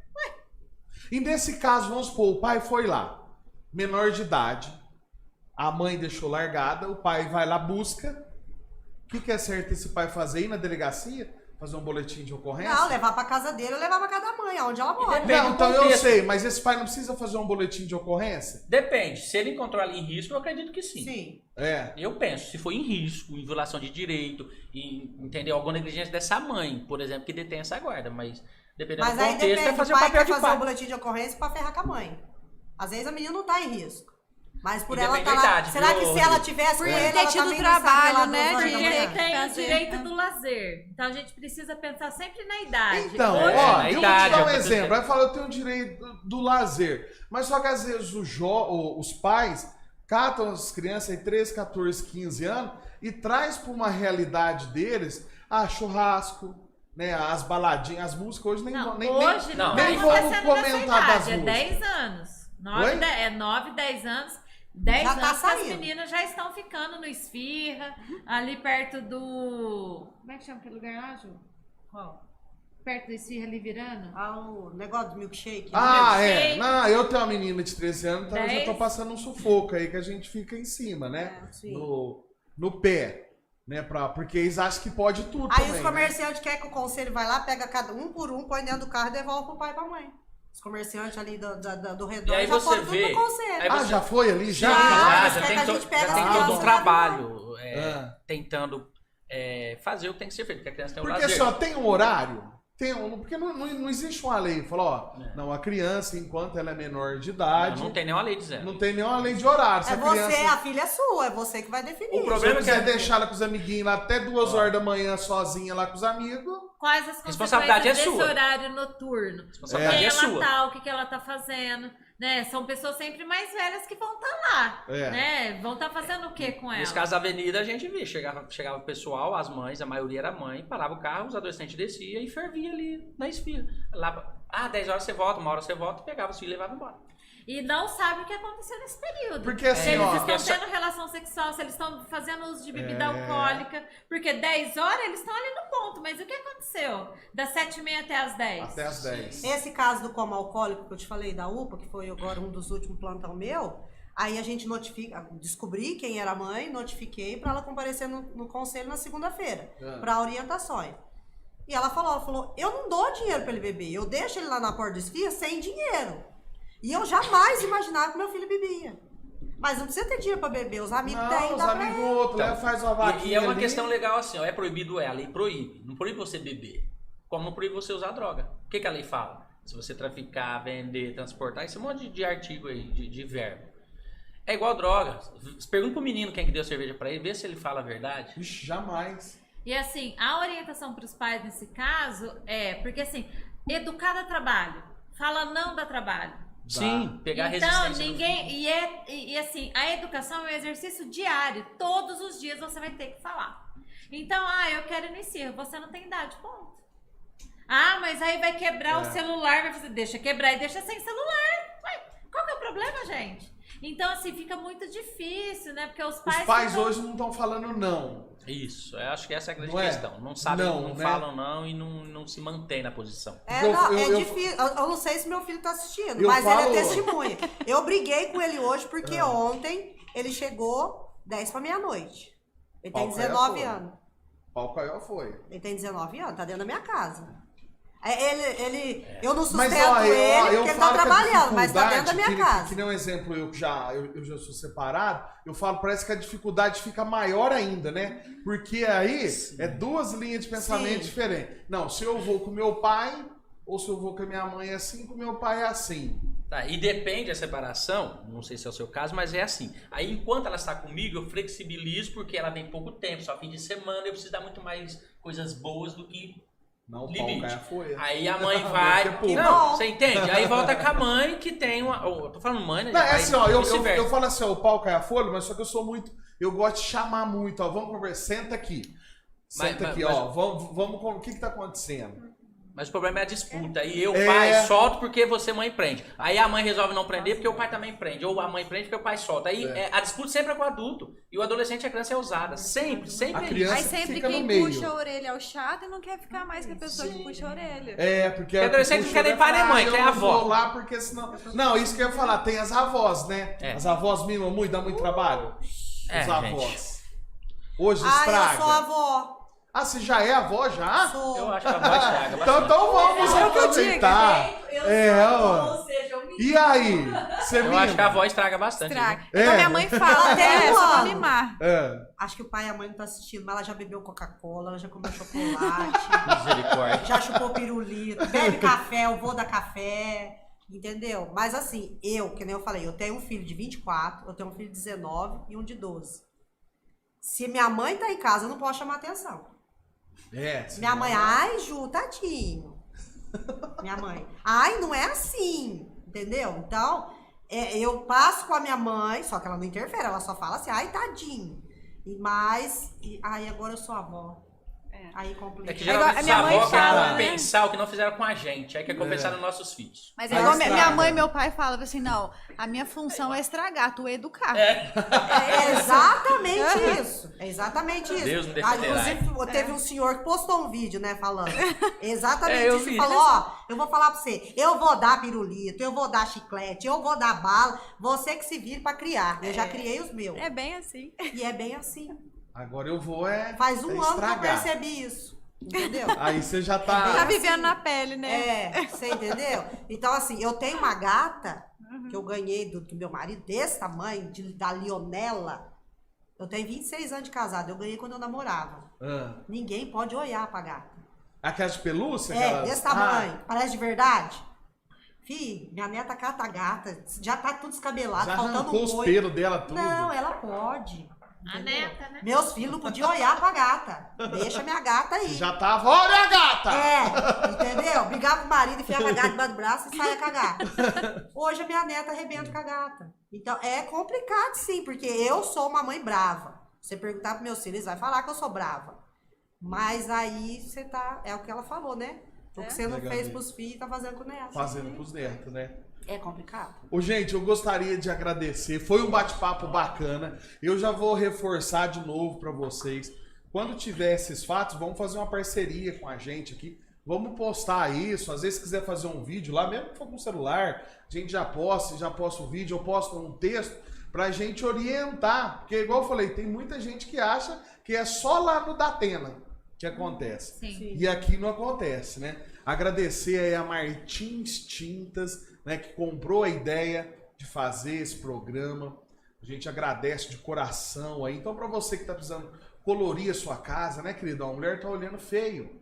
E nesse caso, vamos supor, o pai foi lá, menor de idade, a mãe deixou largada, o pai vai lá, busca. O que é certo esse pai fazer? Ir na delegacia? Fazer um boletim de ocorrência? Não, levar pra casa dele ou levar pra casa da mãe, onde ela mora. depende Não, do então eu contexto. sei, mas esse pai não precisa fazer um boletim de ocorrência? Depende. Se ele encontrou ali em risco, eu acredito que sim. Sim. É. Eu penso, se for em risco, em violação de direito, entendeu? Alguma negligência dessa mãe, por exemplo, que detém essa guarda, mas dependendo Mas do aí contexto, depende, é fazer o o pai papel quer de fazer um pai. boletim de ocorrência pra ferrar com a mãe. Às vezes a menina não tá em risco. Mas por E ela depende tá da lá. idade, Será viu, que se ela Rodrigo? tivesse com Por ele, ter ela tido também trabalho, não né, estaria lá de duas horas da ter manhã? que Tem o fazer. direito do lazer. Então a gente precisa pensar sempre na idade. Então, É, ó, na eu idade, vou te dar um é o que eu exemplo. tô Aí fala, eu tenho direito do lazer. Mas só que às vezes os pais catam as crianças aí 13, 14, 15 anos e traz para uma realidade deles, churrasco, né, as baladinhas, as músicas. Hoje nem Não, nem, hoje não. não, nem tá vamos acontecendo nessa comentar das idade, é músicas. 10 anos. Oi? 9, 10 anos. 10 Já anos tá que as saindo. meninas já estão ficando no Esfirra, ali perto do... Como é que chama aquele lugar lá, Ju? Qual? Perto do Esfirra, ali virando? O negócio do milkshake. milkshake. Não, eu tenho uma menina de 13 anos, então eu já 10. tô passando um sufoco aí que a gente fica em cima, né? É, sim. No pé, né? Porque eles acham que pode tudo Aí também, os né? comerciantes querem que o conselho vai lá, pega cada um por um, põe dentro do carro e devolve pro pai e pra mãe. Os comerciantes ali do redor E aí já você foram tudo vê- pro conselho. aí você- Já foi ali? Já? Já. Já quer tem, que a gente pega já as tem todo crianças um lá trabalho Ah. tentando fazer o que tem que ser feito, porque a criança tem um Porque lazer. só tem um horário? Porque não existe uma lei. Falou, não, a criança, enquanto ela é menor de idade, Não tem nenhuma lei dizendo. não tem nenhuma lei de horário. Se É a você, criança, a filha é sua, é você que vai definir. O se problema eu é que quiser a- deixar ela com os amiguinhos lá até 2 horas da manhã sozinha lá com os amigos, Quais as Responsabilidade consequências é desse sua. horário noturno? Responsabilidade Quem é ela sua. tá, o que ela tá fazendo, né? São pessoas sempre mais velhas que vão estar lá, É. né? Vão estar fazendo o que com ela? Nesse caso da avenida, a gente via, chegava o pessoal, as mães, a maioria era mãe, parava o carro, os adolescentes desciam e fervia ali na esfirra. Lá, 10 horas você volta, 1 hora você volta, pegava os filhos e levava embora. E não sabe o que aconteceu nesse período. Porque assim, se eles ó, estão essa- tendo relação sexual, se eles estão fazendo uso de bebida É. alcoólica. Porque 10 horas eles estão ali no ponto. Mas o que aconteceu? Das 7h30 até as 10? até as 10. Esse caso do coma alcoólico que eu te falei da UPA, que foi agora um dos últimos plantão meu, aí a gente descobri quem era a mãe, notifiquei para ela comparecer no conselho na segunda-feira, para orientações. E ela falou, eu não dou dinheiro para ele beber, eu deixo ele lá na porta do esfirra sem dinheiro. E eu jamais imaginava que meu filho bebia. Mas não precisa ter dinheiro para beber, os amigos Não, têm, os dá pra amigos ele. outros, leva, faz uma vaquinha E é uma ali. questão legal assim, ó, é proibido a lei proíbe. Não proíbe você beber, como não proíbe você usar droga. O que a lei fala? Se você traficar, vender, transportar, isso é um monte de artigo aí, de verbo. É igual droga. Pergunta pro menino quem que deu cerveja pra ele, vê se ele fala a verdade. Ixi, jamais. E assim, a orientação para os pais nesse caso porque assim, educar dá trabalho. Fala não dá trabalho. Sim, pegar a Então, resistência. do ninguém. filho. E assim, a educação é um exercício diário. Todos os dias você vai ter que falar. Então, eu quero ir no Esfirra. Você não tem idade, ponto. Mas aí vai quebrar o celular, vai fazer. Deixa quebrar e deixa sem celular. Ué, qual que é o problema, gente? Então, assim, fica muito difícil, né? Porque os pais. Os pais ficam- hoje não estão falando não. Isso, eu acho que essa é a grande Não é? questão. Não sabem, Não, não né? falam não e não se mantém na posição. Eu- Difícil. Eu não sei se meu filho tá assistindo, Eu mas falo- ele é testemunha. Eu briguei com ele hoje porque ontem ele chegou 10 pra meia-noite. Ele tem Pau caiu 19 fora. anos. Pau caiu foi. Ele tem 19 anos, tá dentro da minha casa. Eu não sustento Mas ele ó, porque ele tá falo que a trabalhando, mas tá dentro da minha dificuldade, casa. que nem um exemplo, eu já sou separado, eu falo, parece que a dificuldade fica maior ainda, né? Porque aí é 2 linhas de pensamento Sim. diferentes. Não, se eu vou com meu pai, ou se eu vou com a minha mãe é assim, com meu pai é assim. Tá, e depende da separação, não sei se é o seu caso, mas é assim. Aí enquanto ela está comigo, eu flexibilizo porque ela tem pouco tempo, só fim de semana, eu preciso dar muito mais coisas boas do que Não, o pau limite. cai a folha. Aí a mãe vai. Daqui a pouco. Não, você entende? Aí volta com a mãe que tem uma. Eu tô falando mãe, né? Não, é Aí assim, ó, eu vice-versa. falo assim, ó, o pau cai a folha, mas só que eu sou muito. Eu gosto de chamar muito, ó. Vamos conversar, senta aqui. Senta Mas- aqui, mas- ó. Vamos, o que tá acontecendo? Mas o problema é a disputa. E eu, pai, solto porque você, mãe, prende. Aí a mãe resolve não prender porque o pai também prende. Ou a mãe prende porque o pai solta. Aí a disputa sempre é com o adulto. E o adolescente e a criança é usada. Sempre, sempre A é criança isso. Aí sempre fica no quem meio. puxa a orelha é o chato e não quer ficar mais que a pessoa que puxa a orelha. É, porque adolescente não quer nem pai nem mãe, quer eu avó. vou lá porque senão... Não, isso que eu ia falar, tem as avós, né? É. As avós mimam muito, dá muito trabalho. É, Os avós. gente. Hoje Ah, estraga. eu sou avó. Ah, você já é avó, já? Sou. Eu acho que a voz estraga Então, bastante. então vamos É o que eu aproveitar. Ó. E aí? Você Eu acho que a voz estraga bastante. Estraga. É. Então minha mãe fala até só pra mimar. Acho que o pai e a mãe não tá assistindo, mas ela já bebeu Coca-Cola, ela já comeu chocolate, Misericórdia. já chupou pirulito, bebe café, eu vou dar café, entendeu? Mas assim, que nem eu falei, eu tenho um filho de 24, eu tenho um filho de 19 e um de 12. Se minha mãe tá em casa, eu não posso chamar atenção. Minha mãe, ai, Ju, tadinho. Minha mãe, ai, não é assim, entendeu? Então, eu passo com a minha mãe, só que ela não interfere, ela só fala assim, ai, tadinho. Aí agora eu sou avó. Aí complica. É que geralmente a os minha mãe avós querem fala, compensar o que não fizeram com a gente. Aí quer compensar nos nossos filhos. Mas Aí igual estraga. minha mãe e meu pai falavam assim, não, a minha função é estragar, tu é educar. É exatamente isso. É exatamente isso. Deus me defenderá. Inclusive, teve um senhor que postou um vídeo, né, falando. Exatamente eu isso. vi. Ele falou, ó, eu vou falar pra você, eu vou dar pirulito, eu vou dar chiclete, eu vou dar bala, você que se vire pra criar. Eu já criei os meus. É bem assim. E é bem assim. Agora eu vou Faz um ano que eu estragar. percebi isso. Entendeu? Aí você já bem tá... Tá assim. vivendo na pele, né? Você entendeu? Então, assim, eu tenho uma gata que eu ganhei do meu marido desse tamanho, da Lionela. Eu tenho 26 anos de casado, eu ganhei quando eu namorava. Ninguém pode olhar pra gata. Aquelas de pelúcia? Desse tamanho. Parece de verdade? Fih, minha neta cata a gata, já tá tudo descabelado, Já faltando arrancou um os coito. pelos dela tudo. Não, ela pode. A entendeu? neta, né? Meus filhos não podiam olhar pra gata. Deixa minha gata aí. Já tava, olha a gata! Entendeu? Brigava com o marido, enfiava a gata debaixo do braço e saia com a gata. Hoje a minha neta arrebenta com a gata. Então é complicado sim, porque eu sou uma mãe brava. Você perguntar pros meus filhos, eles vão falar que eu sou brava. Mas aí você tá. É o que ela falou, né? O que você não Legal, fez gente. pros filhos, tá fazendo com o neto. Fazendo pros netos, né? É complicado. Ô, gente, eu gostaria de agradecer. Foi um bate-papo bacana. Eu já vou reforçar de novo para vocês. Quando tiver esses fatos, vamos fazer uma parceria com a gente aqui. Vamos postar isso. Às vezes, se quiser fazer um vídeo lá, mesmo que for com o celular, a gente já posta o vídeo, eu posto um texto pra gente orientar. Porque, igual eu falei, tem muita gente que acha que é só lá no Datena que acontece. Sim. E aqui não acontece, né? Agradecer aí a Martins Tintas, né, que comprou a ideia de fazer esse programa. A gente agradece de coração aí. Então, para você que tá precisando colorir a sua casa, né, queridão? A mulher tá olhando feio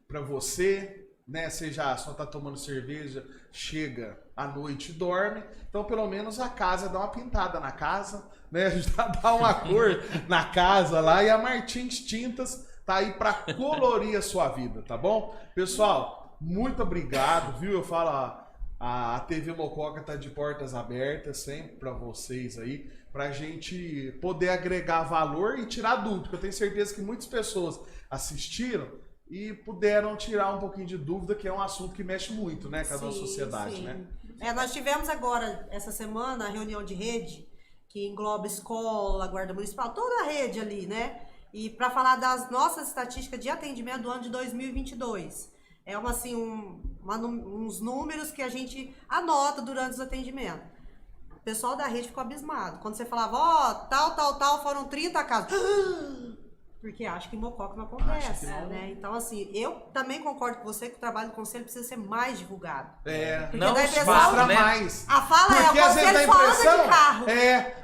para você, né? Você já só tá tomando cerveja, chega à noite e dorme. Então, pelo menos a casa dá uma pintada na casa, né? Já dá uma cor na casa lá. E a Martins Tintas tá aí para colorir a sua vida, tá bom? Pessoal, muito obrigado, viu? Eu falo, a TV Mococa tá de portas abertas sempre para vocês aí, pra gente poder agregar valor e tirar dúvida, porque eu tenho certeza que muitas pessoas assistiram e puderam tirar um pouquinho de dúvida, que é um assunto que mexe muito, né, com a nossa sociedade, sim. né? Nós tivemos agora, essa semana, a reunião de rede, que engloba escola, guarda municipal, toda a rede ali, né? E para falar das nossas estatísticas de atendimento do ano de 2022. É uns números que a gente anota durante os atendimentos. O pessoal da rede ficou abismado. Quando você falava, tal, foram 30 casos. Porque acho que em Mococa não acontece, né? Então, assim, eu também concordo com você que o trabalho do conselho precisa ser mais divulgado. Porque não dá os impressão fatos, mostrar né? mais. A fala Porque é o às vezes dá conselho fala impressão, de carro.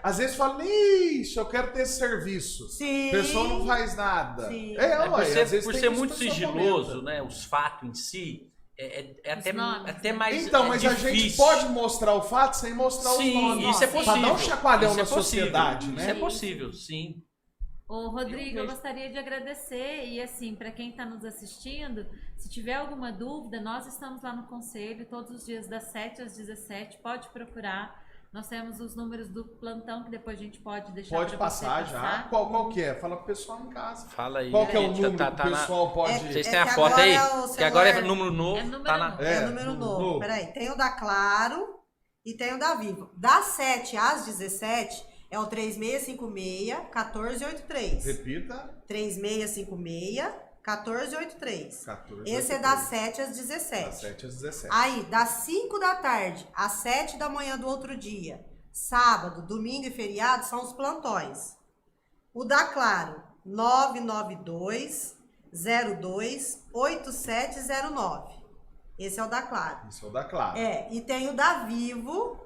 às vezes fala, ixi, eu quero ter esse serviço. Sim. A pessoa não faz nada. Sim. Por às vezes ser tem isso muito que a pessoa sigiloso, comenta. né? Os fatos em si, é nomes. até mais Então, mas a gente difícil. pode mostrar o fato sem mostrar os Sim, nomes. isso é Pra possível. dar um chacoalhão Isso na é possível. sociedade, né? Isso é possível, sim. Ô, Rodrigo, eu gostaria de agradecer e assim, para quem está nos assistindo, se tiver alguma dúvida, nós estamos lá no Conselho todos os dias das 7 às 17, pode procurar. Nós temos os números do plantão, que depois a gente pode deixar Pode pra você passar já. Qual que é? Fala pro pessoal em casa. Fala aí. Qual que é o gente, número que o pessoal pode... Vocês É têm a que foto agora aí? é o Que celular. agora é número novo. É número tá na... novo. É o número novo. Peraí, tem o da Claro e tem o da Vivo. Das 7 às 17 é o 3656-1483. Repita. 3656-1483. 14. Esse é das 7 às 17. Das 7 às 17. Aí, das 5 da tarde às 7 da manhã do outro dia, sábado, domingo e feriado, são os plantões. O da Claro, 992-02-8709. Esse é o da Claro. Isso é o da Claro. E tem o da Vivo,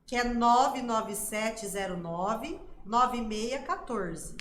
que é 99709-9614.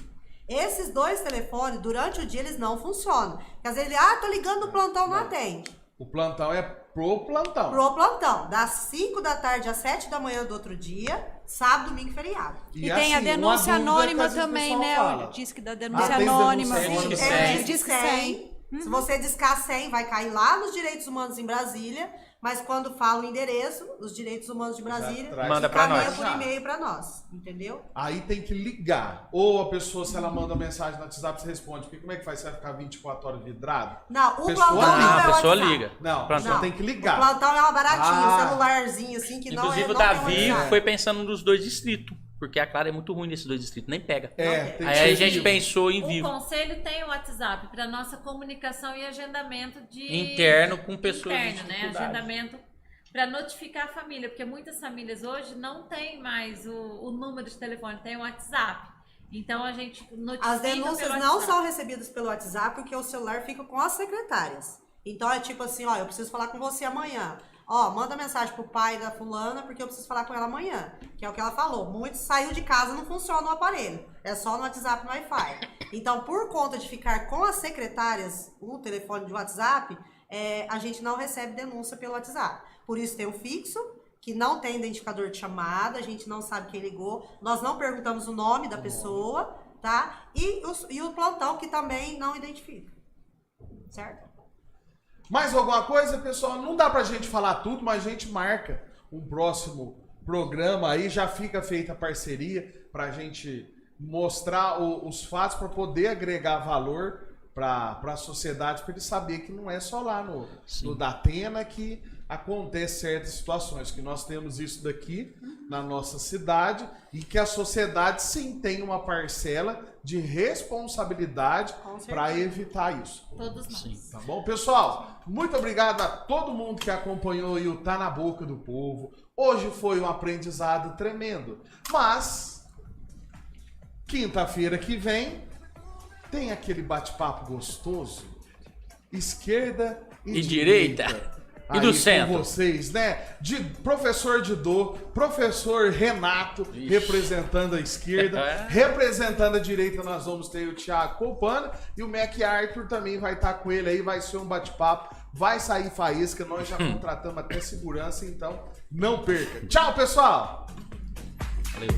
Esses dois telefones, durante o dia, eles não funcionam. Porque às vezes ele, tô ligando no plantão, não atende. O plantão é pro plantão. Pro plantão, das 5 da tarde às 7 da manhã do outro dia, sábado, domingo e feriado. E tem a assim, denúncia uma dúvida anônima que às vezes o também, pessoal né? fala. Diz que dá denúncia tem anônima. denúncia anônima. Disque É, 100. Disque 100. Se você discar 100, vai cair lá nos Direitos Humanos em Brasília. Mas quando fala o endereço, os Direitos Humanos de Brasília, traz. Manda pra encaminha nós. por e-mail pra nós. Entendeu? Aí tem que ligar. Ou a pessoa, se ela manda mensagem no WhatsApp, você responde. Porque como é que faz? Você vai ficar 24 horas vidrado? Não, o Pessoa plantão liga. não a é pessoa WhatsApp. liga. Não, Plantão. só tem que O ligar. plantão é uma baratinha, Ah. um celularzinho assim que Inclusive não o tem Davi WhatsApp. foi pensando nos dois distritos. Porque a Clara é muito ruim nesses dois distritos, nem pega. Tem Aí que a ser gente vivo. pensou em O vivo. conselho tem o WhatsApp para nossa comunicação e agendamento de Interno com pessoas interno, de né? dificuldade. Agendamento para notificar a família, porque muitas famílias hoje não tem mais o número de telefone, tem o WhatsApp. Então a gente notifica As denúncias pelo não WhatsApp. são recebidas pelo WhatsApp porque o celular fica com as secretárias. Então é tipo assim, eu preciso falar com você amanhã. Manda mensagem pro pai da fulana porque eu preciso falar com ela amanhã. Que é o que ela falou. Muitos saiu de casa, não funciona o aparelho. É só no WhatsApp, no Wi-Fi. Então, por conta de ficar com as secretárias, o telefone de WhatsApp, a gente não recebe denúncia pelo WhatsApp. Por isso tem o fixo, que não tem identificador de chamada, a gente não sabe quem ligou. Nós não perguntamos o nome da pessoa, tá? E o plantão, que também não identifica. Certo? Mais alguma coisa, pessoal? Não dá pra gente falar tudo, mas a gente marca um próximo programa aí, já fica feita a parceria pra gente mostrar os fatos, para poder agregar valor para a sociedade, para ele saber que não é só lá no Datena que acontece certas situações, que nós temos isso daqui na nossa cidade e que a sociedade sim tem uma parcela de responsabilidade para evitar isso. Todos nós. Sim. Tá bom, pessoal? Muito obrigado a todo mundo que acompanhou aí o Tá na Boca do Povo. Hoje foi um aprendizado tremendo, mas quinta-feira que vem tem aquele bate-papo gostoso, esquerda e direita. E do aí centro. Com vocês, né? De professor Didô, professor Renato, Ixi. representando a esquerda, representando a direita, nós vamos ter o Thiago Colpana e o Mac Arthur também vai estar com ele aí, vai ser um bate-papo, vai sair faísca, nós já contratamos até segurança, então não perca. Tchau, pessoal! Valeu.